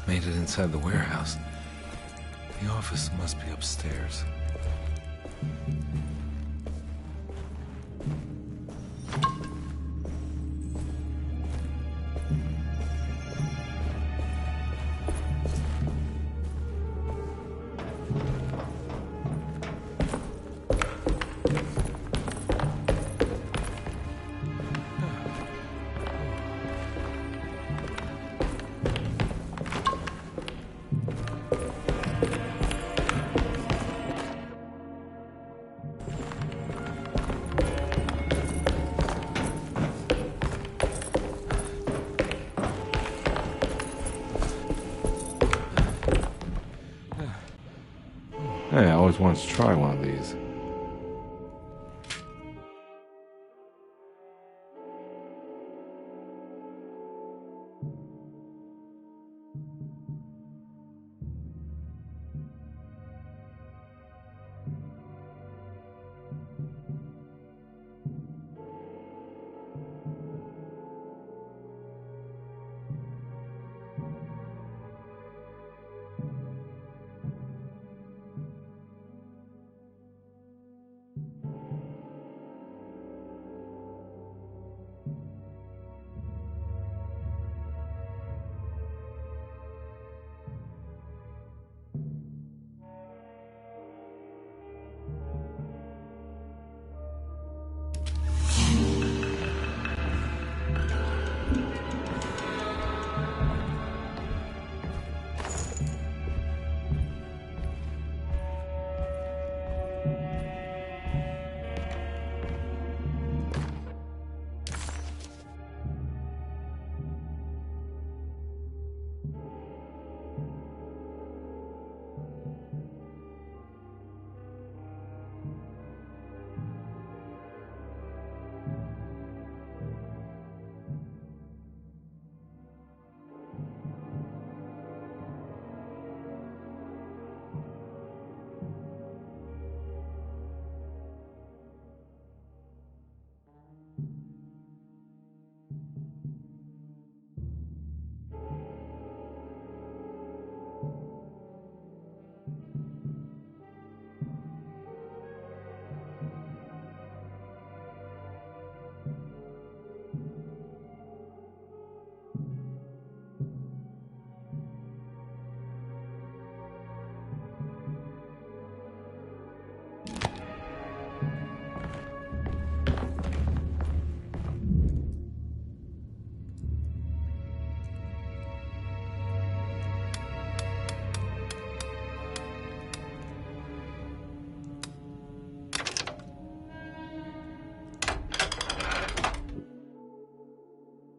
Made it inside the warehouse. The office must be upstairs. Hey, I always wanted to try one of these.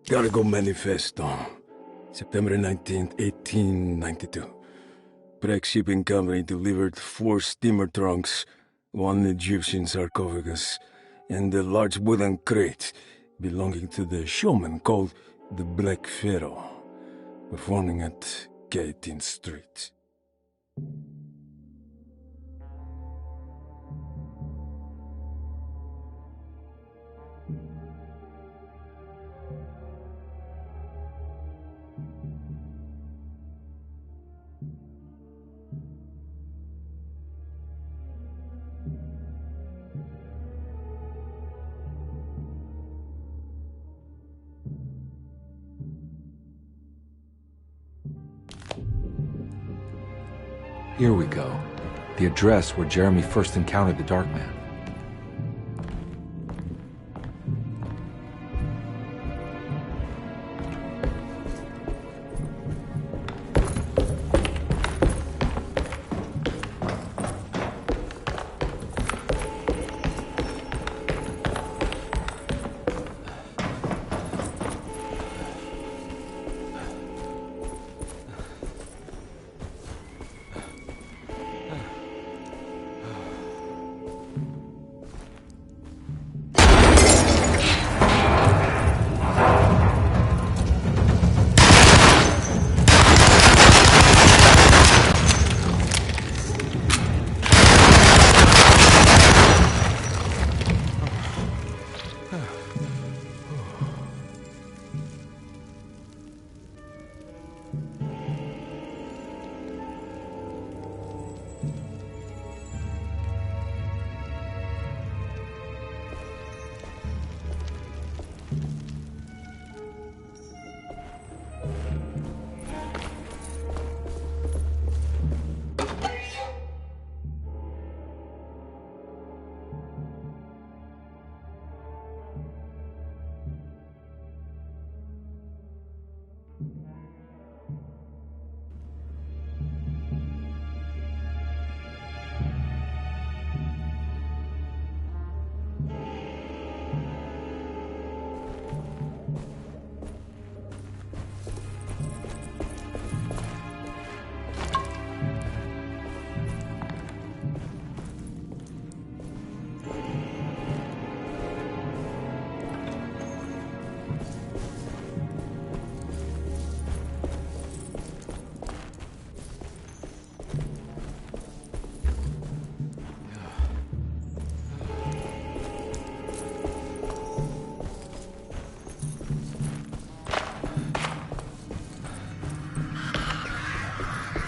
Cargo Manifesto, September 19th, 1892. Breck Shipping Company delivered 4 steamer trunks, 1 Egyptian sarcophagus, and a large wooden crate belonging to the showman called the Black Pharaoh, performing at 18th Street. Here we go. The address where Jeremy first encountered the Dark Man.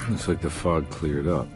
Looks like the fog cleared up.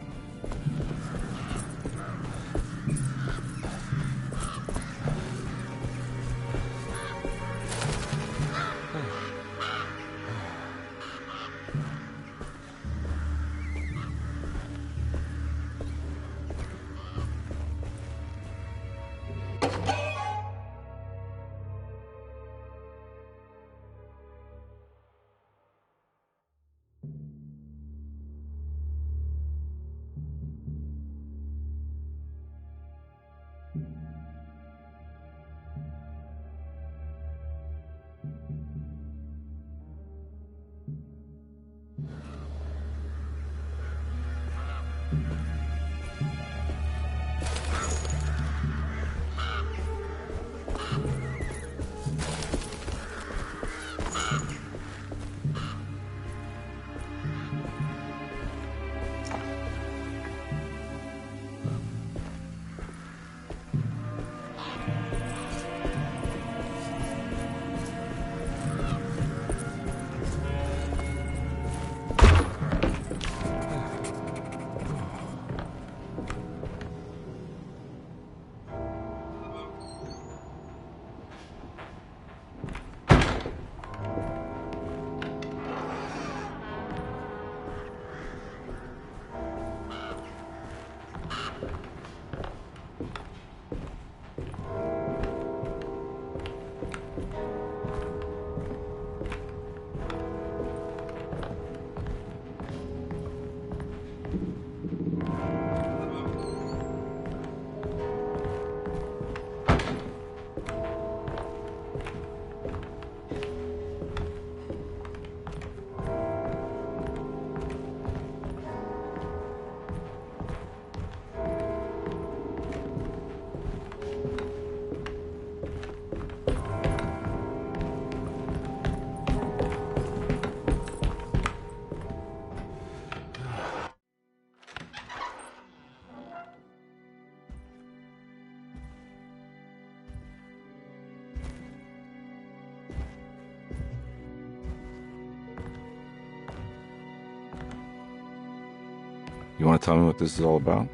You want to tell me what this is all about?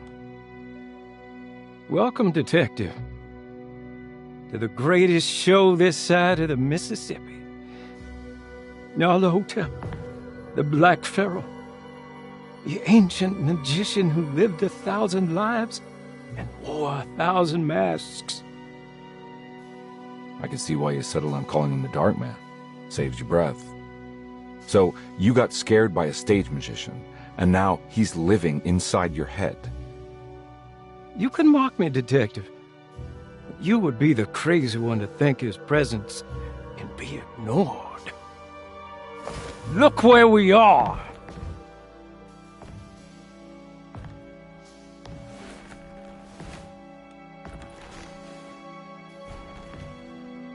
Welcome, Detective, to the greatest show this side of the Mississippi. Nyarla Hotel, the Black Pharaoh, the ancient magician who lived 1,000 lives and wore 1,000 masks. I can see why you settled on calling him the Dark Man. Saves your breath. So, you got scared by a stage magician, and now he's living inside your head. You can mock me, Detective. But you would be the crazy one to think his presence can be ignored. Look where we are!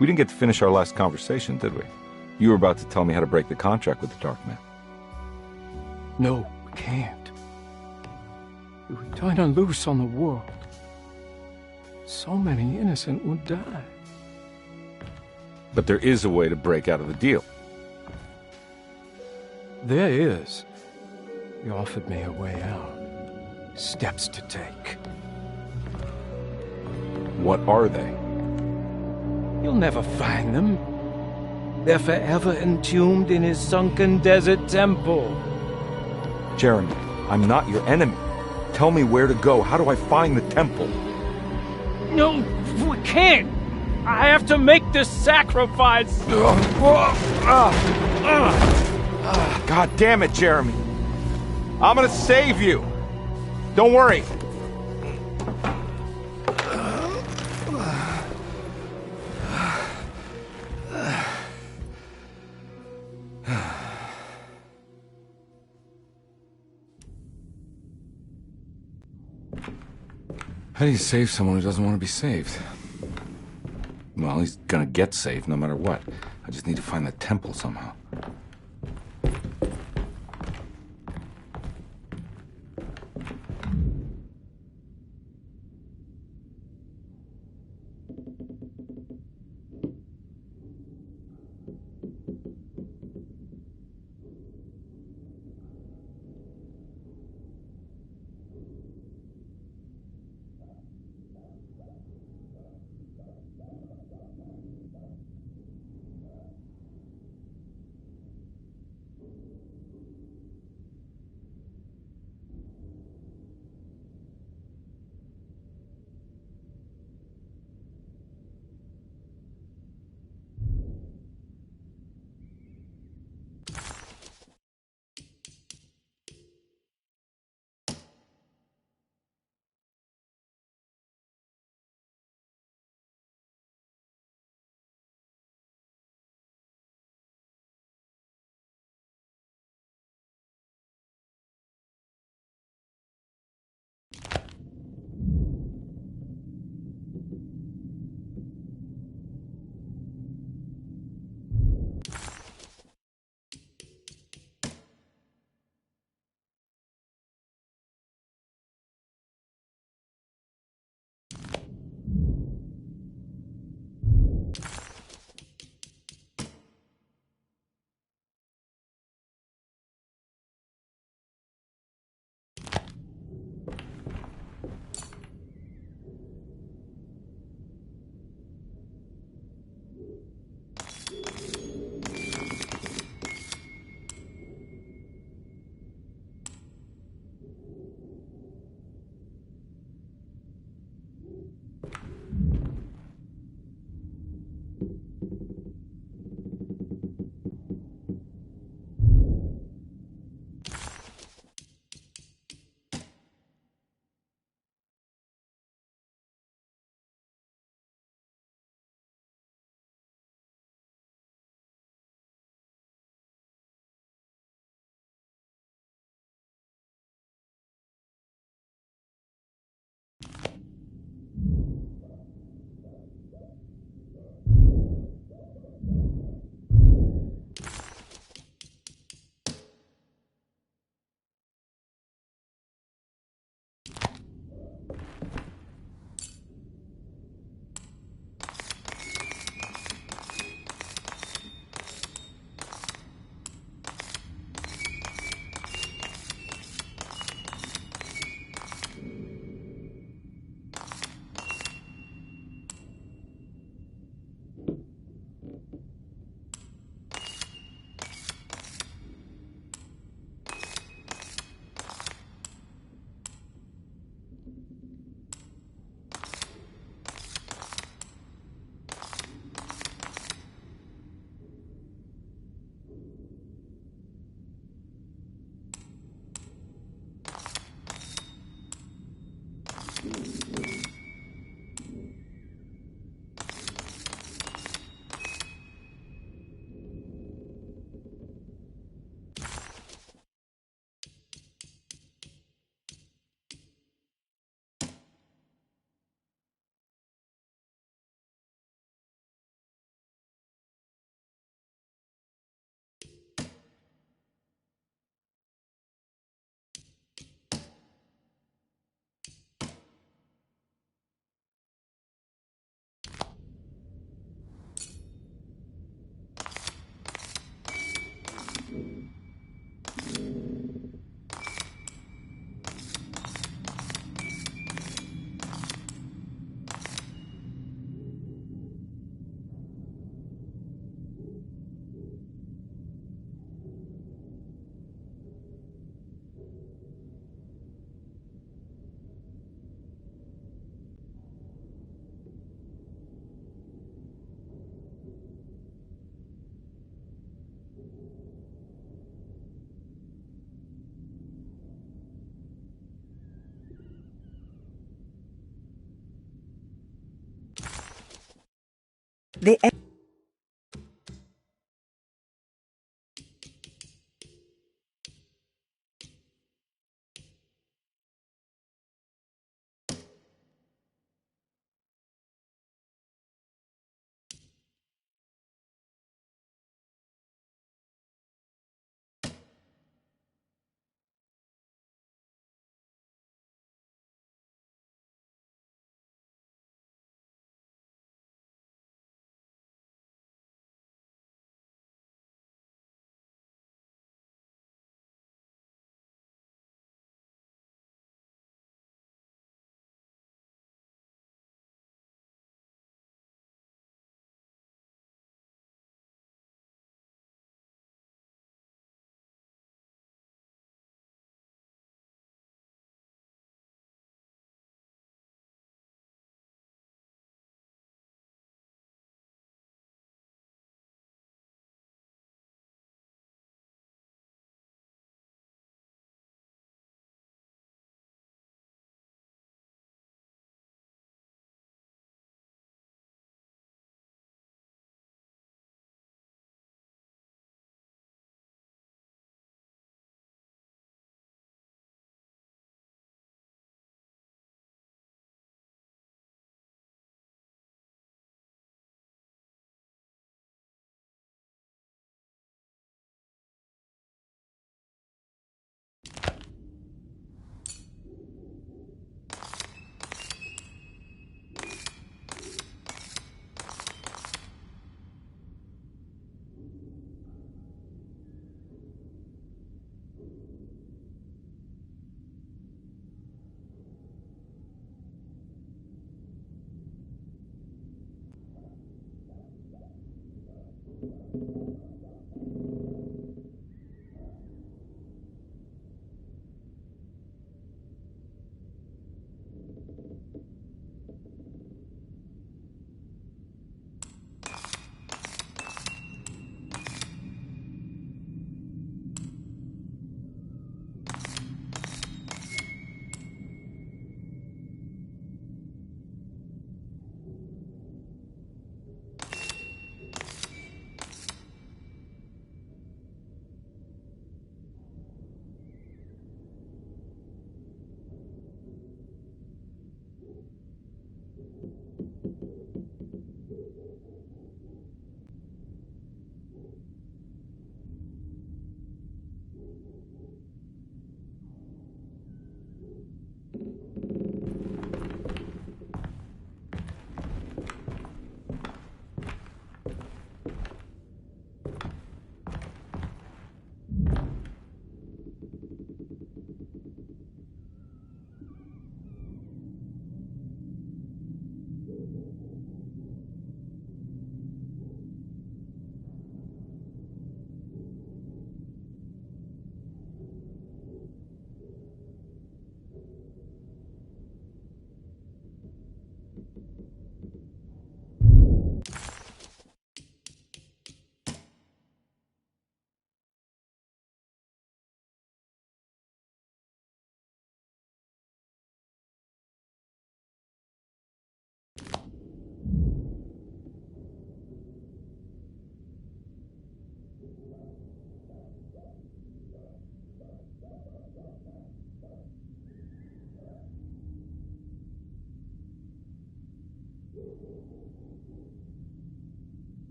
We didn't get to finish our last conversation, did we? You were about to tell me how to break the contract with the Dark Man. No, we can't. If we turn her loose on the world, so many innocent would die. But there is a way to break out of the deal. There is. You offered me a way out. Steps to take. What are they? You'll never find them. They're forever entombed in his sunken desert temple. Jeremy, I'm not your enemy. Tell me where to go. How do I find the temple? No, we can't. I have to make this sacrifice. God damn it, Jeremy. I'm gonna save you. Don't worry. How do you save someone who doesn't want to be saved? Well, he's gonna get saved no matter what. I just need to find the temple somehow. The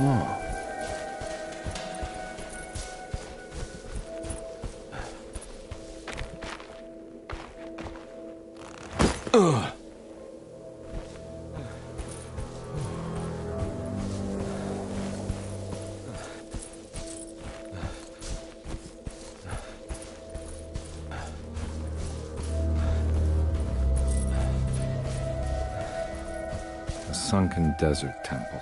Oh. Ugh. A sunken desert temple.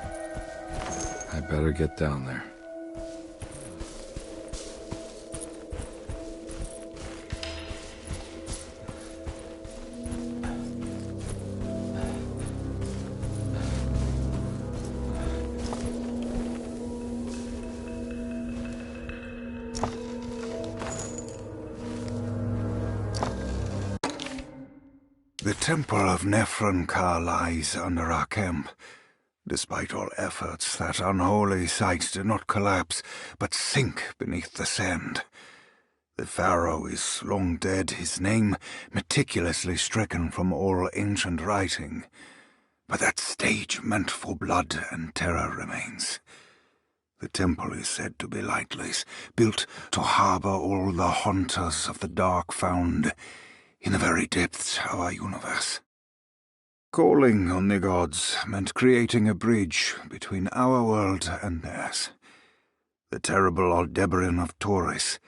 I better get down there. The Temple of Nephron-Ka lies under our camp. Despite all efforts, that unholy site did not collapse, but sink beneath the sand. The pharaoh is long dead, his name meticulously stricken from all ancient writing. But that stage meant for blood and terror remains. The temple is said to be lightless, built to harbor all the haunters of the dark found in the very depths of our universe. Calling on the gods meant creating a bridge between our world and theirs. The terrible Aldebaran of Taurus,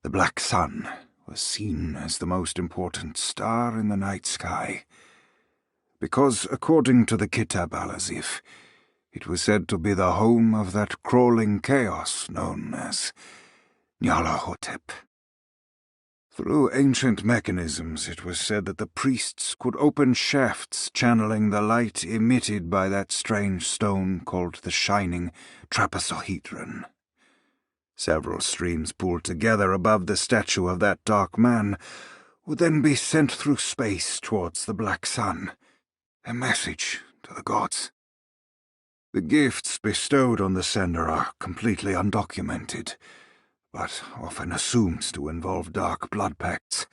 the Black Sun, was seen as the most important star in the night sky, because, according to the Kitab al-Azif, it was said to be the home of that crawling chaos known as Nyarlathotep. Through ancient mechanisms, it was said that the priests could open shafts channeling the light emitted by that strange stone called the Shining Trapezohedron. Several streams pooled together above the statue of that dark man would then be sent through space towards the Black Sun, a message to the gods. The gifts bestowed on the sender are completely undocumented, but often assumed to involve dark blood pacts,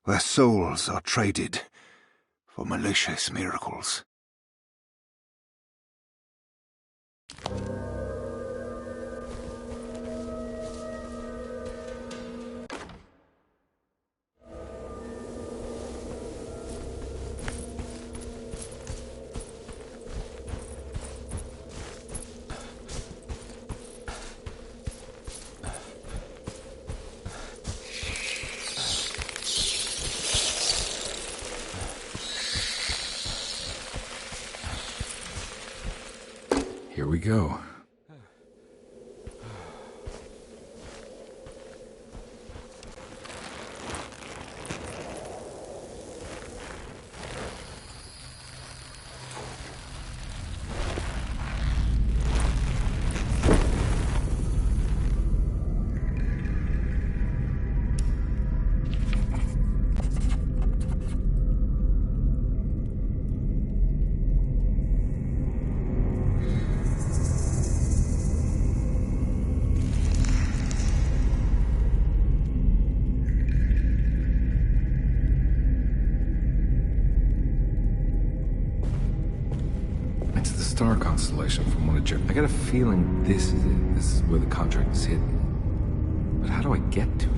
where souls are traded for malicious miracles. Here we go. Star constellation from one of I got a feeling this is it. This is where the contract is hidden. But how do I get to it?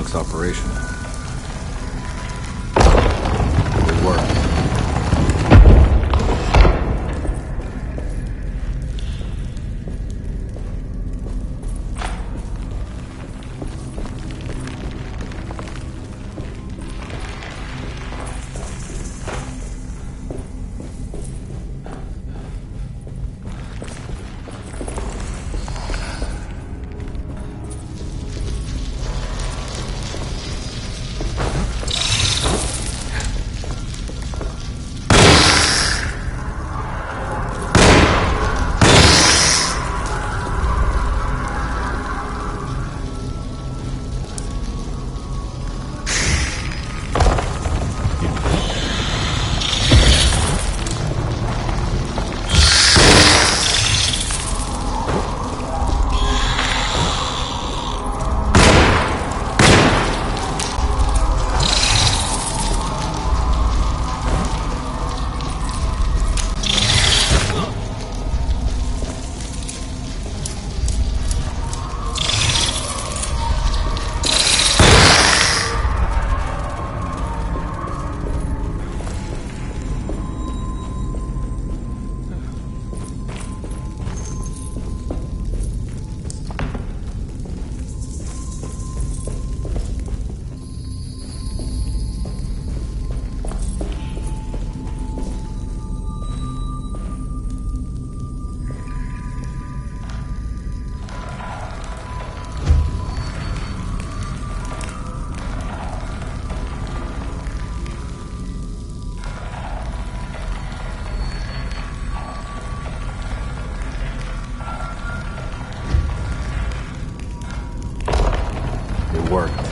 looks operational. It worked. It worked.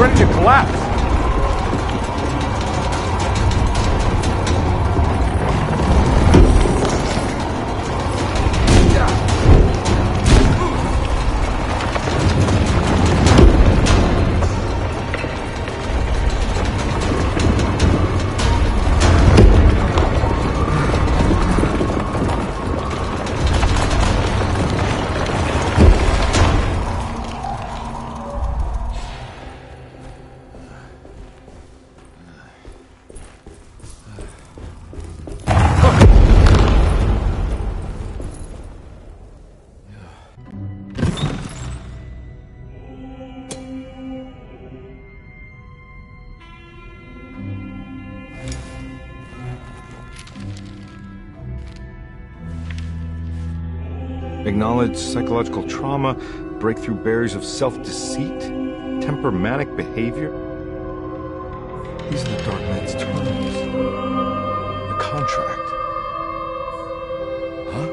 ready to collapse. Acknowledge psychological trauma, breakthrough barriers of self-deceit, temperamental behavior. These are the Dark Man's terms. The contract. Huh?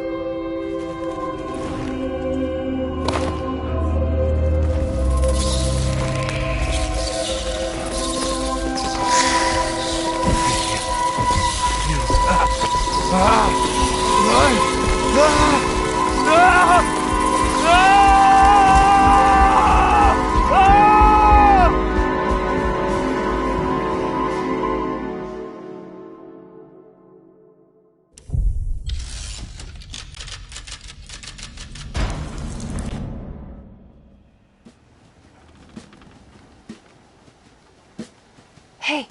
Hey.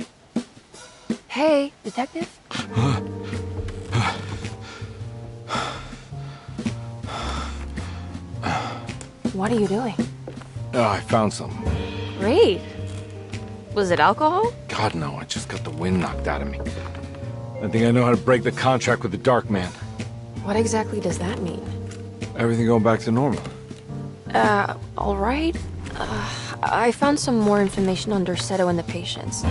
Hey, detective? What are you doing? Oh, I found something. Great. Was it alcohol? God, no, I just got the wind knocked out of me. I think I know how to break the contract with the Dark Man. What exactly does that mean? Everything going back to normal. All right. I found some more information on Dorsetto and the patients.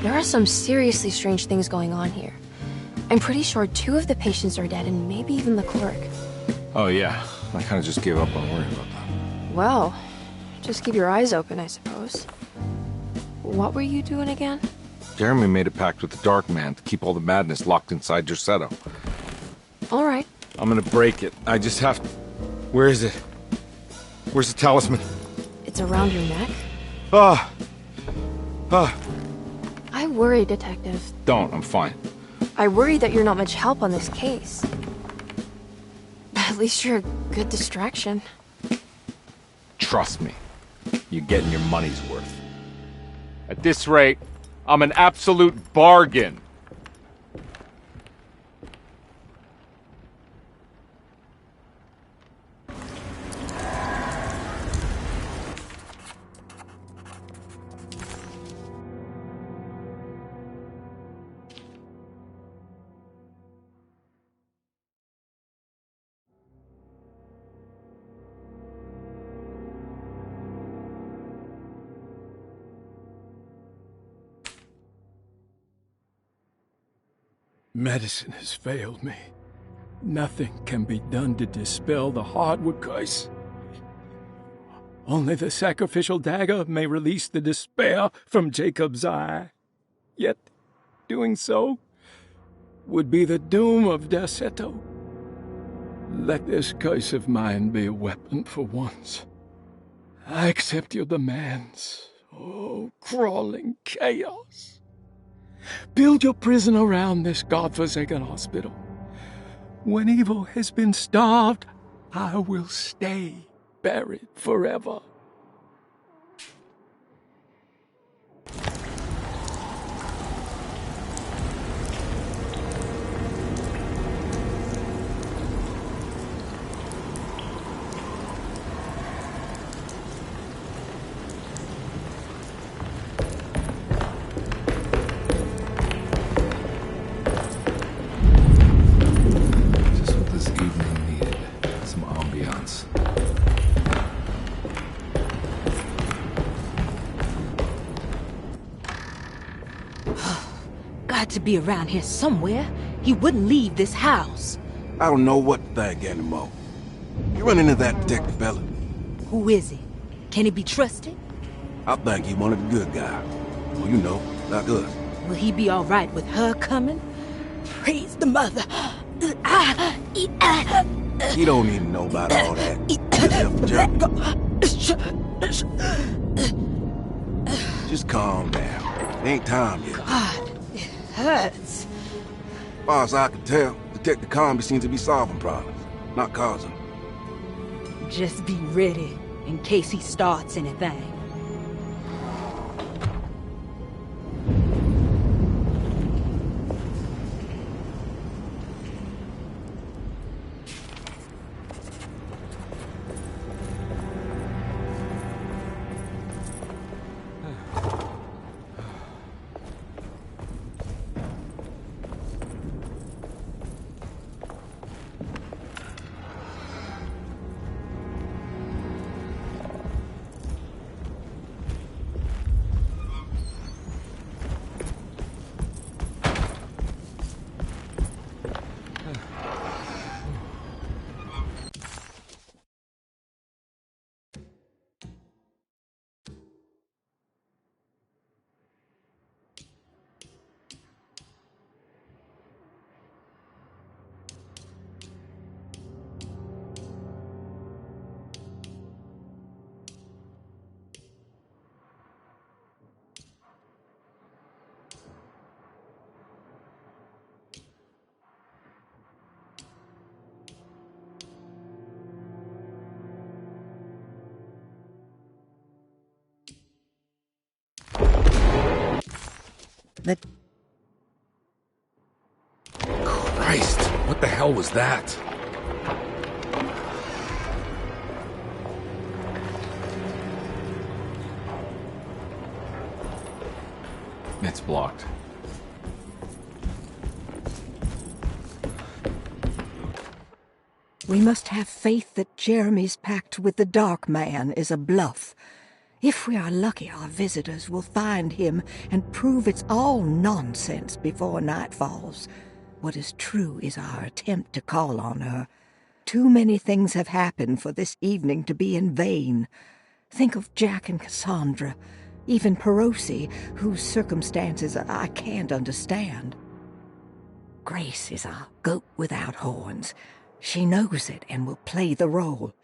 There are some seriously strange things going on here. I'm pretty sure 2 of the patients are dead and maybe even the clerk. Oh, yeah. I kind of just gave up on worrying about that. Well, just keep your eyes open, I suppose. What were you doing again? Jeremy made a pact with the Dark Man to keep all the madness locked inside Dorsetto. All right. I'm gonna break it. I just have to... Where is it? Where's the talisman? It's around your neck? I worry, Detective. Don't. I'm fine. I worry that you're not much help on this case. At least you're a good distraction. Trust me. You're getting your money's worth. At this rate, I'm an absolute bargain. Medicine has failed me. Nothing can be done to dispel the hardwood curse. Only the sacrificial dagger may release the despair from Jacob's eye. Yet, doing so would be the doom of Dorsetto. Let this curse of mine be a weapon for once. I accept your demands. Oh, crawling chaos. Build your prison around this godforsaken hospital. When evil has been starved, I will stay buried forever. To be around here somewhere. He wouldn't leave this house. I don't know what to think anymore. You run into that detective fella? Who is he? Can he be trusted? I think he one of the good guys. Well, you know, like us. Will he be all right with her coming? Praise the mother. He don't need to know about all that. Just calm down. Ain't time yet. God, it hurts. As far as I can tell, Detective Carnby seems to be solving problems, not causing them. Just be ready in case he starts anything. Christ, what the hell was that? It's blocked. We must have faith that Jeremy's pact with the Dark Man is a bluff. If we are lucky, our visitors will find him and prove it's all nonsense before night falls. What is true is our attempt to call on her. Too many things have happened for this evening to be in vain. Think of Jack and Cassandra, even Perosi, whose circumstances I can't understand. Grace is our goat without horns. She knows it and will play the role.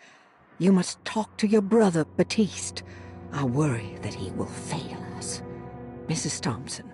You must talk to your brother, Baptiste. I worry that he will fail us. Mrs. Thompson.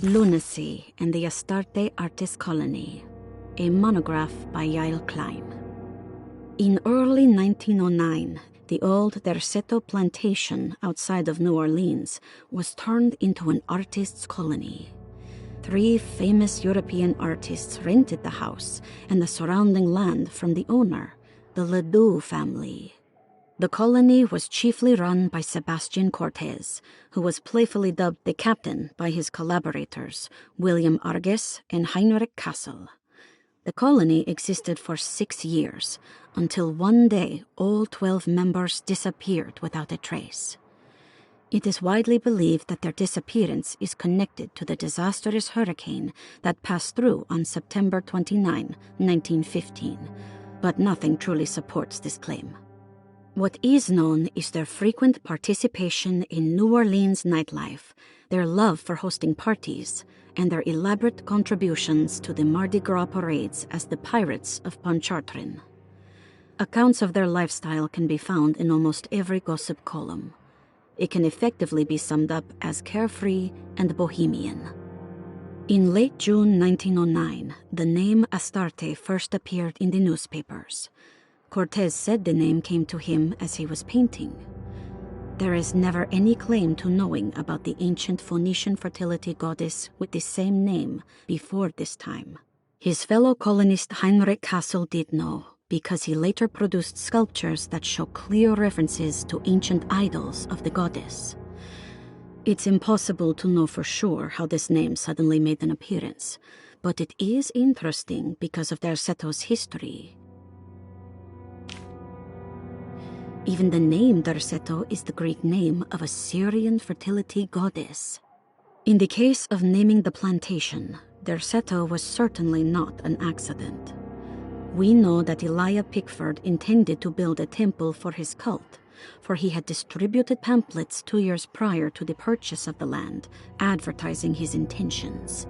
Lunacy and the Astarte Artist Colony, a monograph by Yael Klein. In early 1909, the old Derceto plantation outside of New Orleans was turned into an artist's colony. 3 famous European artists rented the house and the surrounding land from the owner, the Ledoux family. The colony was chiefly run by Sebastian Cortez, who was playfully dubbed the captain by his collaborators, William Arges and Heinrich Kassel. The colony existed for 6 years, until one day all 12 members disappeared without a trace. It is widely believed that their disappearance is connected to the disastrous hurricane that passed through on September 29, 1915, but nothing truly supports this claim. What is known is their frequent participation in New Orleans nightlife, their love for hosting parties, and their elaborate contributions to the Mardi Gras parades as the Pirates of Pontchartrain. Accounts of their lifestyle can be found in almost every gossip column. It can effectively be summed up as carefree and bohemian. In late June 1909, the name Astarte first appeared in the newspapers. Cortez said the name came to him as he was painting. There is never any claim to knowing about the ancient Phoenician fertility goddess with the same name before this time. His fellow colonist Heinrich Kassel did know, because he later produced sculptures that show clear references to ancient idols of the goddess. It's impossible to know for sure how this name suddenly made an appearance, but it is interesting because of Derseto's history. Even the name Derceto is the Greek name of a Syrian fertility goddess. In the case of naming the plantation, Derceto was certainly not an accident. We know that Elijah Pickford intended to build a temple for his cult, for he had distributed pamphlets 2 years prior to the purchase of the land, advertising his intentions.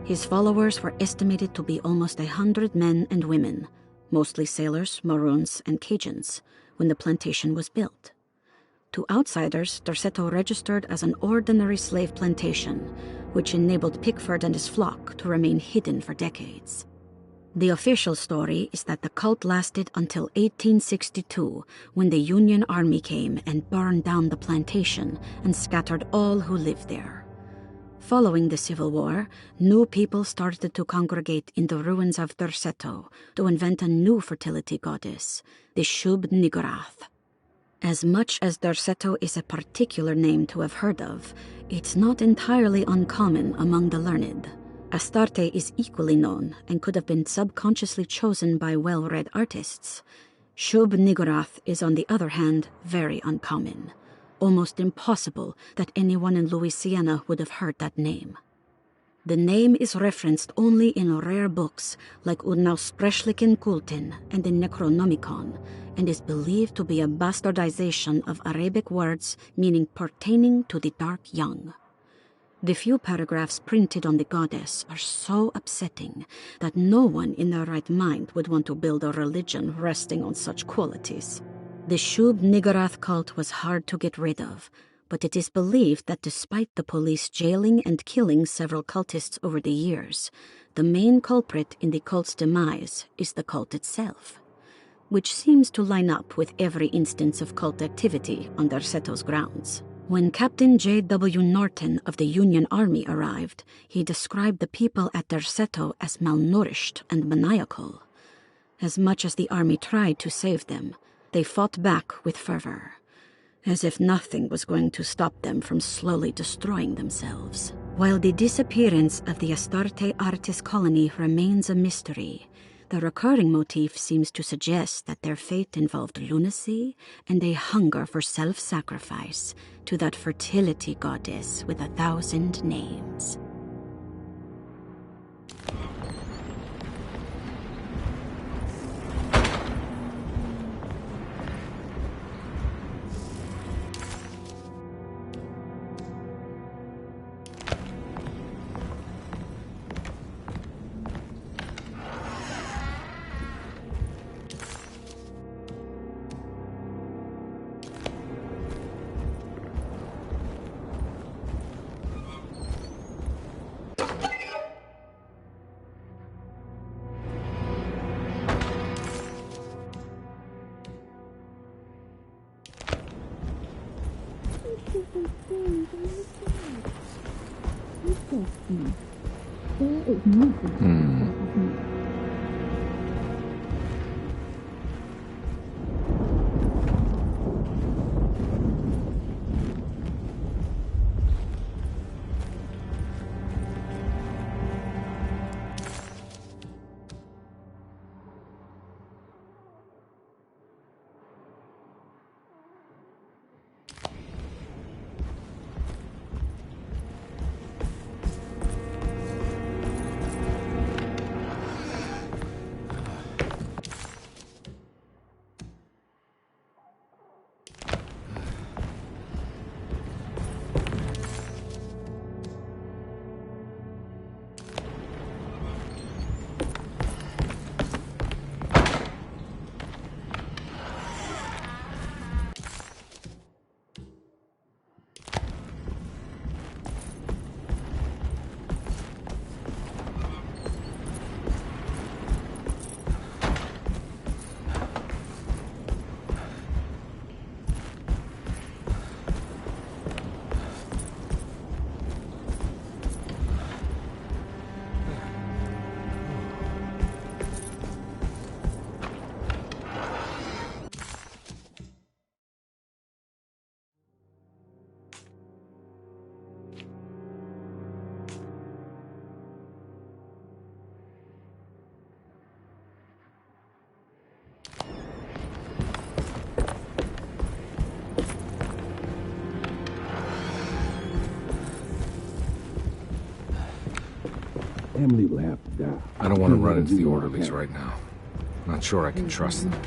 His followers were estimated to be almost 100 men and women, mostly sailors, Maroons, and Cajuns, when the plantation was built. To outsiders, Derceto registered as an ordinary slave plantation, which enabled Pickford and his flock to remain hidden for decades. The official story is that the cult lasted until 1862, when the Union Army came and burned down the plantation and scattered all who lived there. Following the Civil War, new people started to congregate in the ruins of Derceto to invent a new fertility goddess, the Shub-Niggurath. As much as Derceto is a particular name to have heard of, it's not entirely uncommon among the learned. Astarte is equally known and could have been subconsciously chosen by well-read artists. Shub-Niggurath is, on the other hand, very uncommon. Almost impossible that anyone in Louisiana would have heard that name. The name is referenced only in rare books like Unaussprechlichen Kulten and the Necronomicon, and is believed to be a bastardization of Arabic words meaning pertaining to the dark young. The few paragraphs printed on the goddess are so upsetting that no one in their right mind would want to build a religion resting on such qualities. The Shub-Niggurath cult was hard to get rid of, but it is believed that despite the police jailing and killing several cultists over the years, the main culprit in the cult's demise is the cult itself, which seems to line up with every instance of cult activity on Derseto's grounds. When Captain J.W. Norton of the Union Army arrived, he described the people at Derceto as malnourished and maniacal. As much as the army tried to save them, they fought back with fervor, as if nothing was going to stop them from slowly destroying themselves. While the disappearance of the Astarte artist colony remains a mystery, the recurring motif seems to suggest that their fate involved lunacy and a hunger for self-sacrifice to that fertility goddess with 1,000 names. Emily will have to die. I don't want to run into the orderlies right now. Not sure I can trust them.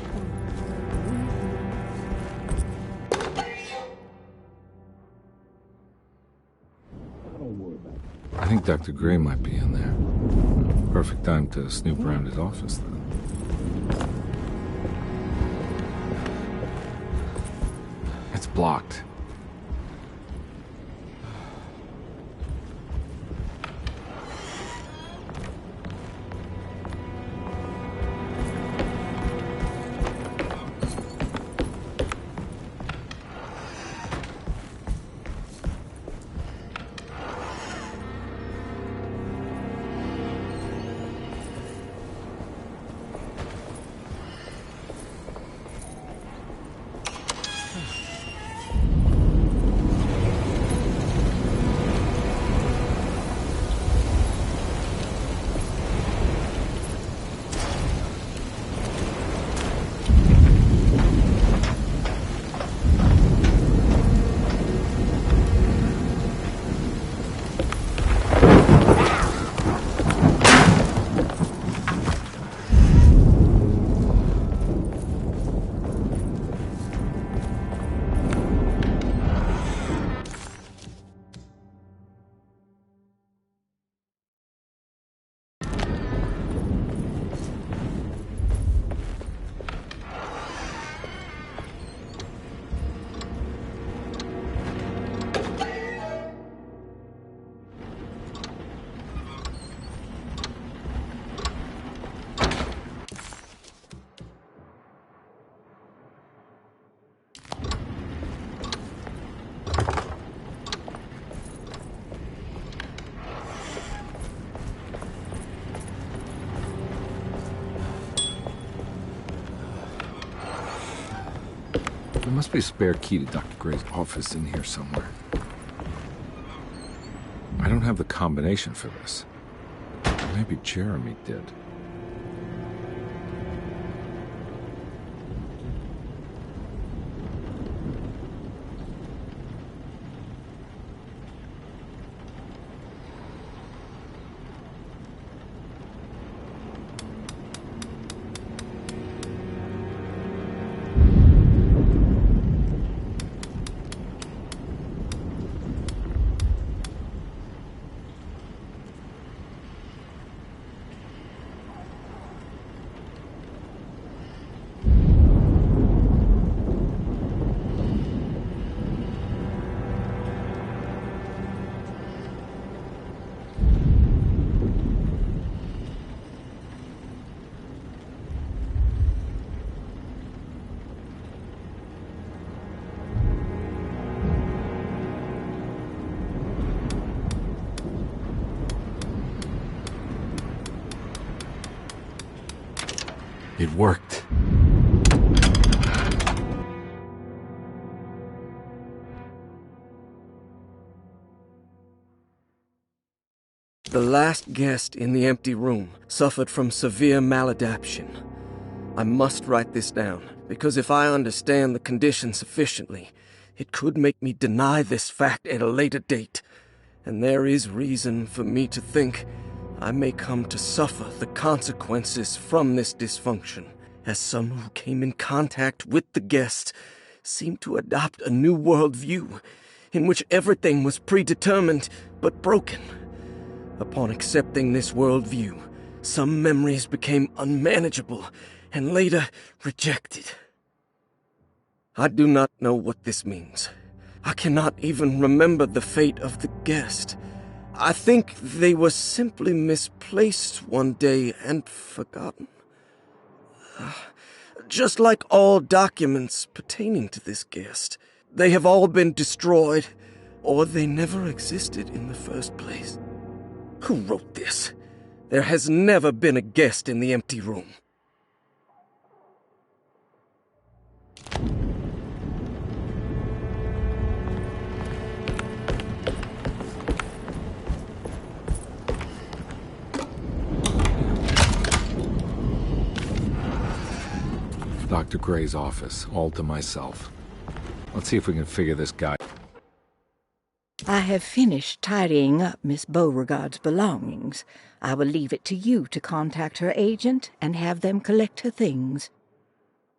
I think Dr. Gray might be in there. Perfect time to snoop around his office, then. It's blocked. There must be a spare key to Dr. Gray's office in here somewhere. I don't have the combination for this. Maybe Jeremy did. It worked. The last guest in the empty room suffered from severe maladaptation. I must write this down, because if I understand the condition sufficiently, it could make me deny this fact at a later date. And there is reason for me to think I may come to suffer the consequences from this dysfunction, as some who came in contact with the guest seemed to adopt a new worldview in which everything was predetermined but broken. Upon accepting this worldview, some memories became unmanageable and later rejected. I do not know what this means. I cannot even remember the fate of the guest. I think they were simply misplaced one day and forgotten. Just like all documents pertaining to this guest, they have all been destroyed, or they never existed in the first place. Who wrote this? There has never been a guest in the empty room. Dr. Gray's office, all to myself. Let's see if we can figure this guy. I have finished tidying up Miss Beauregard's belongings. I will leave it to you to contact her agent and have them collect her things.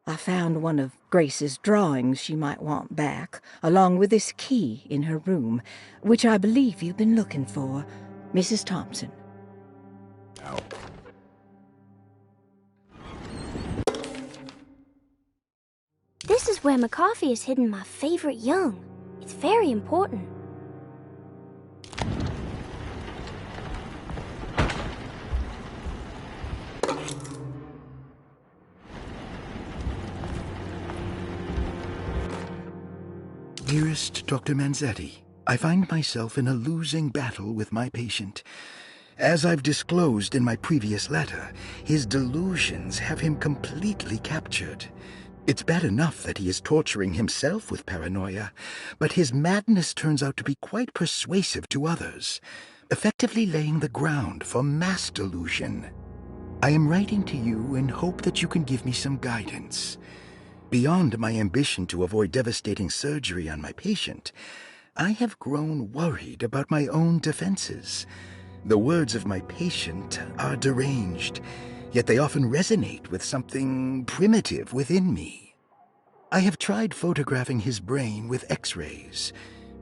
I found one of Grace's drawings she might want back, along with this key in her room, which I believe you've been looking for. Mrs. Thompson. Out. This is where McCarthy has hidden my favorite young. It's very important. Dearest Dr. Manzetti, I find myself in a losing battle with my patient. As I've disclosed in my previous letter, his delusions have him completely captured. It's bad enough that he is torturing himself with paranoia, but his madness turns out to be quite persuasive to others, effectively laying the ground for mass delusion. I am writing to you in hope that you can give me some guidance. Beyond my ambition to avoid devastating surgery on my patient, I have grown worried about my own defenses. The words of my patient are deranged, yet they often resonate with something primitive within me. I have tried photographing his brain with X-rays.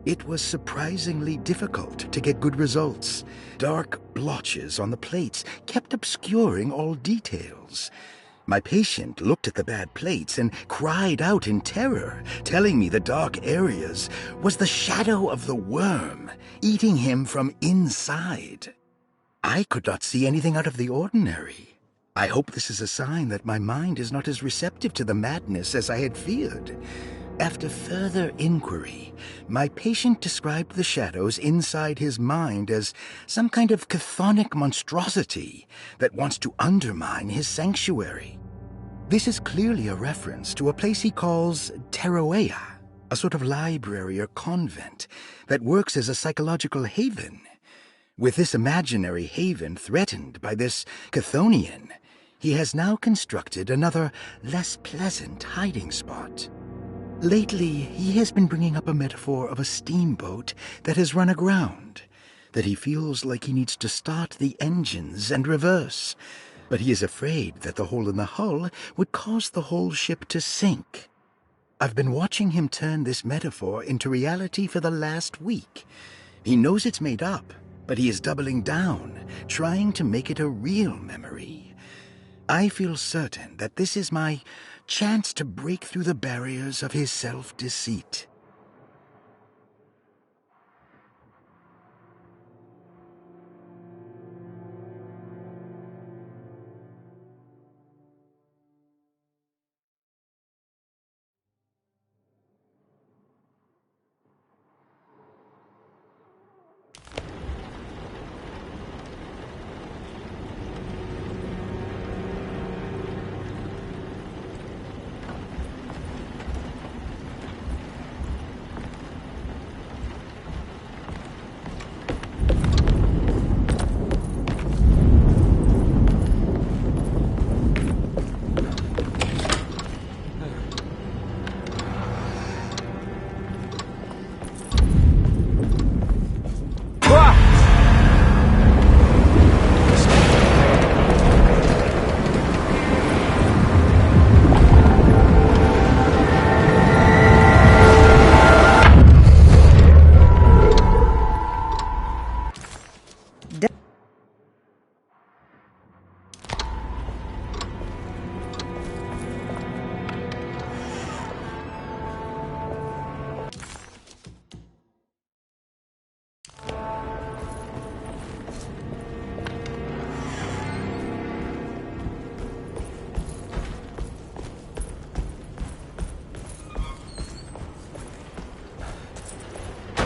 It was surprisingly difficult to get good results. Dark blotches on the plates kept obscuring all details. My patient looked at the bad plates and cried out in terror, telling me the dark areas was the shadow of the worm eating him from inside. I could not see anything out of the ordinary. I hope this is a sign that my mind is not as receptive to the madness as I had feared. After further inquiry, my patient described the shadows inside his mind as some kind of chthonic monstrosity that wants to undermine his sanctuary. This is clearly a reference to a place he calls Teroea, a sort of library or convent that works as a psychological haven. With this imaginary haven threatened by this Chthonian, he has now constructed another, less pleasant hiding spot. Lately, he has been bringing up a metaphor of a steamboat that has run aground, that he feels like he needs to start the engines and reverse, but he is afraid that the hole in the hull would cause the whole ship to sink. I've been watching him turn this metaphor into reality for the last week. He knows it's made up, but he is doubling down, trying to make it a real memory. I feel certain that this is my chance to break through the barriers of his self-deceit.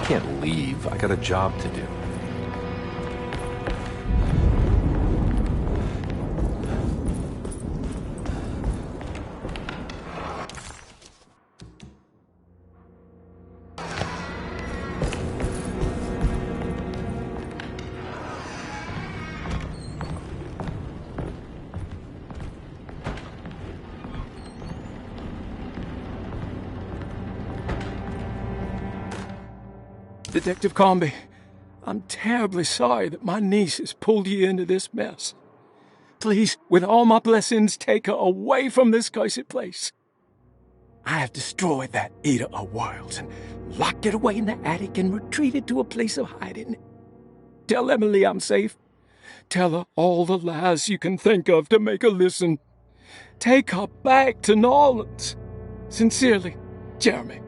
I can't leave. I got a job to do. Detective Carnby, I'm terribly sorry that my niece has pulled you into this mess. Please, with all my blessings, take her away from this cursed place. I have destroyed that eater of worlds and locked it away in the attic and retreated to a place of hiding. Tell Emily I'm safe. Tell her all the lies you can think of to make her listen. Take her back to New Orleans. Sincerely, Jeremy.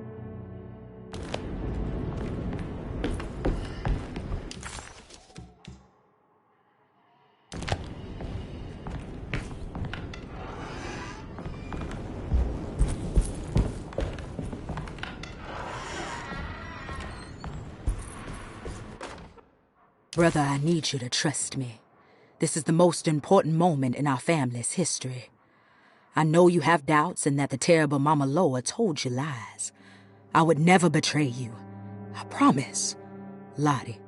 Brother, I need you to trust me. This is the most important moment in our family's history. I know you have doubts and that the terrible Mama Loa told you lies. I would never betray you. I promise. Lottie.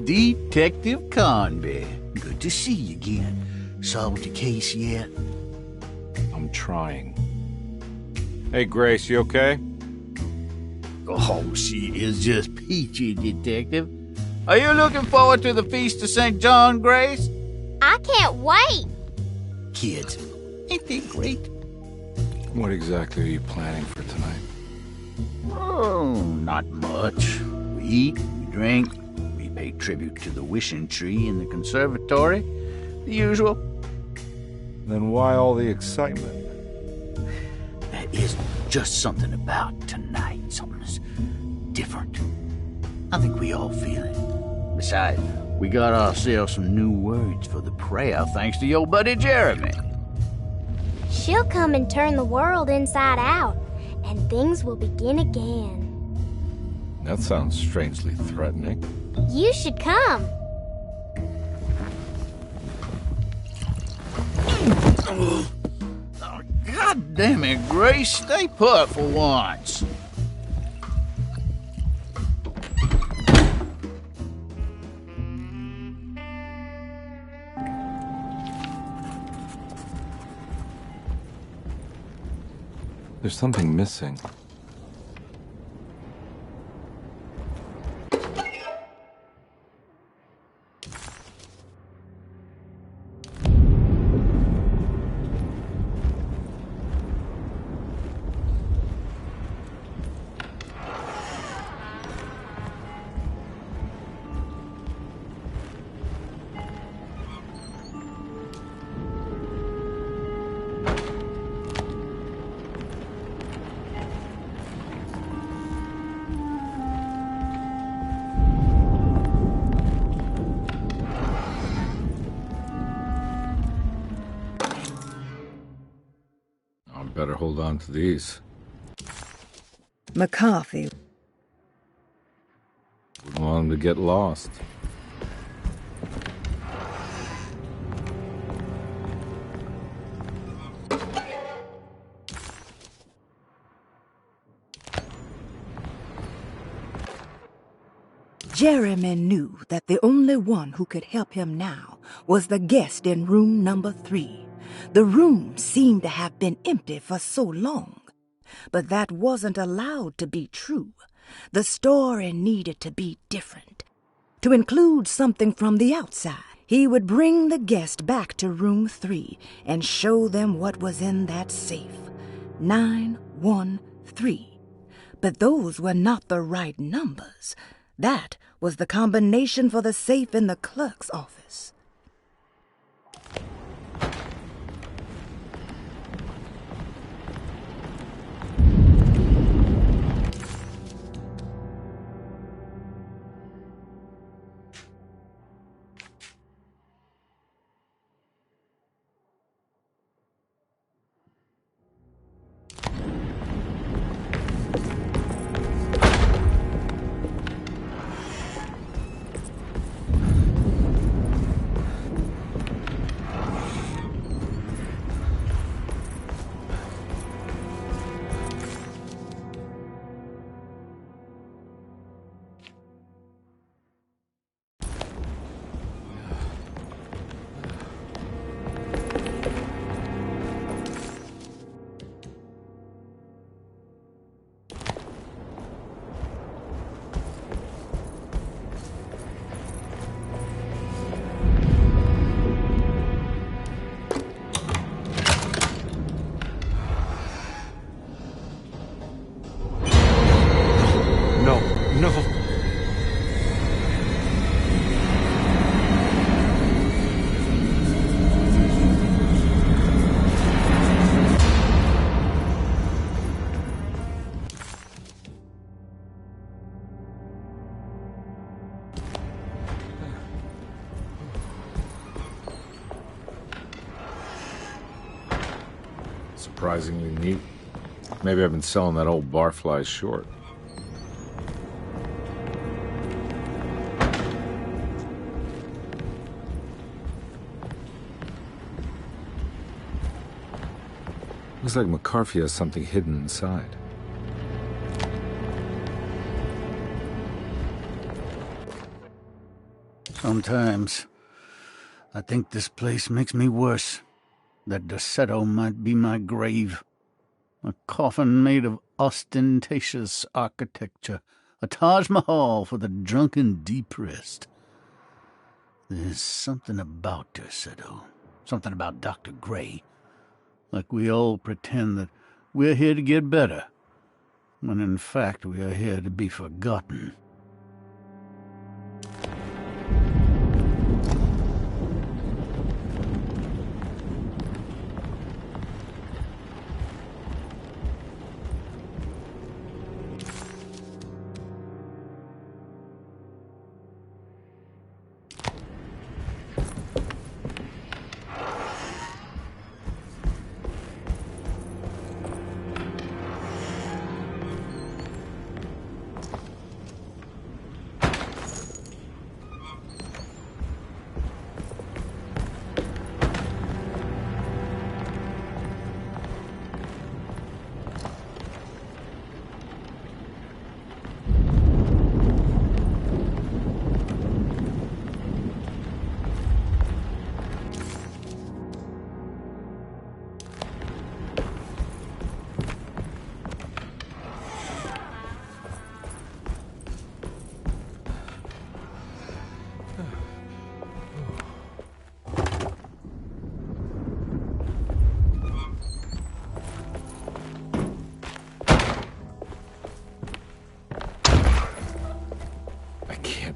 Detective Carnby. Good to see you again. Solved your case yet? I'm trying. Hey, Grace, you okay? Oh, she is just peachy, Detective. Are you looking forward to the Feast of St. John, Grace? I can't wait. Kids, ain't they great? What exactly are you planning for tonight? Oh, not much. We eat, we drink, we pay tribute to the wishing tree in the conservatory. The usual. Then why all the excitement? There is just something about tonight. Something's different. I think we all feel it. Besides, we got ourselves some new words for the prayer thanks to your buddy Jeremy. She'll come and turn the world inside out, and things will begin again. That sounds strangely threatening. You should come. Oh, God damn it, Grace. Stay put for once. There's something missing. Better hold on to these. McCarthy. Wouldn't want him to get lost. Jeremy knew that the only one who could help him now was the guest in room number 3. The room seemed to have been empty for so long. But that wasn't allowed to be true. The story needed to be different. To include something from the outside, he would bring the guest back to room 3 and show them what was in that safe. 913. But those were not the right numbers. That was the combination for the safe in the clerk's office. Surprisingly neat. Maybe I've been selling that old barfly short. Looks like McCarthy has something hidden inside. Sometimes I think this place makes me worse. That Derceto might be my grave. A coffin made of ostentatious architecture. A Taj Mahal for the drunken depressed. There's something about Derceto. Something about Dr. Gray. Like we all pretend that we're here to get better, when in fact we are here to be forgotten.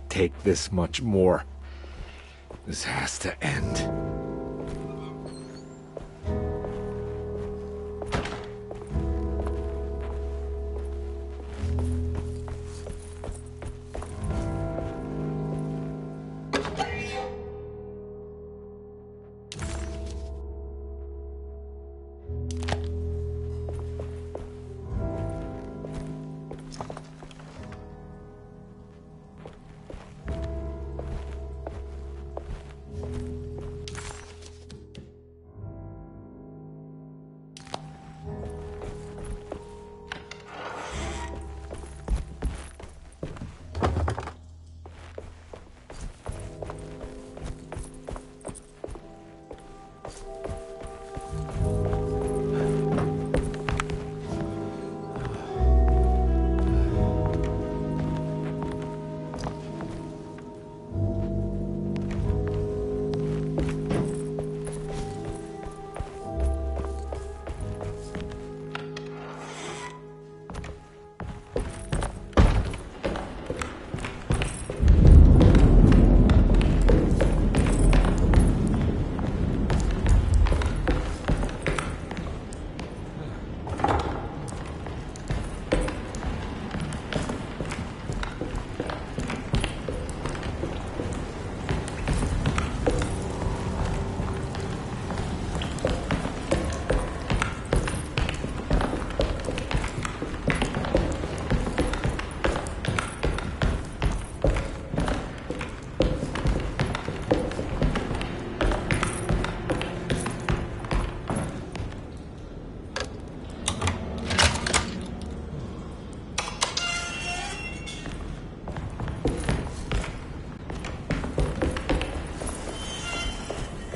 Take this much more. This has to end.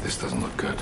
This doesn't look good.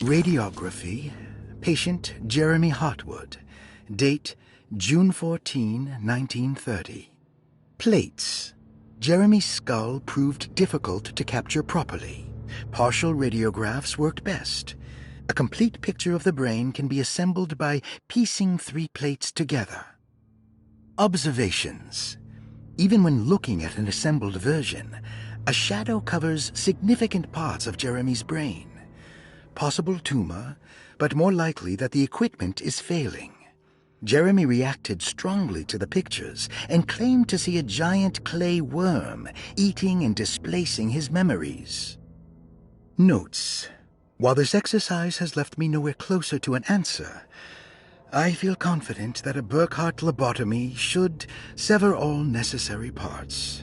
Radiography, patient Jeremy Hartwood, date June 14, 1930. Plates. Jeremy's skull proved difficult to capture properly. Partial radiographs worked best. A complete picture of the brain can be assembled by piecing 3 plates together. Observations. Even when looking at an assembled version, a shadow covers significant parts of Jeremy's brain. Possible tumor, but more likely that the equipment is failing. Jeremy reacted strongly to the pictures and claimed to see a giant clay worm eating and displacing his memories. Notes. While this exercise has left me nowhere closer to an answer, I feel confident that a Burkhardt lobotomy should sever all necessary parts.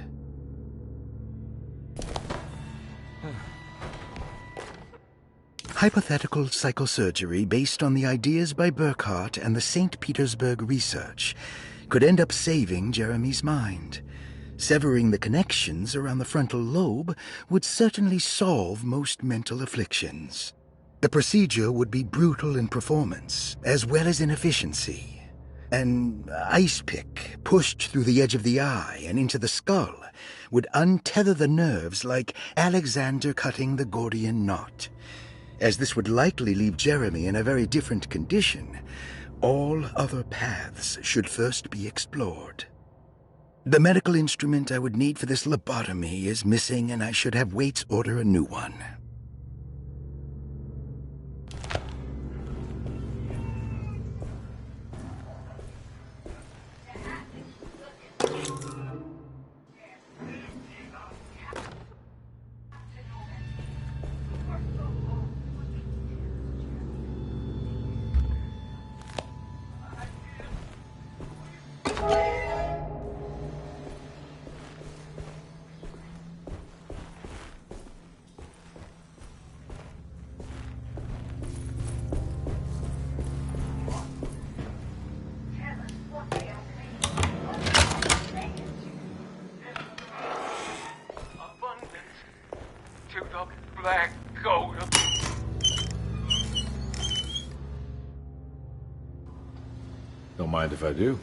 Hypothetical psychosurgery based on the ideas by Burkhardt and the St. Petersburg research could end up saving Jeremy's mind. Severing the connections around the frontal lobe would certainly solve most mental afflictions. The procedure would be brutal in performance, as well as in efficiency. An ice pick pushed through the edge of the eye and into the skull would untether the nerves like Alexander cutting the Gordian knot. As this would likely leave Jeremy in a very different condition, all other paths should first be explored. The medical instrument I would need for this lobotomy is missing, and I should have Waits order a new one. Black gold. Don't mind if I do.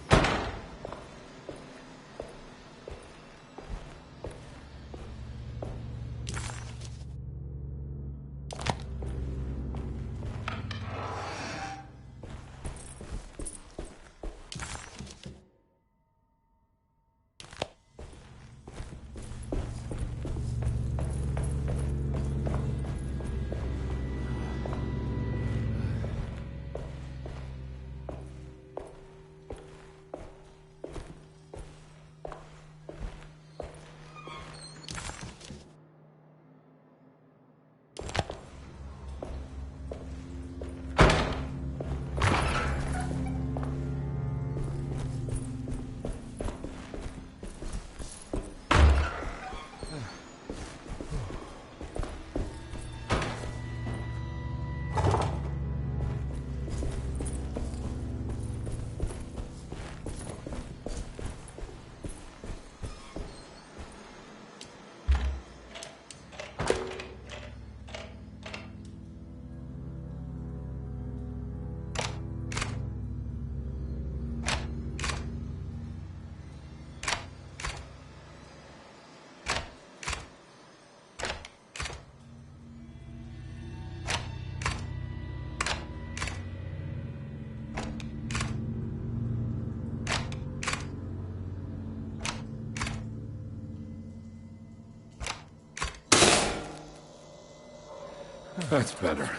That's better.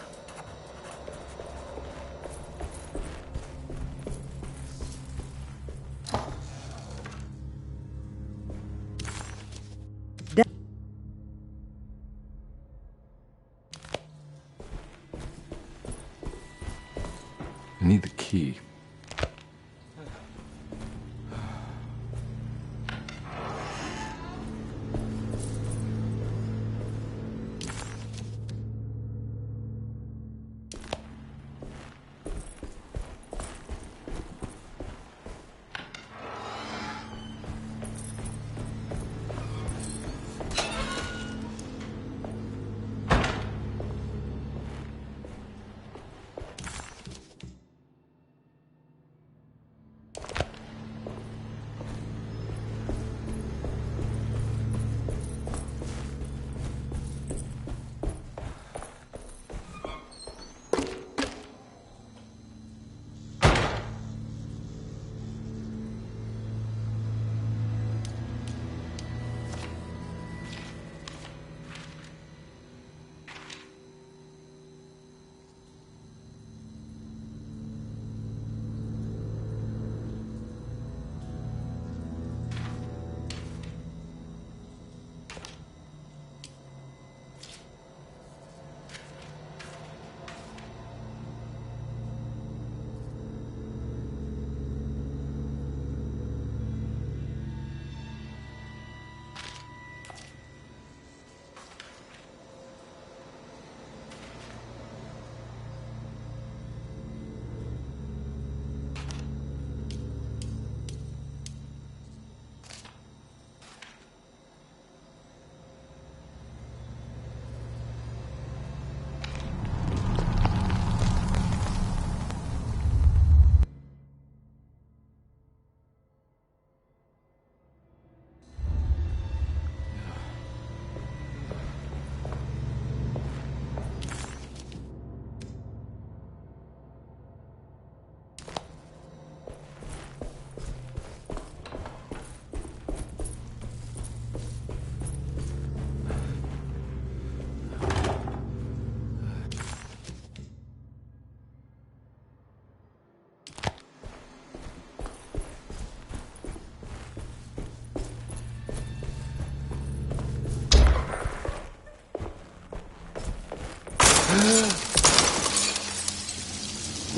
I need the key.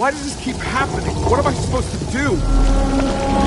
Why does this keep happening? What am I supposed to do?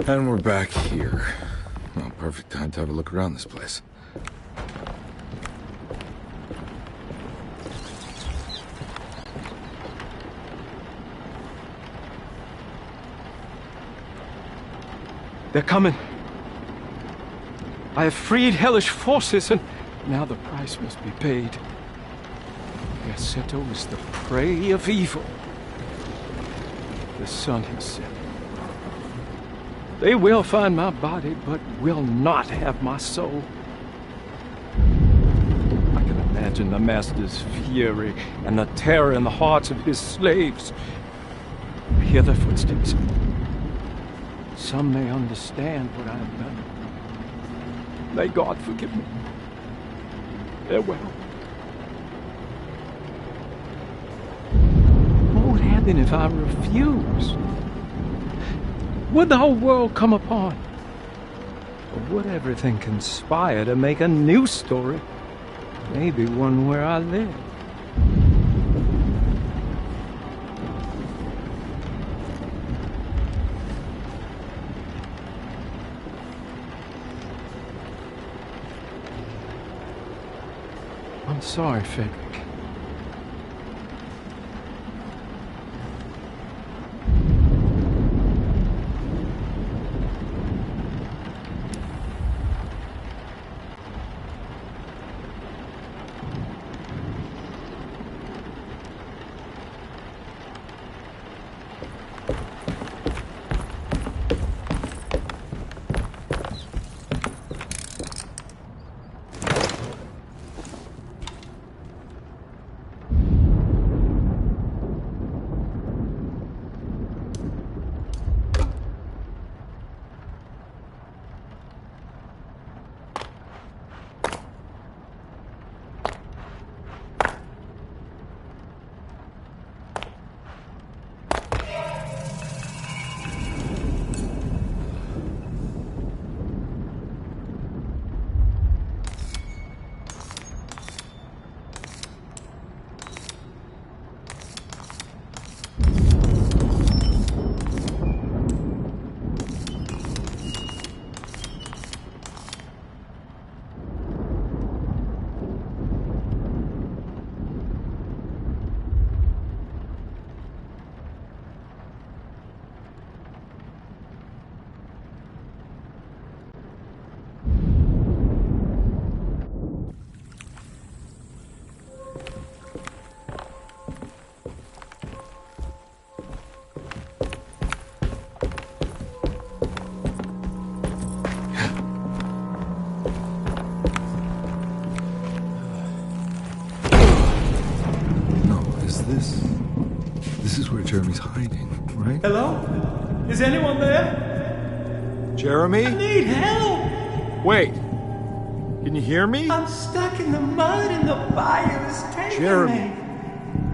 And we're back here. Well, perfect time to have a look around this place. They're coming. I have freed hellish forces, and now the price must be paid. Yerseto is the prey of evil. The sun has set. They will find my body, but will not have my soul. I can imagine the Master's fury and the terror in the hearts of his slaves. I hear their footsteps. Some may understand what I have done. May God forgive me. Farewell. What would happen if I refuse? Would the whole world come upon? Or would everything conspire to make a new story? Maybe one where I live. I'm sorry, Frederick. This is where Jeremy's hiding, right? Hello? Is anyone there? Jeremy? I need help! Wait. Can you hear me? I'm stuck in the mud and the fire is taking Jeremy, me.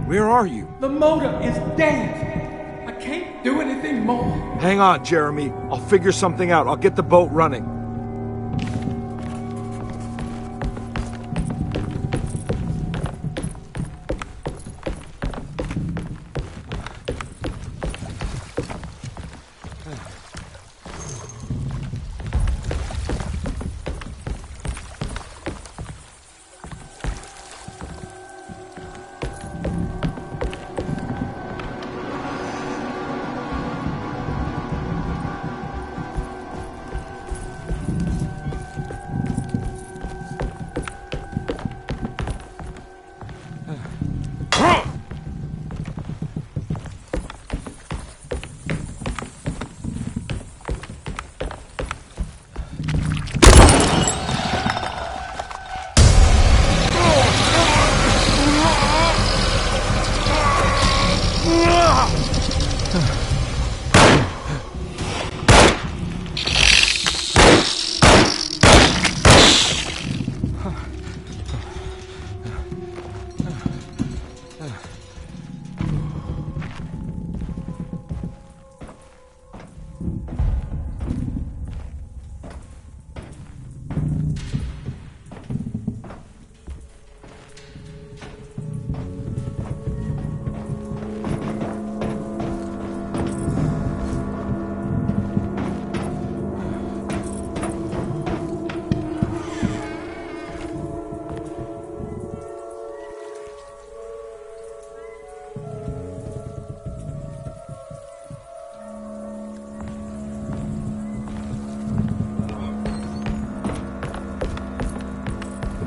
where are you? The motor is dead. I can't do anything more. Hang on, Jeremy. I'll figure something out. I'll get the boat running.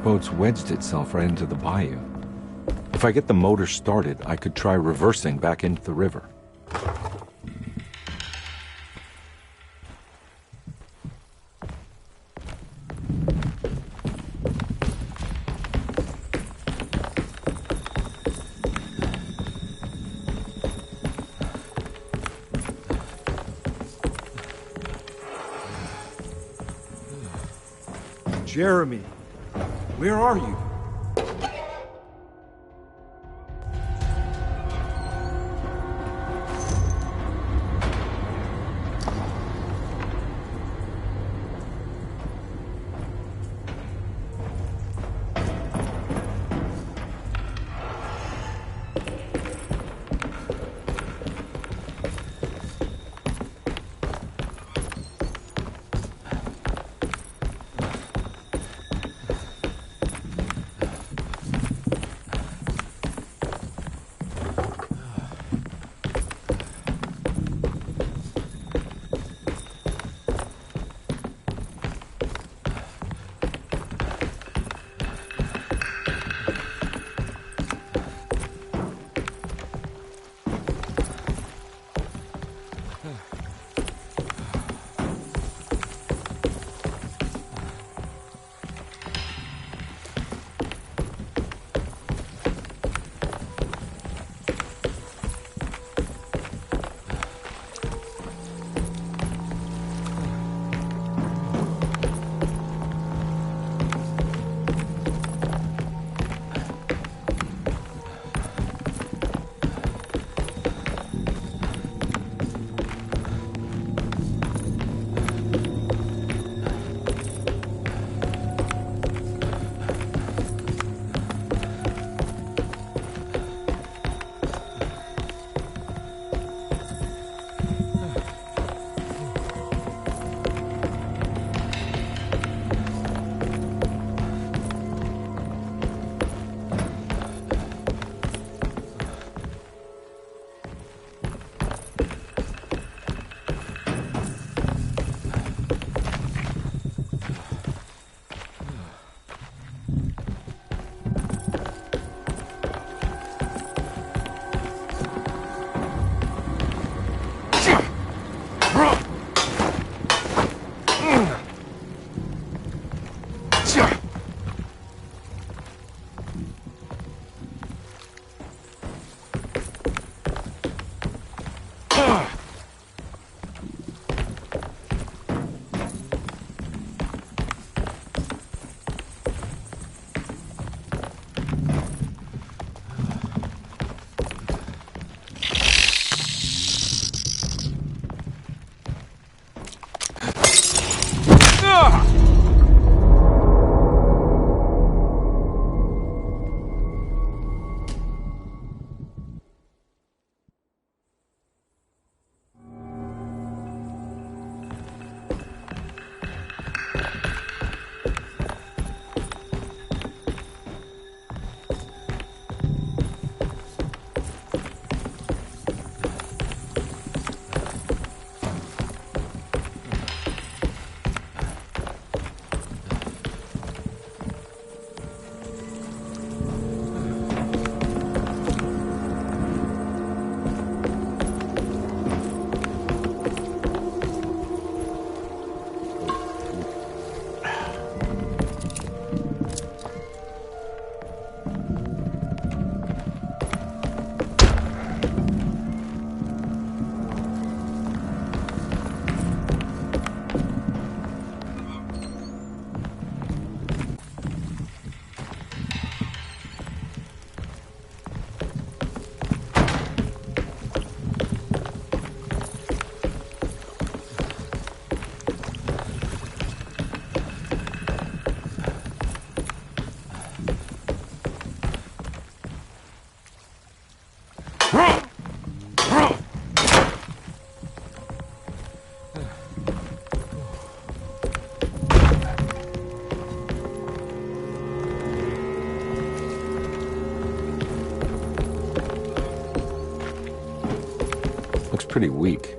boat's wedged itself right into the bayou. If I get the motor started, I could try reversing back into the river. Jeremy, where are you? Pretty weak.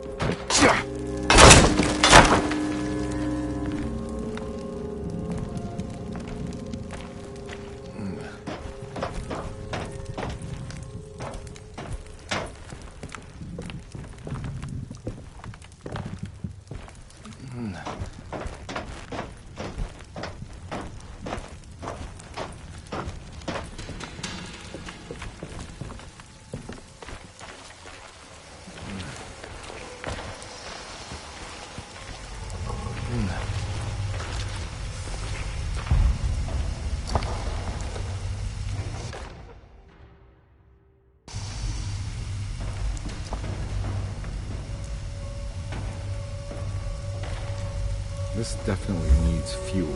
this definitely needs fuel.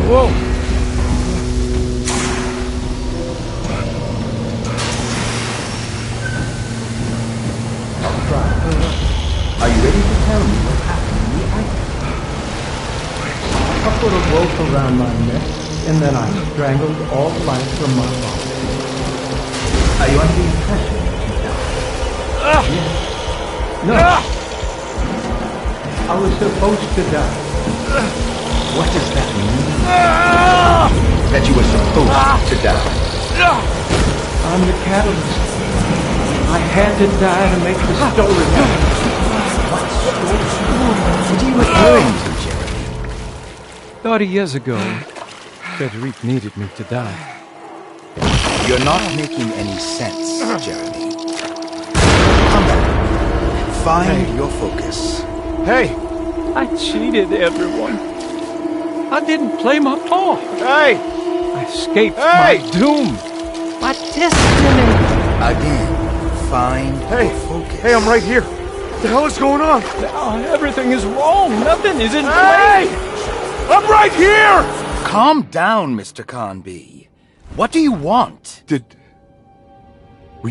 Whoa! I'll try. Are you ready to tell me what happened in the attic? I put a rope around my neck, and then I strangled all life from my body. Are you under the impression that you died? Yes. No. I was supposed to die. What does that mean? That you were supposed to die. I'm the catalyst. I had to die to make the story happen. What are you referring to, Jeremy? 30 years ago, Frederic needed me to die. You're not making any sense, Jeremy. Come back. Find your focus. Hey! I cheated everyone. I didn't play my part. Hey! I escaped my doom. My destiny. Again, find your focus. Hey, I'm right here. What the hell is going on? Now everything is wrong. Nothing is in Hey! place. I'm right here! Calm down, Mr. Carnby. What do you want? Were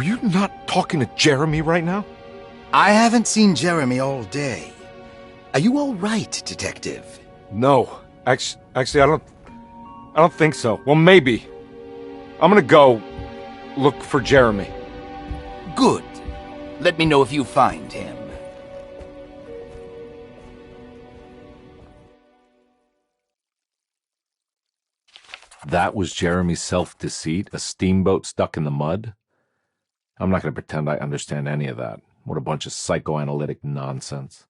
you not talking to Jeremy right now? I haven't seen Jeremy all day. Are you all right, Detective? No. Actually, I don't think so. Well, maybe. I'm gonna go look for Jeremy. Good. Let me know if you find him. That was Jeremy's self-deceit, a steamboat stuck in the mud? I'm not gonna pretend I understand any of that. What a bunch of psychoanalytic nonsense.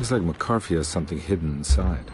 Looks like McCarthy has something hidden inside.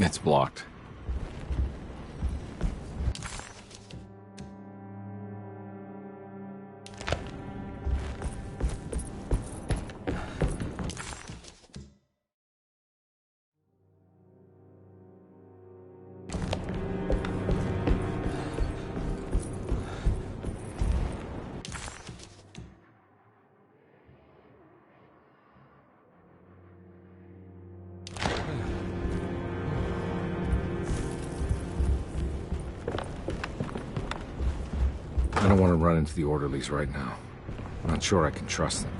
It's blocked. I don't want to run into the orderlies right now. I'm not sure I can trust them.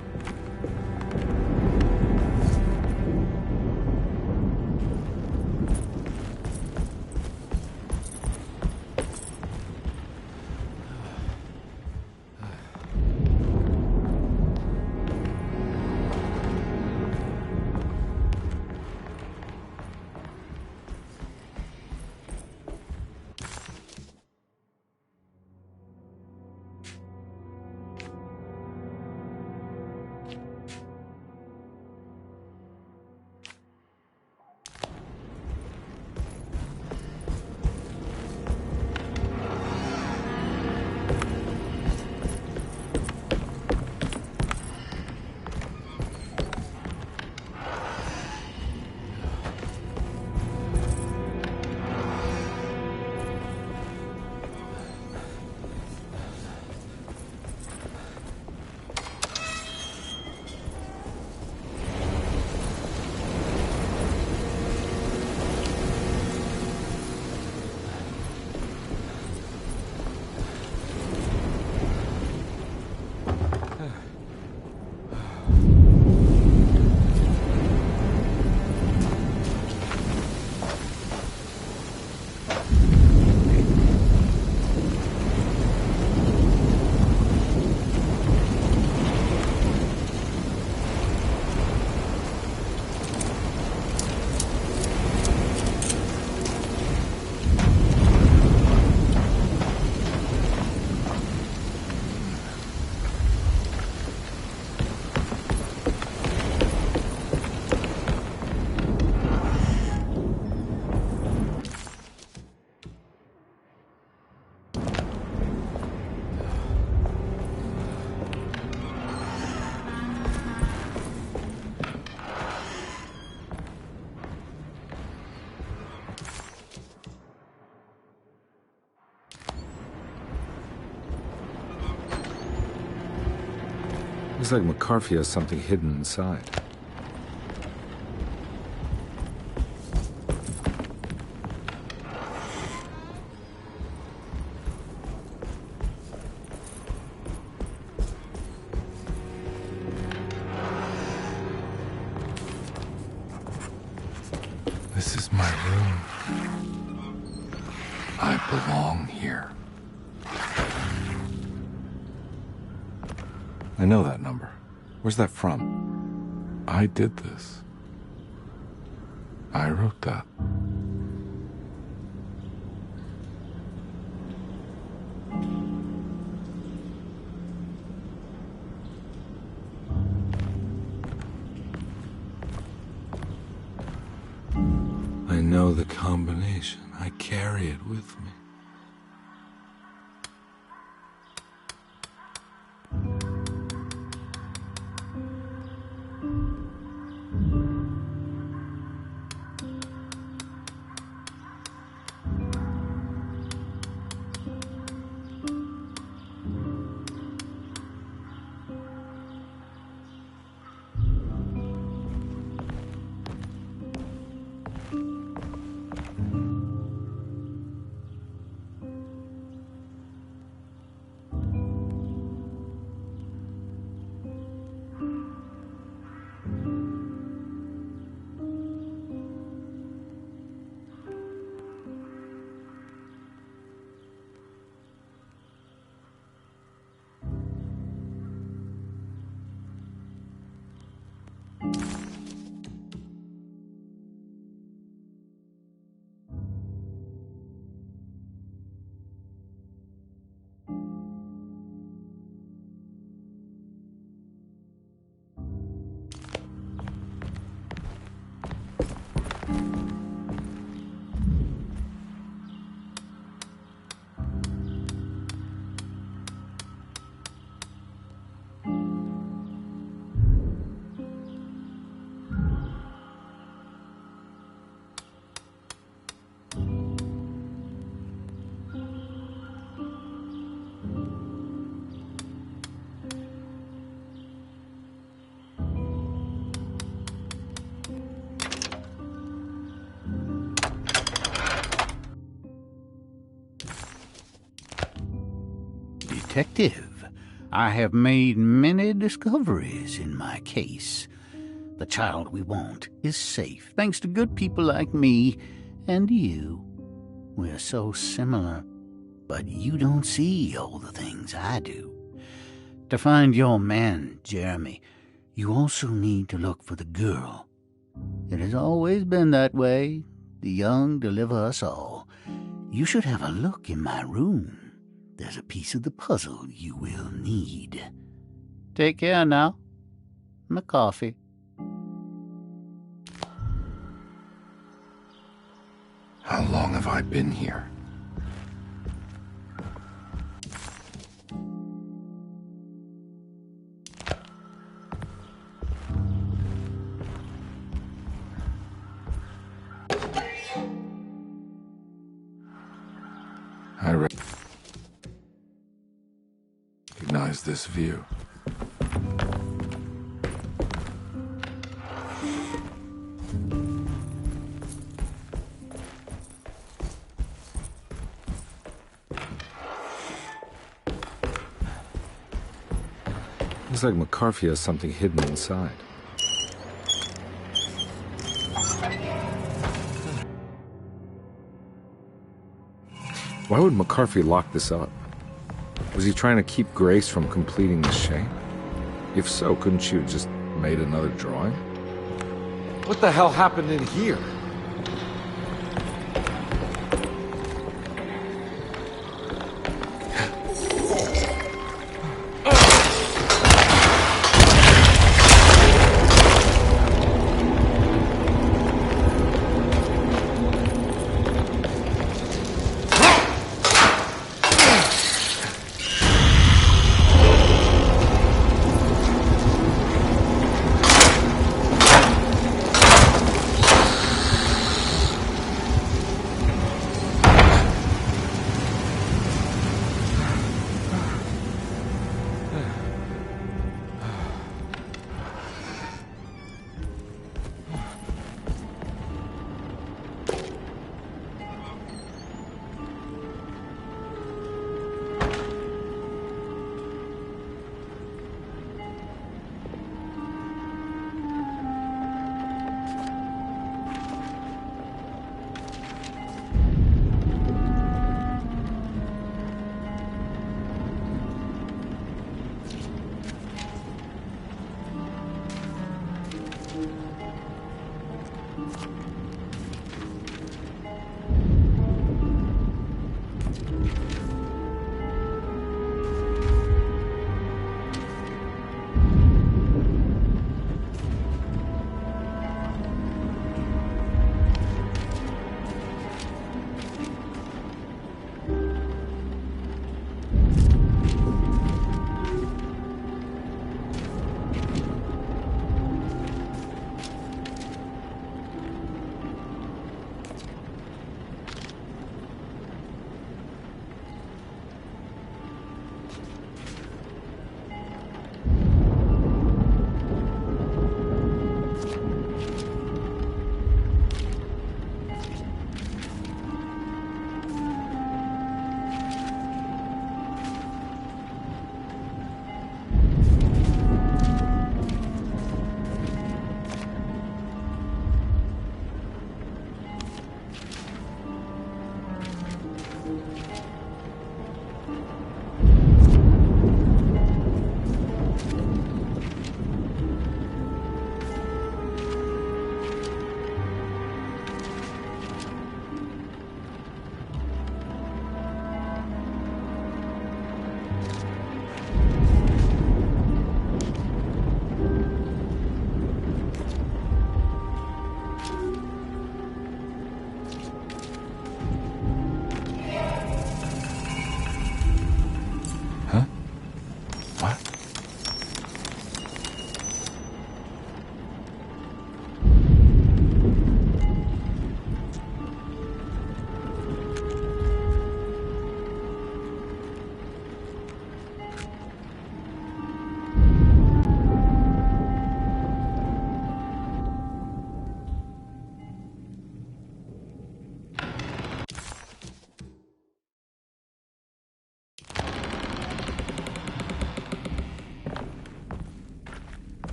Looks like McCarthy has something hidden inside. This is my room. I belong here. I know that number. Where's that from? I did this. I wrote that. I know the combination. I carry it with me. detective. I have made many discoveries in my case. The child we want is safe, thanks to good people like me and you. We're so similar, but you don't see all the things I do. To find your man, Jeremy, you also need to look for the girl. It has always been that way. The young deliver us all. You should have a look in my room. There's a piece of the puzzle you will need. Take care now. My coffee. How long have I been here? I recognize this view. Looks like McCarthy has something hidden inside. Why would McCarthy lock this up? Was he trying to keep Grace from completing the shape? If so, couldn't she have just made another drawing? What the hell happened in here?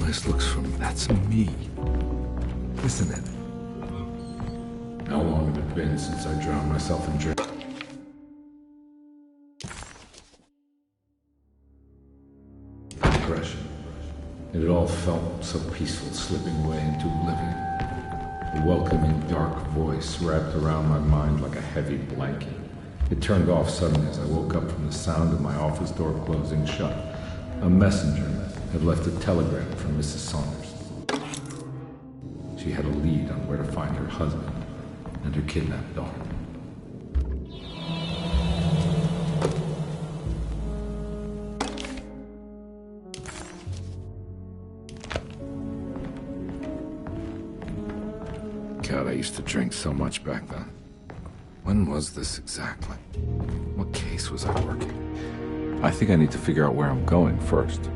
always looks for me. That's me. Isn't it? How long had it been since I drowned myself in drink? Depression. It had all felt so peaceful, slipping away into oblivion. A welcoming dark voice wrapped around my mind like a heavy blanket. It turned off suddenly as I woke up from the sound of my office door closing shut. A messenger had left a telegram from Mrs. Saunders. She had a lead on where to find her husband and her kidnapped daughter. God, I used to drink so much back then. When was this exactly? What case was I working? I think I need to figure out where I'm going first.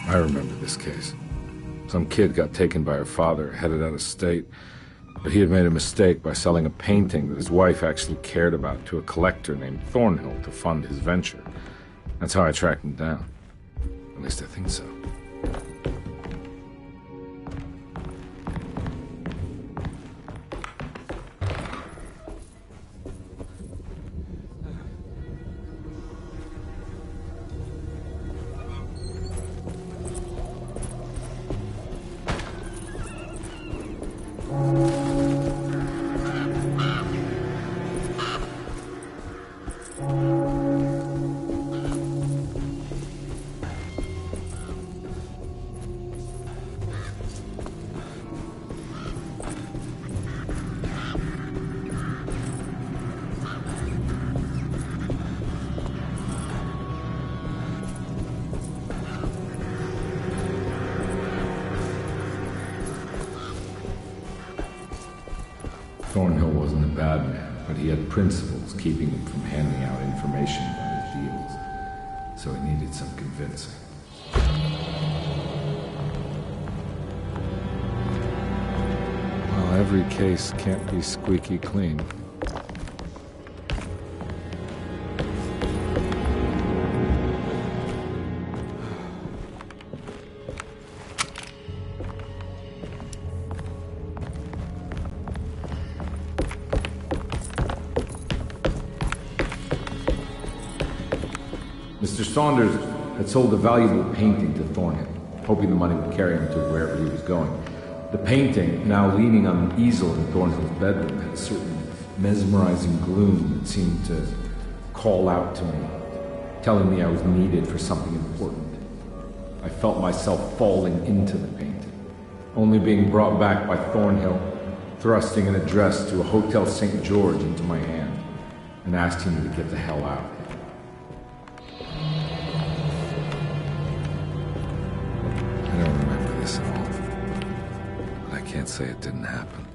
I remember this case. Some kid got taken by her father, headed out of state, but he had made a mistake by selling a painting that his wife actually cared about to a collector named Thornhill to fund his venture. That's how I tracked him down. At least I think so. Thornhill wasn't a bad man, but he had principles keeping him from handing out information about his deals. So he needed some convincing. Well, every case can't be squeaky clean. Mr. Saunders had sold a valuable painting to Thornhill, hoping the money would carry him to wherever he was going. The painting, now leaning on an easel in Thornhill's bedroom, had a certain mesmerizing gloom that seemed to call out to me, telling me I was needed for something important. I felt myself falling into the painting, only being brought back by Thornhill, thrusting an address to a Hotel St. George into my hand, and asking me to get the hell out. I don't remember this at all, but I can't say it didn't happen.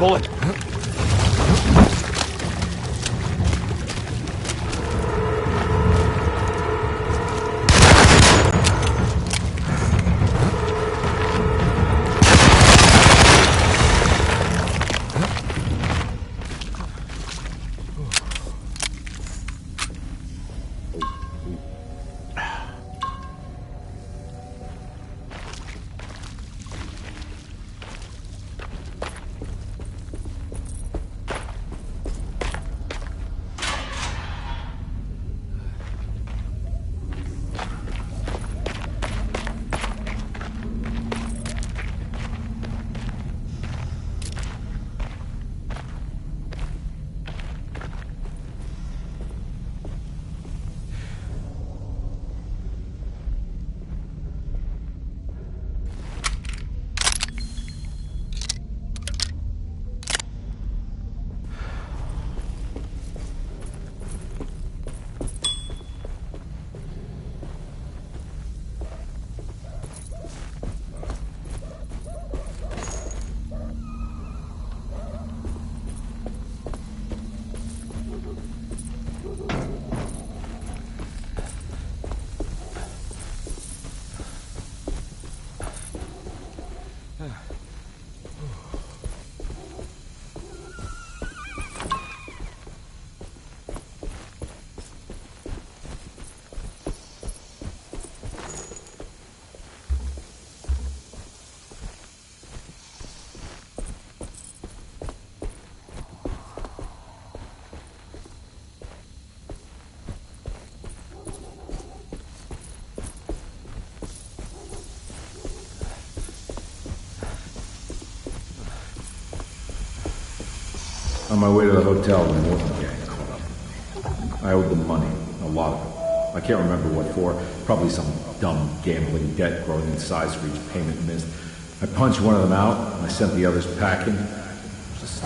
Bullet. On my way to the hotel, the Morton gang caught up. I owed them money, a lot of it. I can't remember what for. Probably some dumb gambling debt growing in size for each payment missed. I punched one of them out, and I sent the others packing. Just...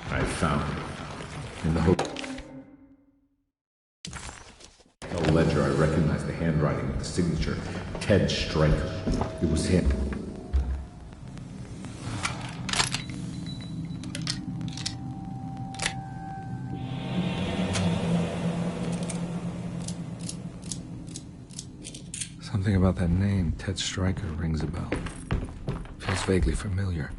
I found it. In the hotel ledger, I recognized the handwriting of the signature, Ted Stryker. It was him. Something about that name, Ted Stryker, rings a bell. Feels vaguely familiar.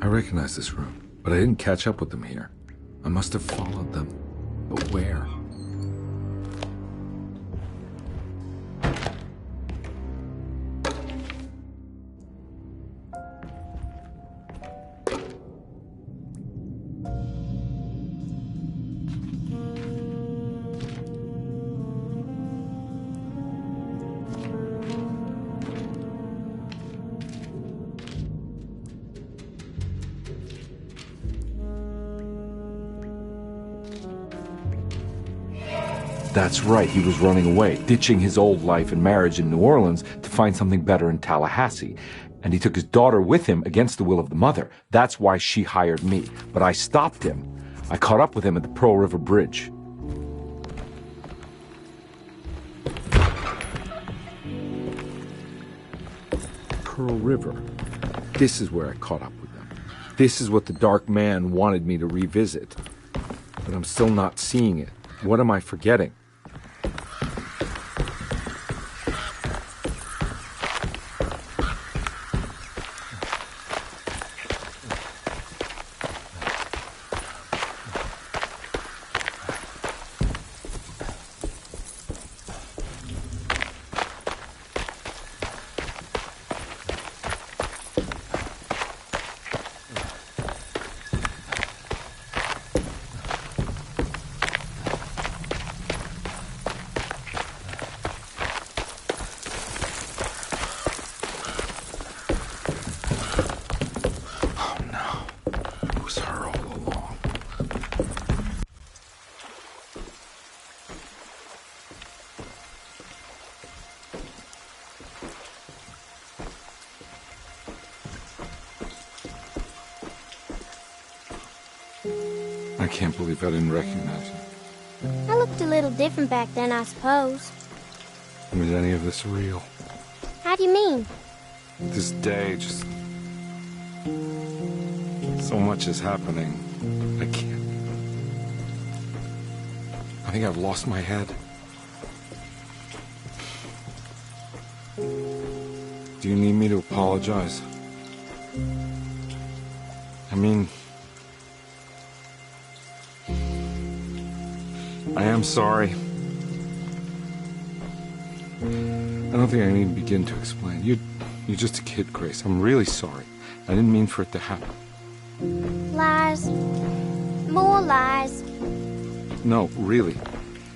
I recognize this room, but I didn't catch up with them here. I must have followed them. But where? That's right, he was running away, ditching his old life and marriage in New Orleans to find something better in Tallahassee. And he took his daughter with him against the will of the mother. That's why she hired me. But I stopped him. I caught up with him at the Pearl River Bridge. Pearl River. This is where I caught up with them. This is what the Dark Man wanted me to revisit. But I'm still not seeing it. What am I forgetting? I can't believe I didn't recognize you. I looked a little different back then, I suppose. Was any of this real? How do you mean? This day, just... so much is happening. I can't... I think I've lost my head. Do you need me to apologize? I mean... I am sorry. I don't think I need to begin to explain. You're just a kid, Grace. I'm really sorry. I didn't mean for it to happen. Lies. More lies. No, really.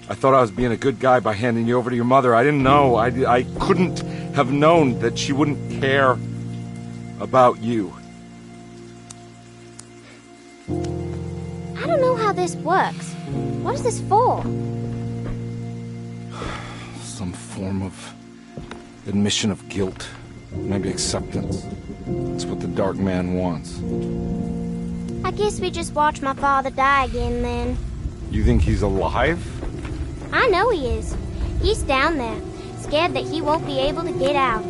I thought I was being a good guy by handing you over to your mother. I didn't know. I couldn't have known that she wouldn't care about you. I don't know how this works. What is this for? Some form of admission of guilt. Maybe acceptance. It's what the Dark Man wants. I guess we just watch my father die again, then. You think he's alive? I know he is. He's down there, scared that he won't be able to get out.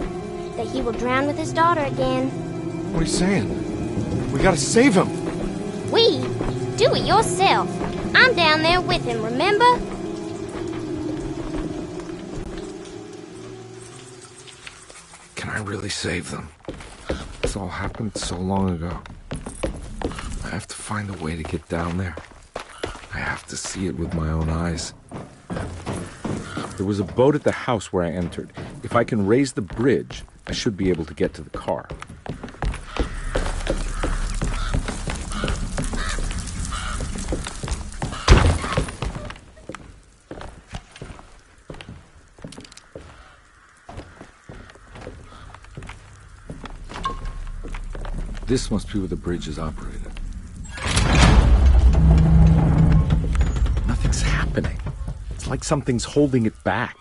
That he will drown with his daughter again. What are you saying? We gotta save him! We? Do it yourself. I'm down there with him, remember? Can I really save them? This all happened so long ago. I have to find a way to get down there. I have to see it with my own eyes. There was a boat at the house where I entered. If I can raise the bridge, I should be able to get to the car. This must be where the bridge is operated. Nothing's happening. It's like something's holding it back.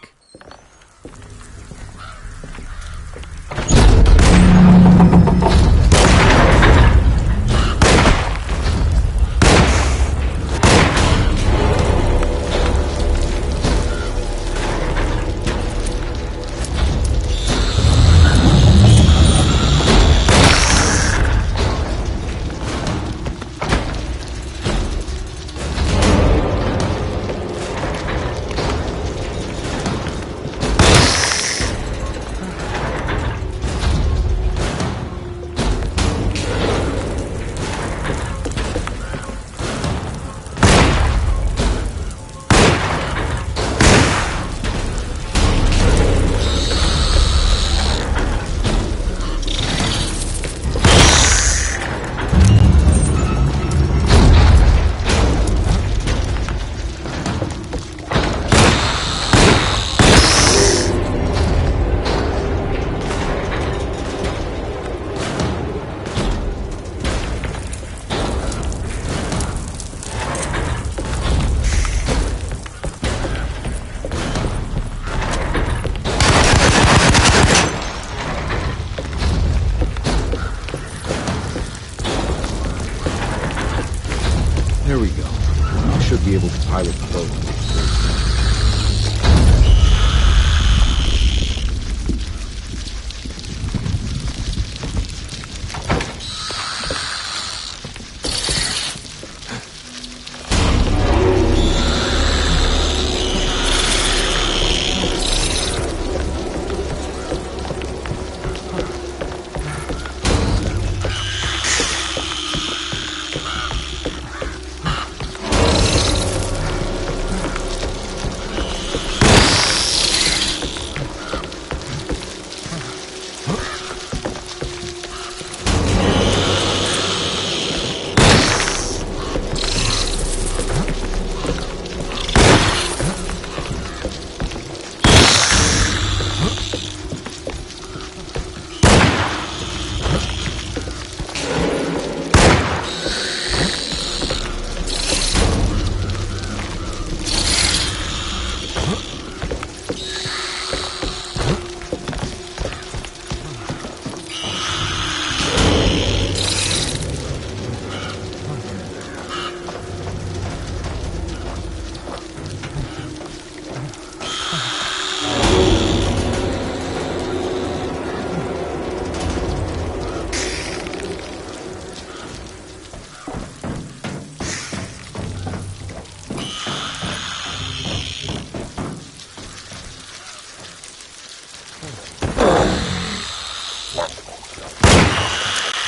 be able to pilot the boat.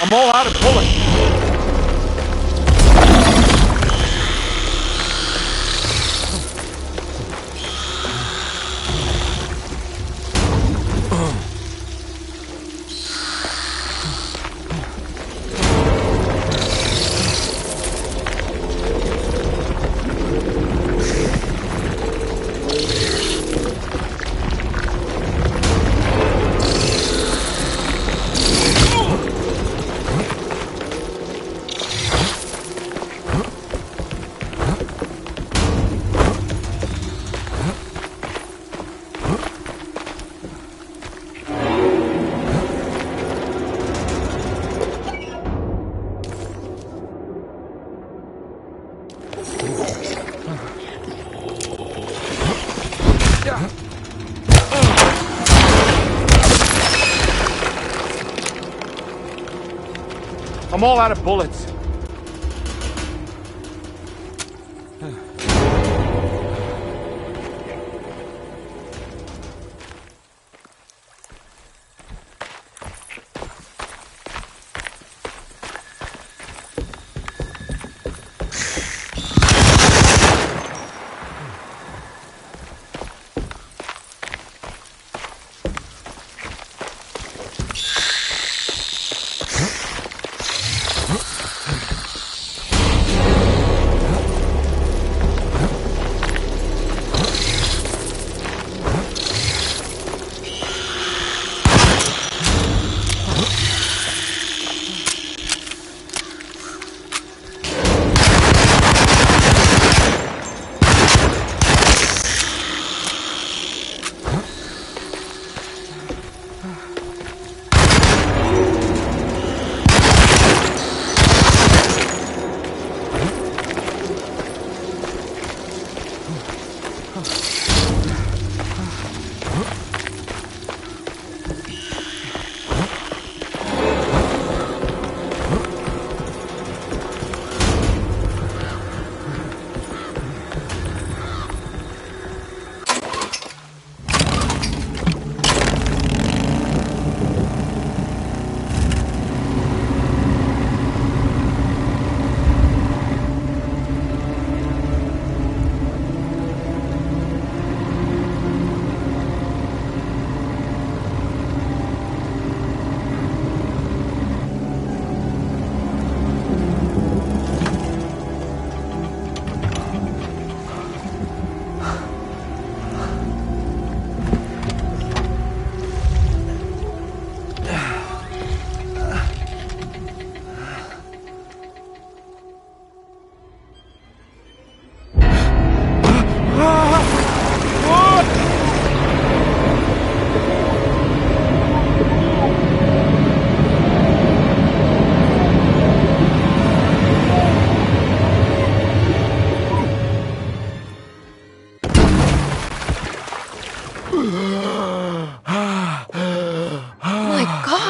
I'm all out of bullets. I'm all out of bullets.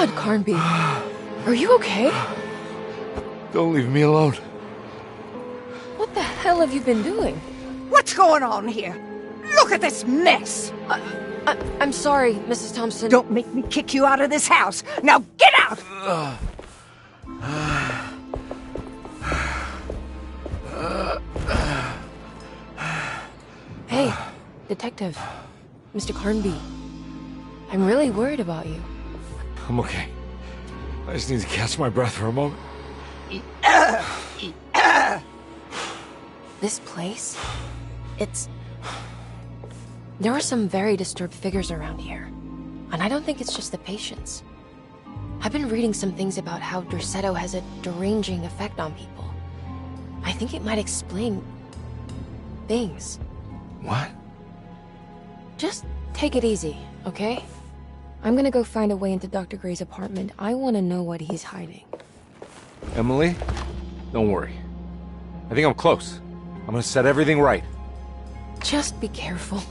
God, Carnby. Are you okay? Don't leave me alone. What the hell have you been doing? What's going on here? Look at this mess! I'm sorry, Mrs. Thompson. Don't make me kick you out of this house. Now get out! Hey, Detective. Mr. Carnby. I'm really worried about you. I'm okay. I just need to catch my breath for a moment. This place? There are some very disturbed figures around here. And I don't think it's just the patients. I've been reading some things about how Derceto has a deranging effect on people. I think it might explain... things. What? Just take it easy, okay? I'm gonna go find a way into Dr. Gray's apartment. I want to know what he's hiding. Emily, don't worry. I think I'm close. I'm gonna set everything right. Just be careful.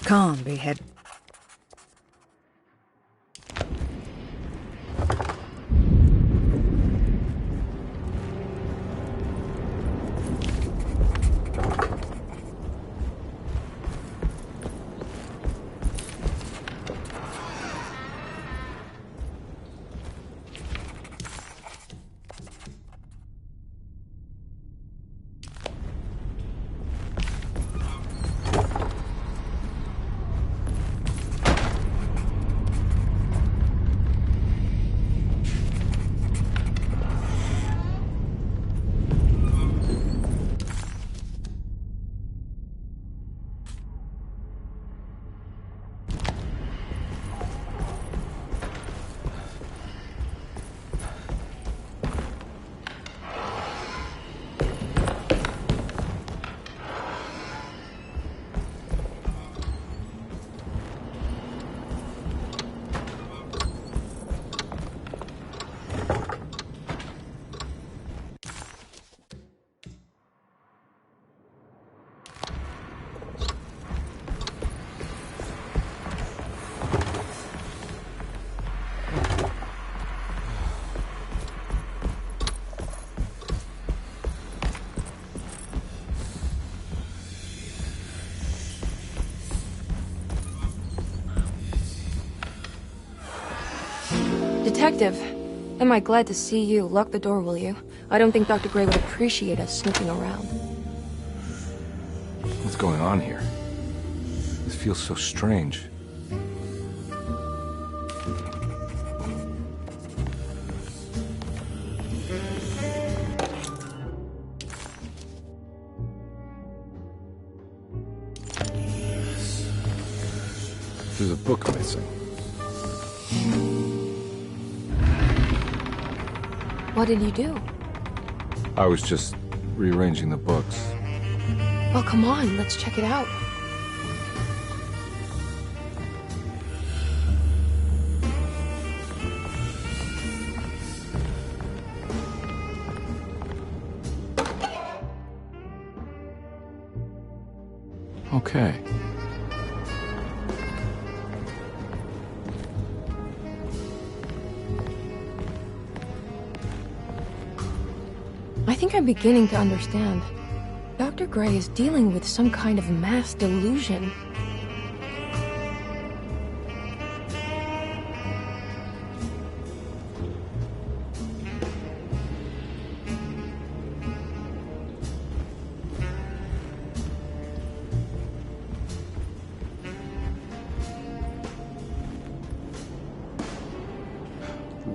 Carnby had... Detective, am I glad to see you. Lock the door, will you? I don't think Dr. Gray would appreciate us snooping around. What's going on here? This feels so strange. There's a book missing. What did you do? I was just rearranging the books. Well, come on, let's check it out. Okay. I think I'm beginning to understand. Dr. Gray is dealing with some kind of mass delusion.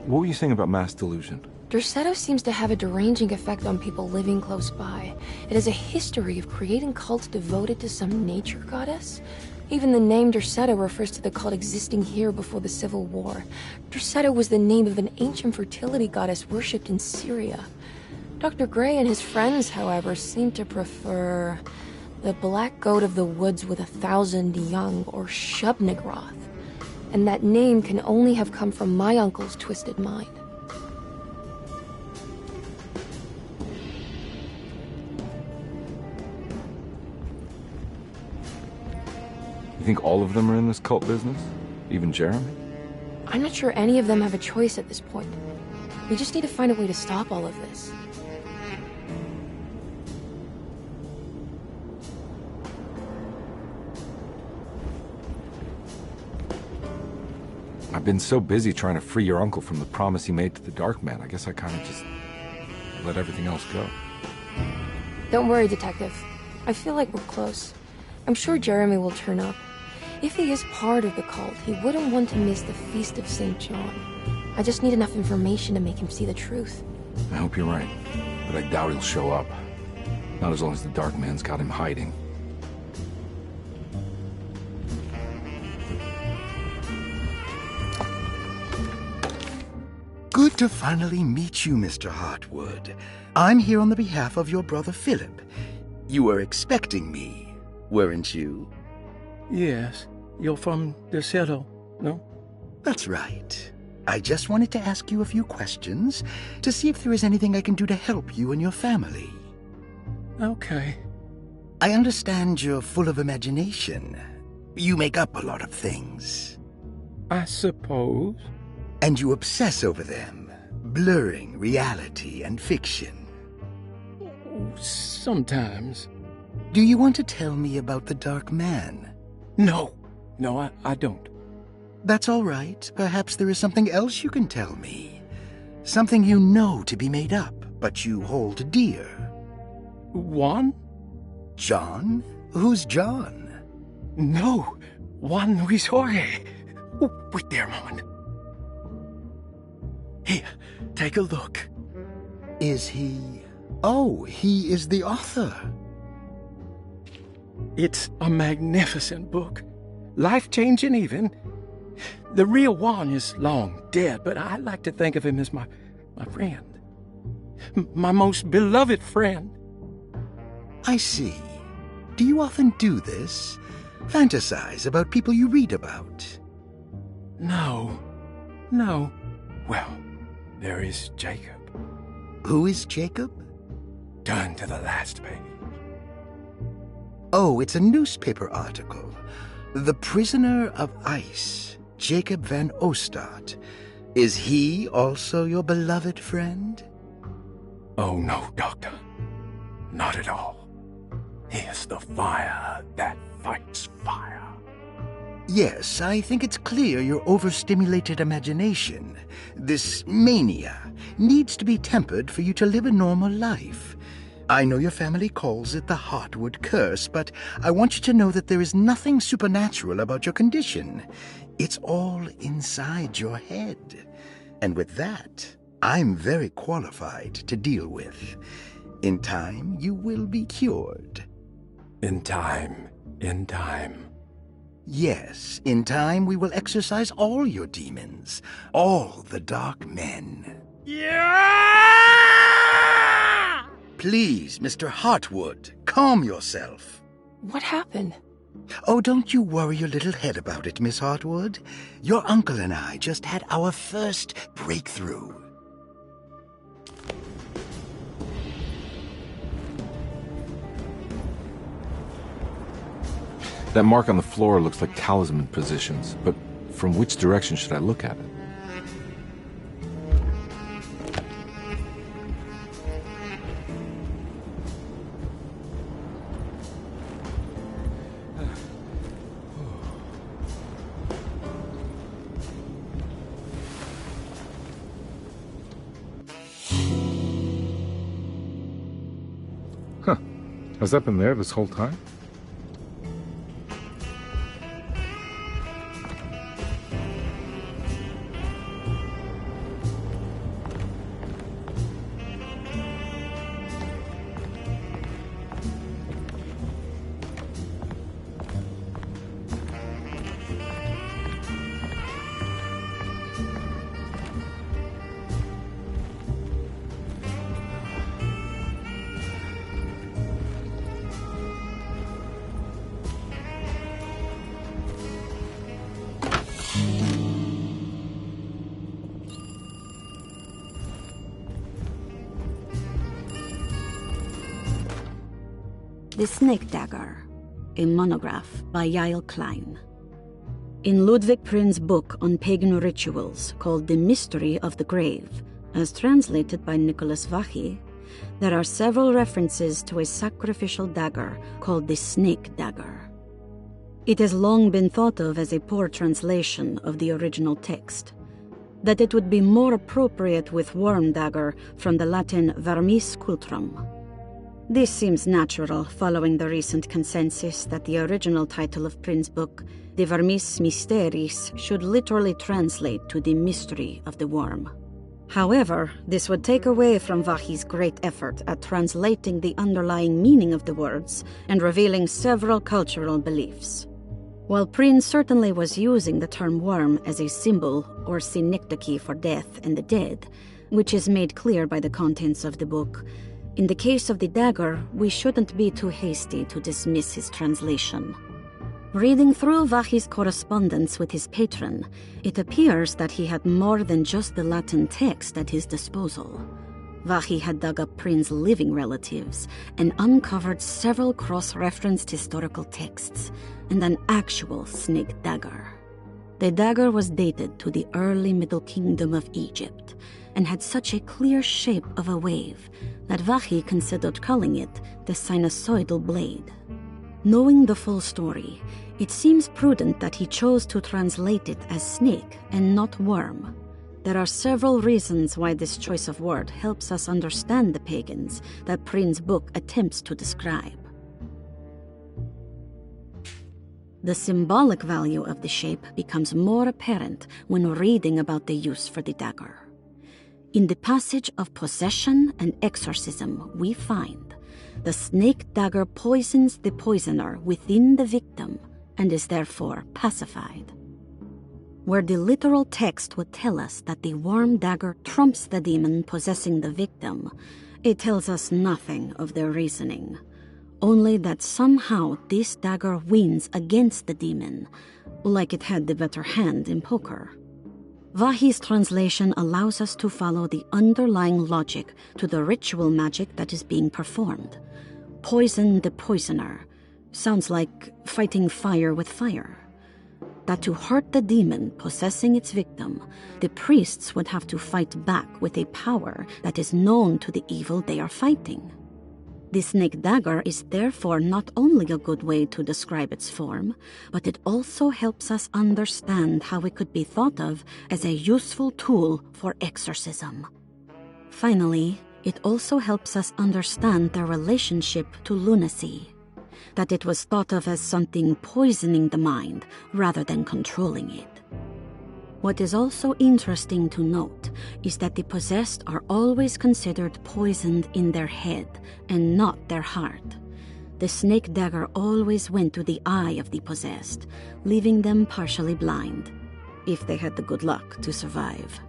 What were you saying about mass delusion? Derceto seems to have a deranging effect on people living close by. It has a history of creating cults devoted to some nature goddess. Even the name Derceto refers to the cult existing here before the Civil War. Derceto was the name of an ancient fertility goddess worshipped in Syria. Dr. Gray and his friends, however, seem to prefer the black goat of the woods with 1,000 young, or think all of them are in this cult business? Even Jeremy? I'm not sure any of them have a choice at this point. We just need to find a way to stop all of this. I've been so busy trying to free your uncle from the promise he made to the Dark Man, I guess I kind of just let everything else go. Don't worry, Detective. I feel like we're close. I'm sure Jeremy will turn up. If he is part of the cult, he wouldn't want to miss the Feast of St. John. I just need enough information to make him see the truth. I hope you're right, but I doubt he'll show up. Not as long as the Dark Man's got him hiding. Good to finally meet you, Mr. Hartwood. I'm here on the behalf of your brother Philip. You were expecting me, weren't you? Yes. You're from Derceto, no? That's right. I just wanted to ask you a few questions to see if there is anything I can do to help you and your family. Okay. I understand you're full of imagination. You make up a lot of things. I suppose. And you obsess over them, blurring reality and fiction. Sometimes. Do you want to tell me about the Dark Man? No. No, I don't. That's all right. Perhaps there is something else you can tell me. Something you know to be made up, but you hold dear. Juan? John? Who's John? No. Juan Luis Jorge. Oh, wait there a moment. Here, take a look. Is he... Oh, he is the author. It's a magnificent book. Life-changing even. The real Juan is long dead, but I like to think of him as my friend. My most beloved friend. I see. Do you often do this? Fantasize about people you read about? No. Well, there is Jacob. Who is Jacob? Turn to the last page. Oh, it's a newspaper article. The Prisoner of Ice, Jacob van Ostad. Is he also your beloved friend? Oh, no, Doctor. Not at all. He is the fire that fights fire. Yes, I think it's clear your overstimulated imagination, this mania, needs to be tempered for you to live a normal life. I know your family calls it the Hartwood curse, but I want you to know that there is nothing supernatural about your condition. It's all inside your head. And with that, I'm very qualified to deal with. In time, you will be cured. In time. Yes, in time we will exorcise all your demons, all the Dark Men. Yeah! Please, Mr. Hartwood, calm yourself. What happened? Oh, don't you worry your little head about it, Miss Hartwood. Your uncle and I just had our first breakthrough. That mark on the floor looks like talisman positions, but from which direction should I look at it? Huh. Has that been there this whole time? The snake dagger. a monograph by Yael Klein. In Ludwig Prin's book on pagan rituals called The Mystery of the Grave, as translated by Nicholas Vachy, there are several references to a sacrificial dagger called the snake dagger. It has long been thought of as a poor translation of the original text, that it would be more appropriate with worm dagger from the Latin vermis cultrum. This seems natural following the recent consensus that the original title of Prin's book, De Vermis Mysteris, should literally translate to the mystery of the worm. However, this would take away from Vachy's great effort at translating the underlying meaning of the words and revealing several cultural beliefs. While Prin certainly was using the term worm as a symbol or synecdoche for death and the dead, which is made clear by the contents of the book, in the case of the dagger, we shouldn't be too hasty to dismiss his translation. Reading through Vachy's correspondence with his patron, it appears that he had more than just the Latin text at his disposal. Vachy had dug up Prin's living relatives and uncovered several cross-referenced historical texts and an actual snake dagger. The dagger was dated to the early Middle Kingdom of Egypt and had such a clear shape of a wave that Vachy considered calling it the sinusoidal blade. Knowing the full story, it seems prudent that he chose to translate it as snake and not worm. There are several reasons why this choice of word helps us understand the pagans that Prin's book attempts to describe. The symbolic value of the shape becomes more apparent when reading about the use for the dagger. In the passage of possession and exorcism, we find the snake dagger poisons the poisoner within the victim and is therefore pacified. Where the literal text would tell us that the worm dagger trumps the demon possessing the victim, it tells us nothing of their reasoning, only that somehow this dagger wins against the demon, like it had the better hand in poker. Vachy's translation allows us to follow the underlying logic to the ritual magic that is being performed. Poison the poisoner sounds like fighting fire with fire. That to hurt the demon possessing its victim, the priests would have to fight back with a power that is known to the evil they are fighting. The snake dagger is therefore not only a good way to describe its form, but it also helps us understand how it could be thought of as a useful tool for exorcism. Finally, it also helps us understand their relationship to lunacy, that it was thought of as something poisoning the mind rather than controlling it. What is also interesting to note is that the possessed are always considered poisoned in their head and not their heart. The snake dagger always went to the eye of the possessed, leaving them partially blind, if they had the good luck to survive.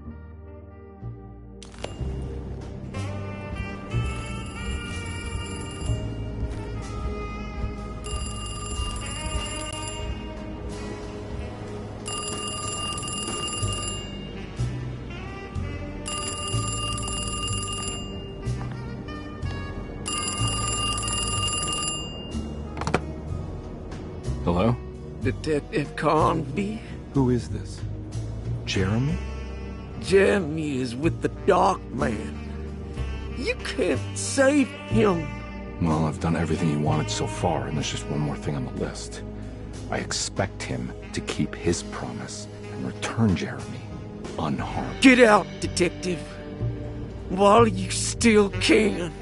Hello? Detective Carnby? Who is this? Jeremy? Jeremy is with the Dark Man. You can't save him. Well, I've done everything he wanted so far, and there's just one more thing on the list. I expect him to keep his promise and return Jeremy unharmed. Get out, Detective, while you still can.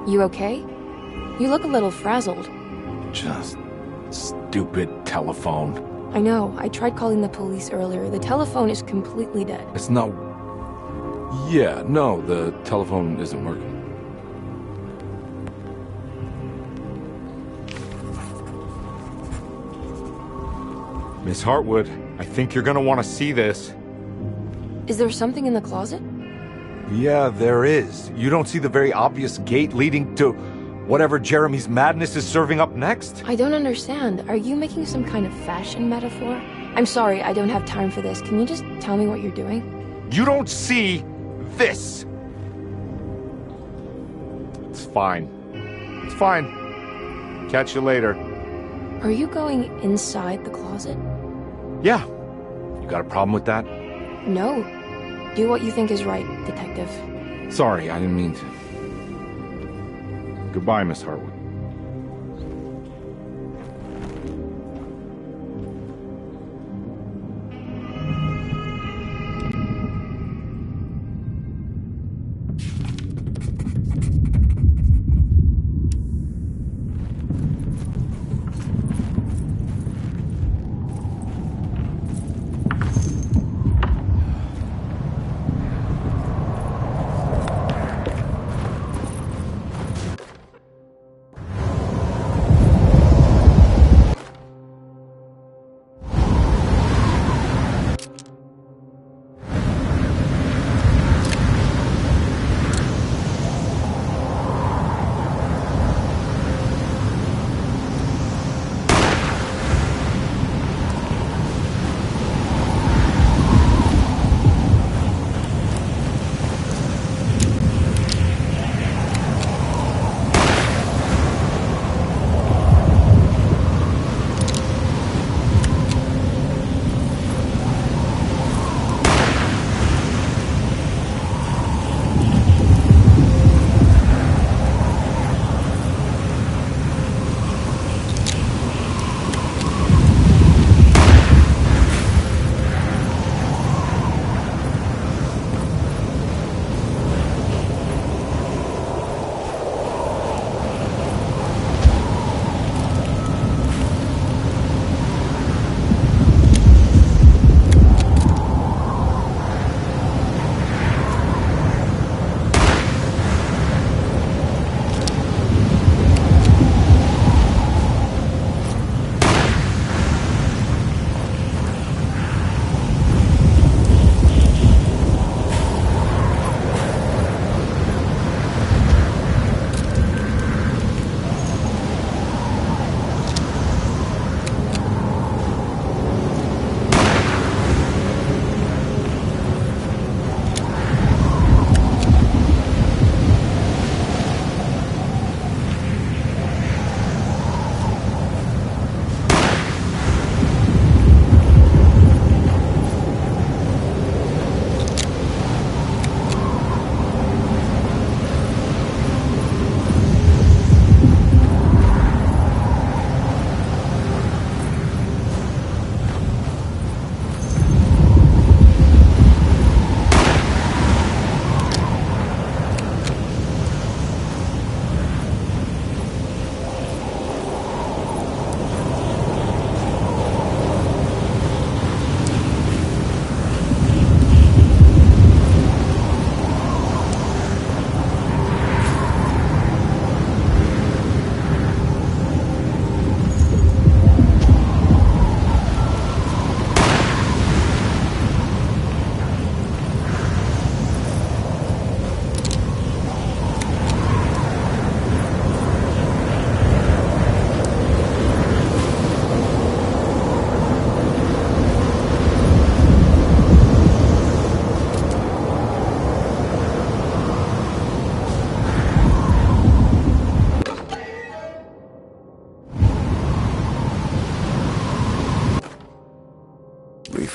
You okay? You look a little frazzled. Just stupid telephone. I know. I tried calling the police earlier. The telephone is completely dead. It's not... Yeah, no, the telephone isn't working. Miss Hartwood, I think you're gonna want to see this. Is there something in the closet? Yeah, there is. You don't see the very obvious gate leading to whatever Jeremy's madness is serving up next? I don't understand. Are you making some kind of fashion metaphor? I'm sorry, I don't have time for this. Can you just tell me what you're doing? You don't see this! It's fine. It's fine. Catch you later. Are you going inside the closet? Yeah. You got a problem with that? No. Do what you think is right, Detective. Sorry, I didn't mean to. Goodbye, Miss Hartwood.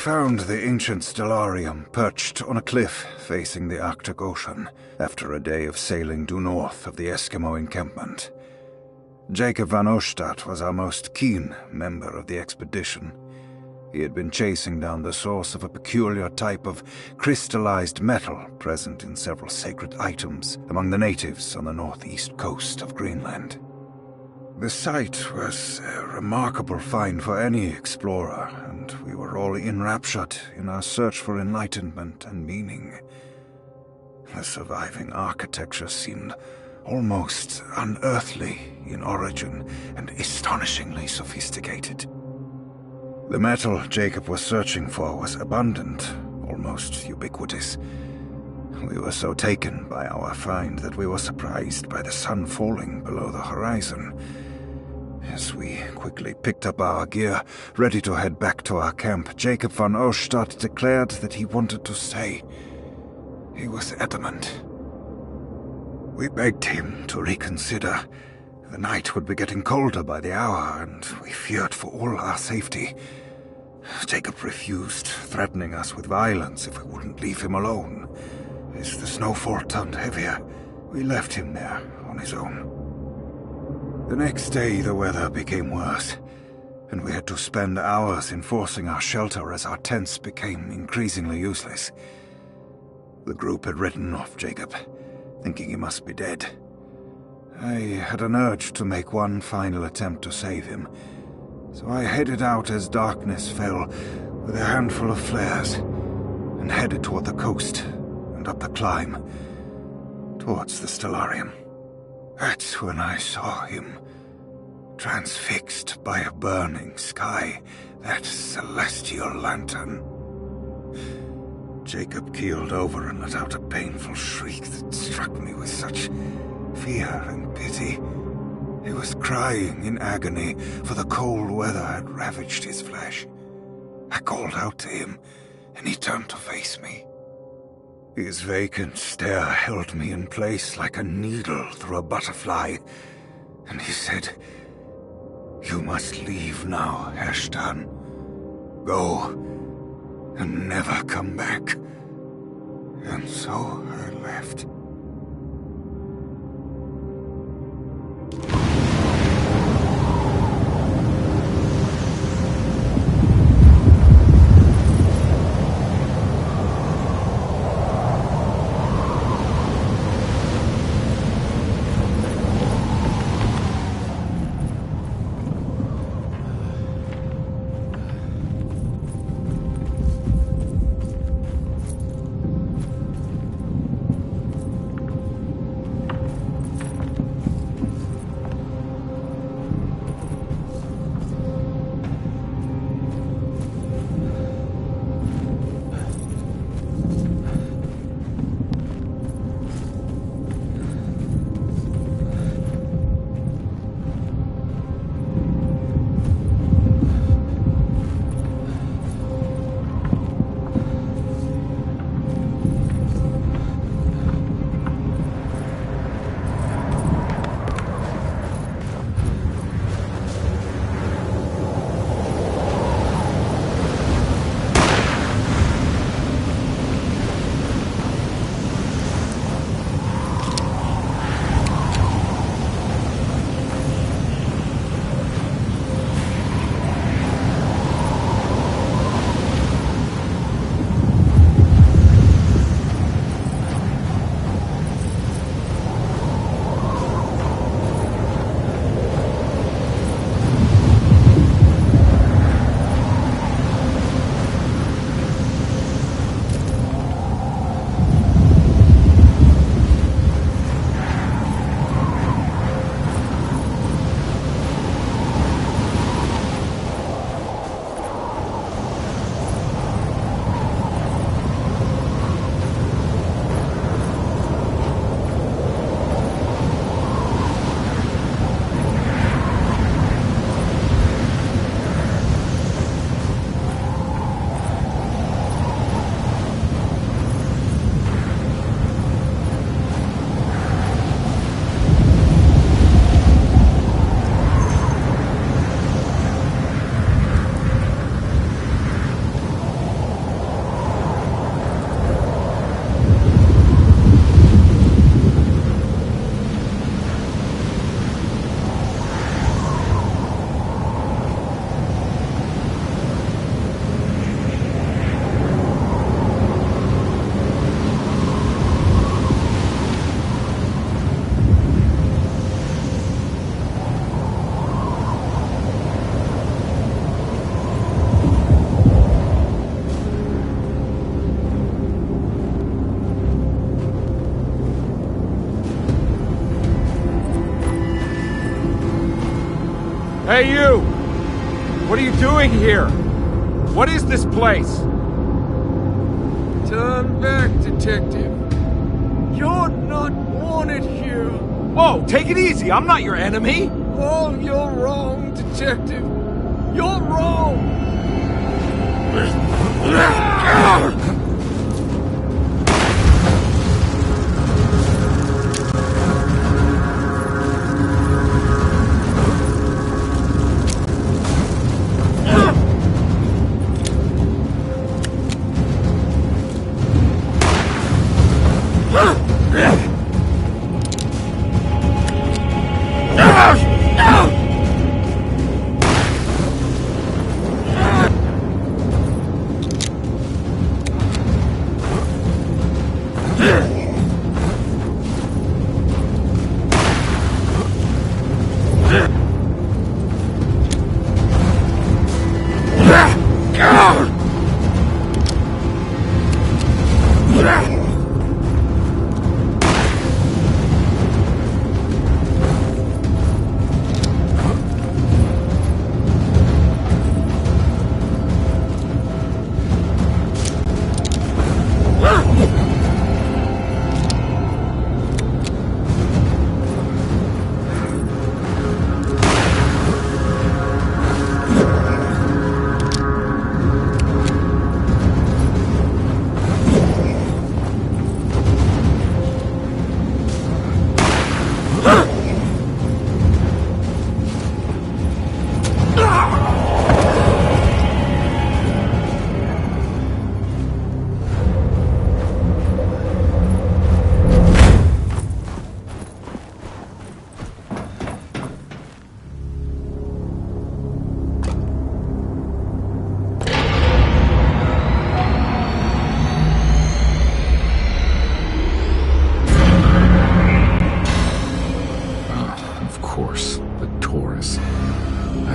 Found the ancient stellarium perched on a cliff facing the Arctic Ocean after a day of sailing due north of the Eskimo encampment. Jacob van Oostad was our most keen member of the expedition. He had been chasing down the source of a peculiar type of crystallized metal present in several sacred items among the natives on the northeast coast of Greenland. The site was a remarkable find for any explorer, and we were all enraptured in our search for enlightenment and meaning. The surviving architecture seemed almost unearthly in origin and astonishingly sophisticated. The metal Jacob was searching for was abundant, almost ubiquitous. We were so taken by our find that we were surprised by the sun falling below the horizon. As we quickly picked up our gear, ready to head back to our camp, Jacob van Oostad declared that he wanted to stay. He was adamant. We begged him to reconsider. The night would be getting colder by the hour, and we feared for all our safety. Jacob refused, threatening us with violence if we wouldn't leave him alone. As the snowfall turned heavier, we left him there on his own. The next day, the weather became worse, and we had to spend hours enforcing our shelter as our tents became increasingly useless. The group had written off Jacob, thinking he must be dead. I had an urge to make one final attempt to save him, so I headed out as darkness fell with a handful of flares and headed toward the coast and up the climb towards the Stellarium. That's when I saw him, transfixed by a burning sky, that celestial lantern. Jacob keeled over and let out a painful shriek that struck me with such fear and pity. He was crying in agony, for the cold weather had ravaged his flesh. I called out to him, and he turned to face me. His vacant stare held me in place like a needle through a butterfly, and he said, "You must leave now, Ashtan. Go, and never come back." And so I left. are you doing here? What is this place? Turn back, detective. You're not wanted here. Whoa, take it easy. I'm not your enemy. Oh, you're wrong, detective. You're wrong.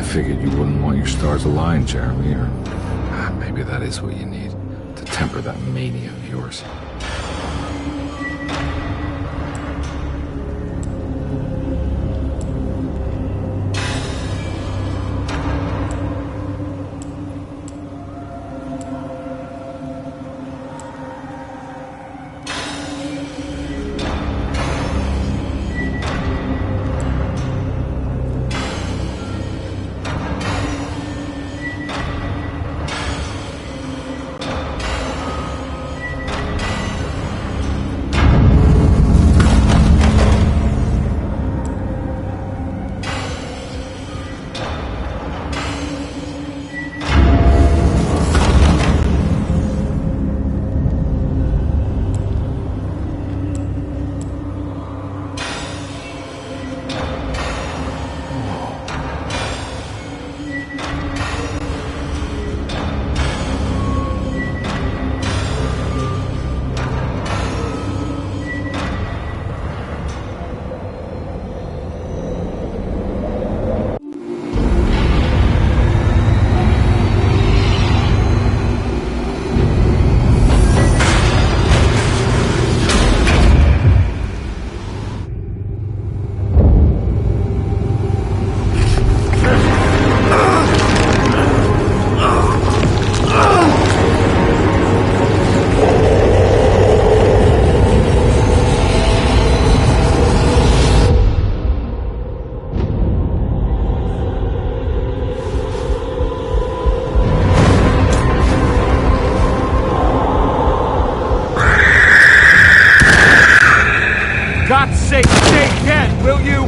Figured you wouldn't want your stars aligned, Jeremy, or maybe that is what you need to temper that mania of yours. God's sake, stay dead, will you?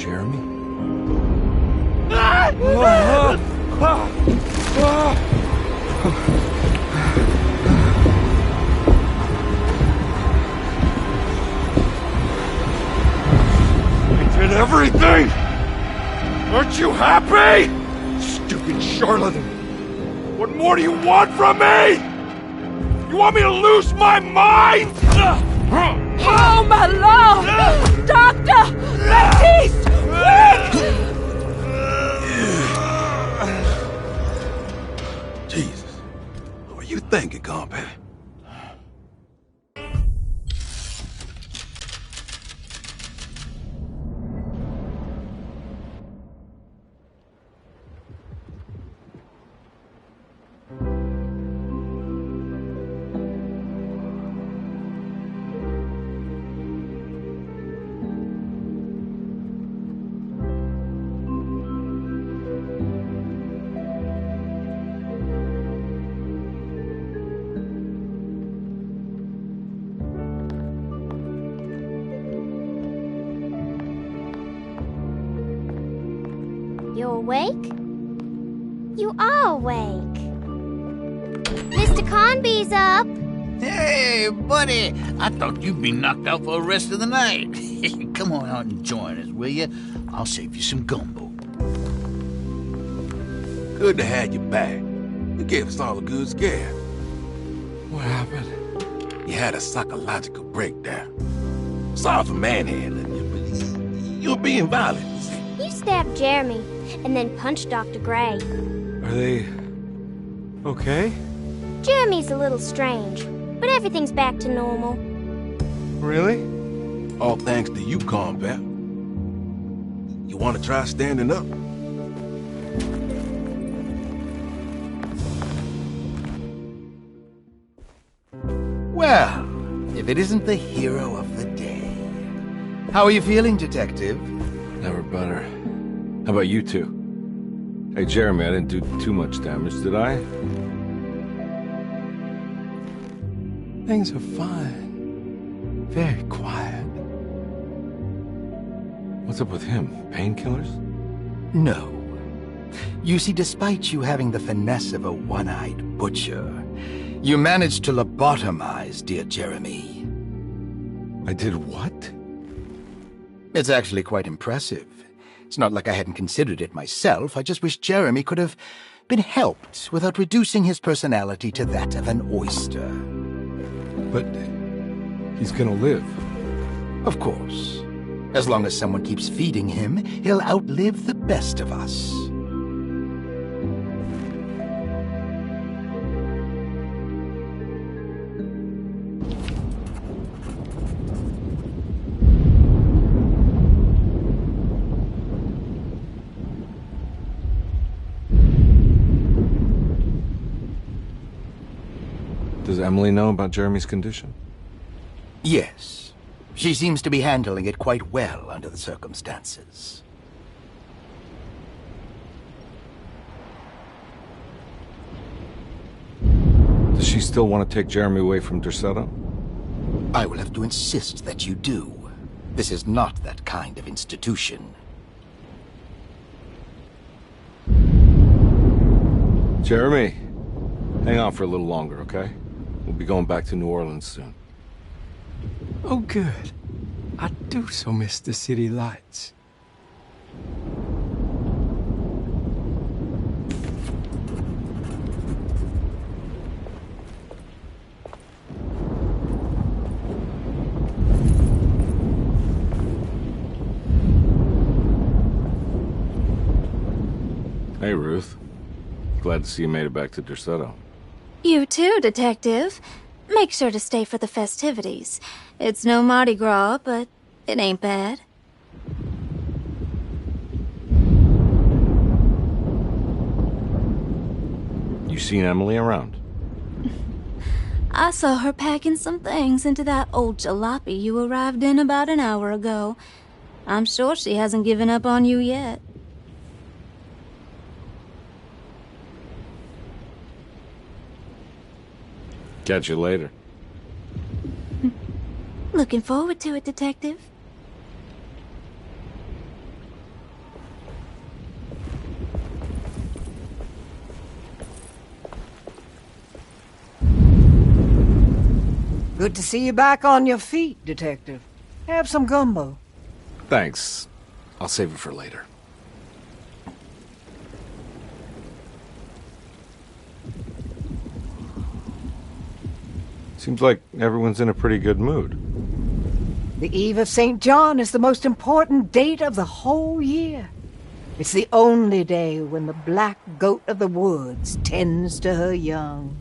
Jeremy? I did everything! Aren't you happy? Stupid charlatan! What more do you want from me? You want me to lose my mind? Oh, my lord! Doctor! Baptiste! Quick! Jesus. What were you thinking, Carnby? You awake? You are awake. Mr. Carnby's up. Hey, buddy! I thought you'd be knocked out for the rest of the night. Come on out and join us, will you? I'll save you some gumbo. Good to have you back. You gave us all a good scare. What happened? You had a psychological breakdown. Sorry for manhandling you, but you're being violent. You stabbed Jeremy and then punched Dr. Gray. Are they okay? Jeremy's a little strange, but everything's back to normal. Really? All thanks to you, Carnby. You want to try standing up? Well, if it isn't the hero of the day. How are you feeling, Detective? Never better. How about you two? Hey, Jeremy, I didn't do too much damage, did I? Things are fine. Very quiet. What's up with him? Painkillers? No. You see, despite you having the finesse of a one-eyed butcher, you managed to lobotomize dear Jeremy. I did what? It's actually quite impressive. It's not like I hadn't considered it myself. I just wish Jeremy could have been helped without reducing his personality to that of an oyster. But he's gonna live. Of course. As long as someone keeps feeding him, he'll outlive the best of us. Does Emily know about Jeremy's condition? Yes. She seems to be handling it quite well under the circumstances. Does she still want to take Jeremy away from Derceto? I will have to insist that you do. This is not that kind of institution. Jeremy, hang on for a little longer, okay? We'll be going back to New Orleans soon. Oh, good. I do so miss the city lights. Hey, Ruth. Glad to see you made it back to Derceto. You too, Detective. Make sure to stay for the festivities. It's no Mardi Gras, but it ain't bad. You seen Emily around? I saw her packing some things into that old jalopy you arrived in about an hour ago. I'm sure she hasn't given up on you yet. Catch you later. Looking forward to it, Detective. Good to see you back on your feet, Detective. Have some gumbo. Thanks. I'll save it for later. Seems like everyone's in a pretty good mood. The Eve of St. John is the most important date of the whole year. It's the only day when the black goat of the woods tends to her young.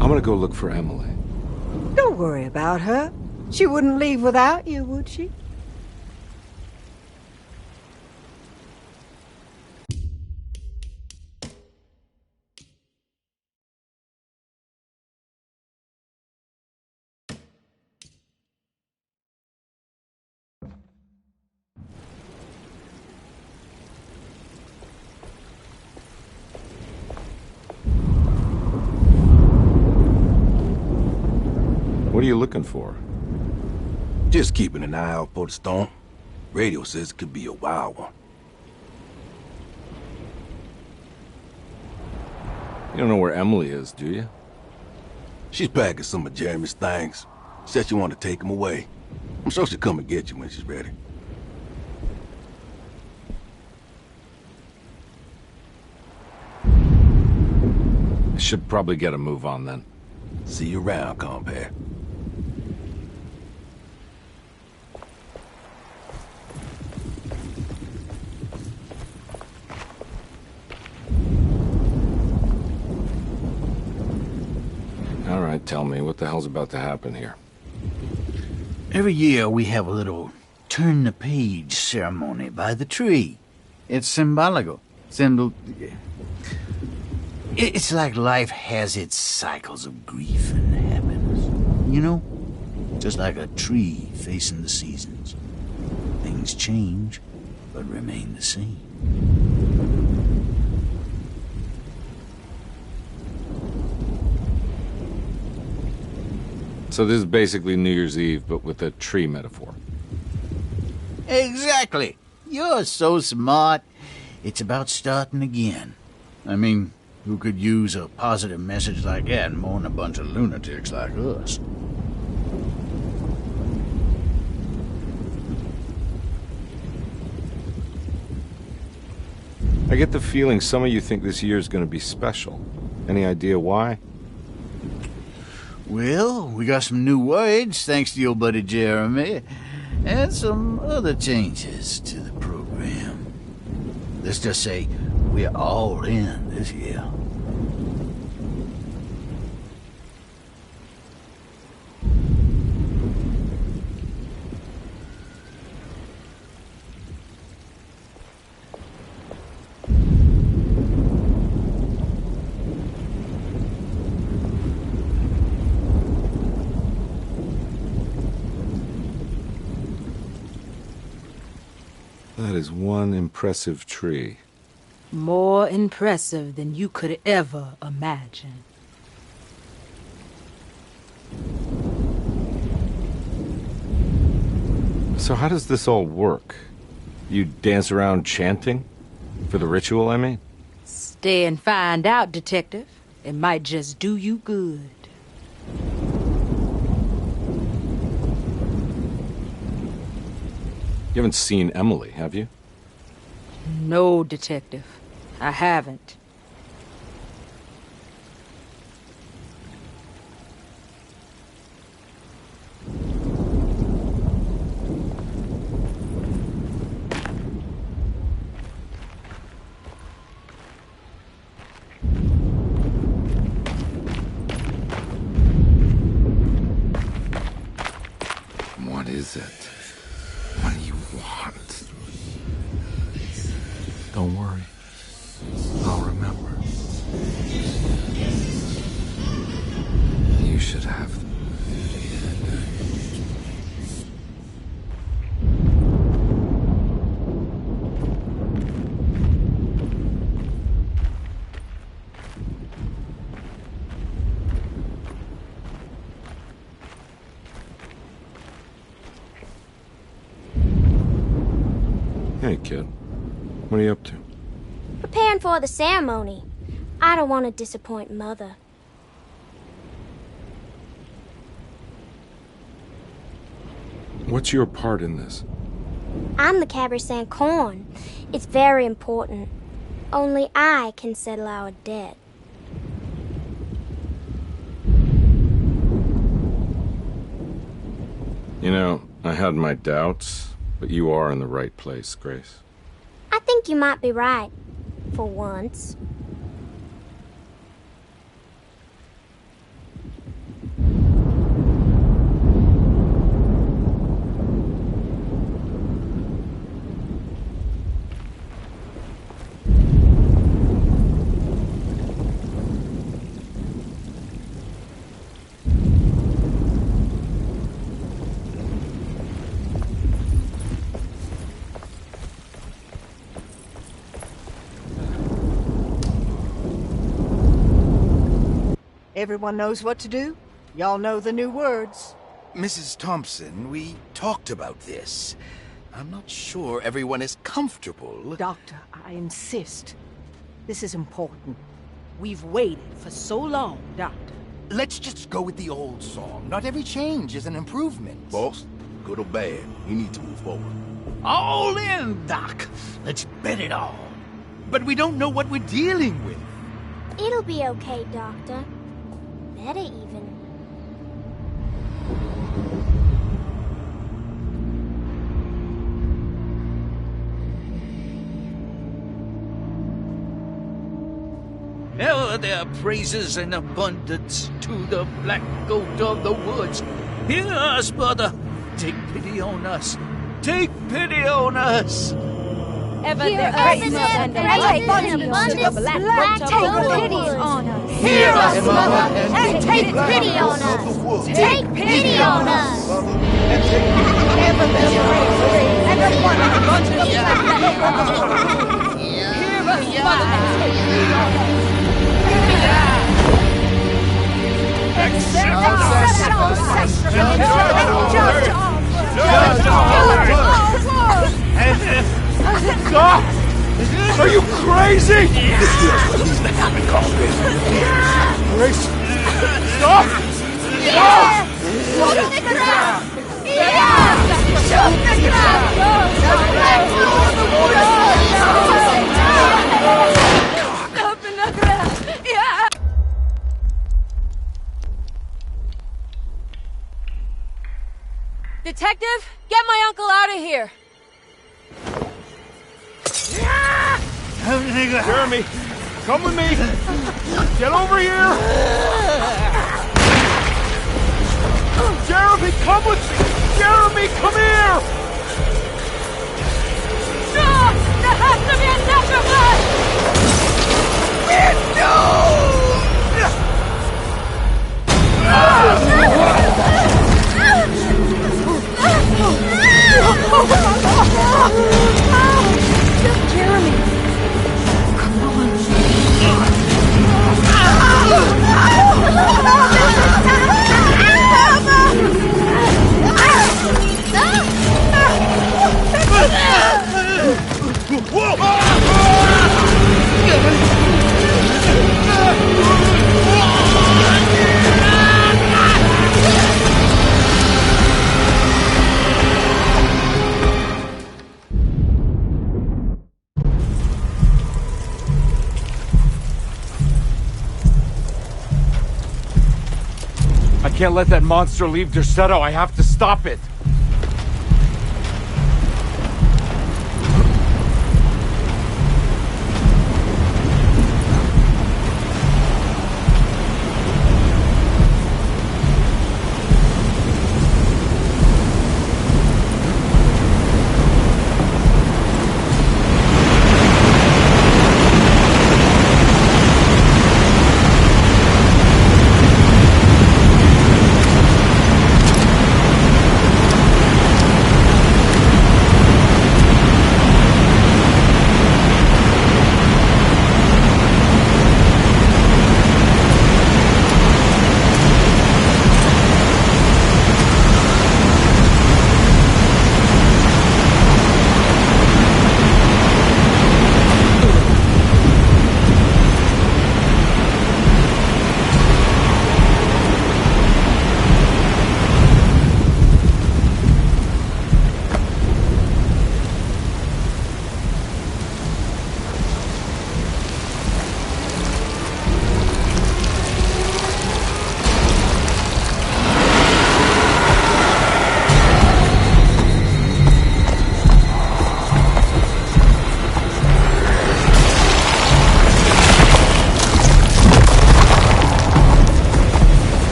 I'm gonna go look for Emily. Don't worry about her. She wouldn't leave without you, would she? What are you looking for? Just keeping an eye out for the storm. Radio says it could be a wild one. You don't know where Emily is, do you? She's packing some of Jeremy's things. Said she wanted to take them away. I'm sure she'll come and get you when she's ready. I should probably get a move on then. See you around, compare. All right, tell me, what the hell's about to happen here? Every year we have a little turn-the-page ceremony by the tree. It's symbolical. It's like life has its cycles of grief and happiness. You know? Just like a tree facing the seasons. Things change, but remain the same. So this is basically New Year's Eve, but with a tree metaphor. Exactly. You're so smart. It's about starting again. I mean, who could use a positive message like that more than a bunch of lunatics like us? I get the feeling some of you think this year's gonna be special. Any idea why? Well, we got some new words, thanks to your buddy Jeremy, and some other changes to the program. Let's just say we're all in this year. That is one impressive tree. More impressive than you could ever imagine. So how does this all work? You dance around chanting? For the ritual, I mean? Stay and find out, Detective. It might just do you good. You haven't seen Emily, have you? No, Detective. I haven't. What is it? What do you want? Don't worry. I'll remember. You should have them. Hey, kid. What are you up to? preparing for the ceremony. I don't want to disappoint Mother. What's your part in this? I'm the Cabernet Corn. It's very important. Only I can settle our debt. You know, I had my doubts, but you are in the right place, Grace. I think you might be right. For once. Everyone knows what to do? Y'all know the new words. Mrs. Thompson, we talked about this. I'm not sure everyone is comfortable. Doctor, I insist. This is important. We've waited for so long, Doctor. Let's just go with the old song. Not every change is an improvement. Boss, good or bad, you need to move forward. All in, Doc. Let's bet it all. But we don't know what we're dealing with. It'll be okay, Doctor. Better even. Ever there praises in abundance to the black goat of the woods. Hear us, brother. Take pity on us. Take pity on us. Ever Hear there us, praises mother, and take abundance to the black goat of the woods. on us. Hear us, mother, and take pity on us. Take pity on us. Ever there praises and abundance to the black goat of the woods. Hear us, mother, and take pity on us. Stop! Are you crazy? This here's what needs to happen, Carnby. Grace! Stop! Stop! Shoot the ground! Shoot the ground! Up in the ground! Yeah! Detective, get my uncle out of here! Jeremy, come with me! Get over here! Jeremy, come with me! Jeremy, come here! No! There has to be a sacrifice! Just Jeremy. Come on. I can't let that monster leave Derceto. I have to stop it.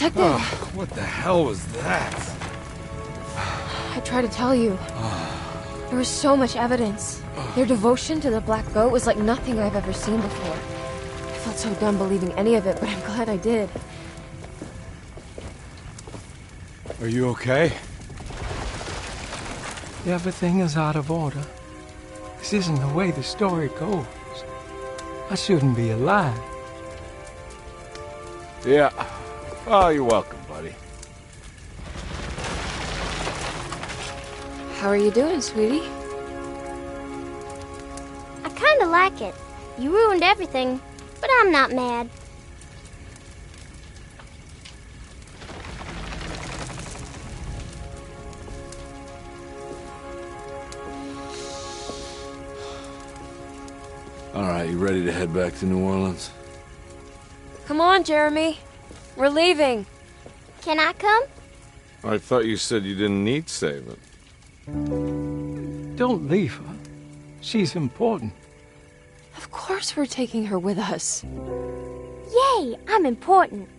Detective! Oh, what the hell was that? I tried to tell you. There was so much evidence. Their devotion to the Black Goat was like nothing I've ever seen before. I felt so dumb believing any of it, but I'm glad I did. Are you okay? Everything is out of order. This isn't the way the story goes. I shouldn't be alive. Yeah. Oh, you're welcome, buddy. How are you doing, sweetie? I kinda like it. You ruined everything, but I'm not mad. All right, you ready to head back to New Orleans? Come on, Jeremy. We're leaving. Can I come? I thought you said you didn't need saving. Don't leave her. She's important. Of course we're taking her with us. Yay, I'm important.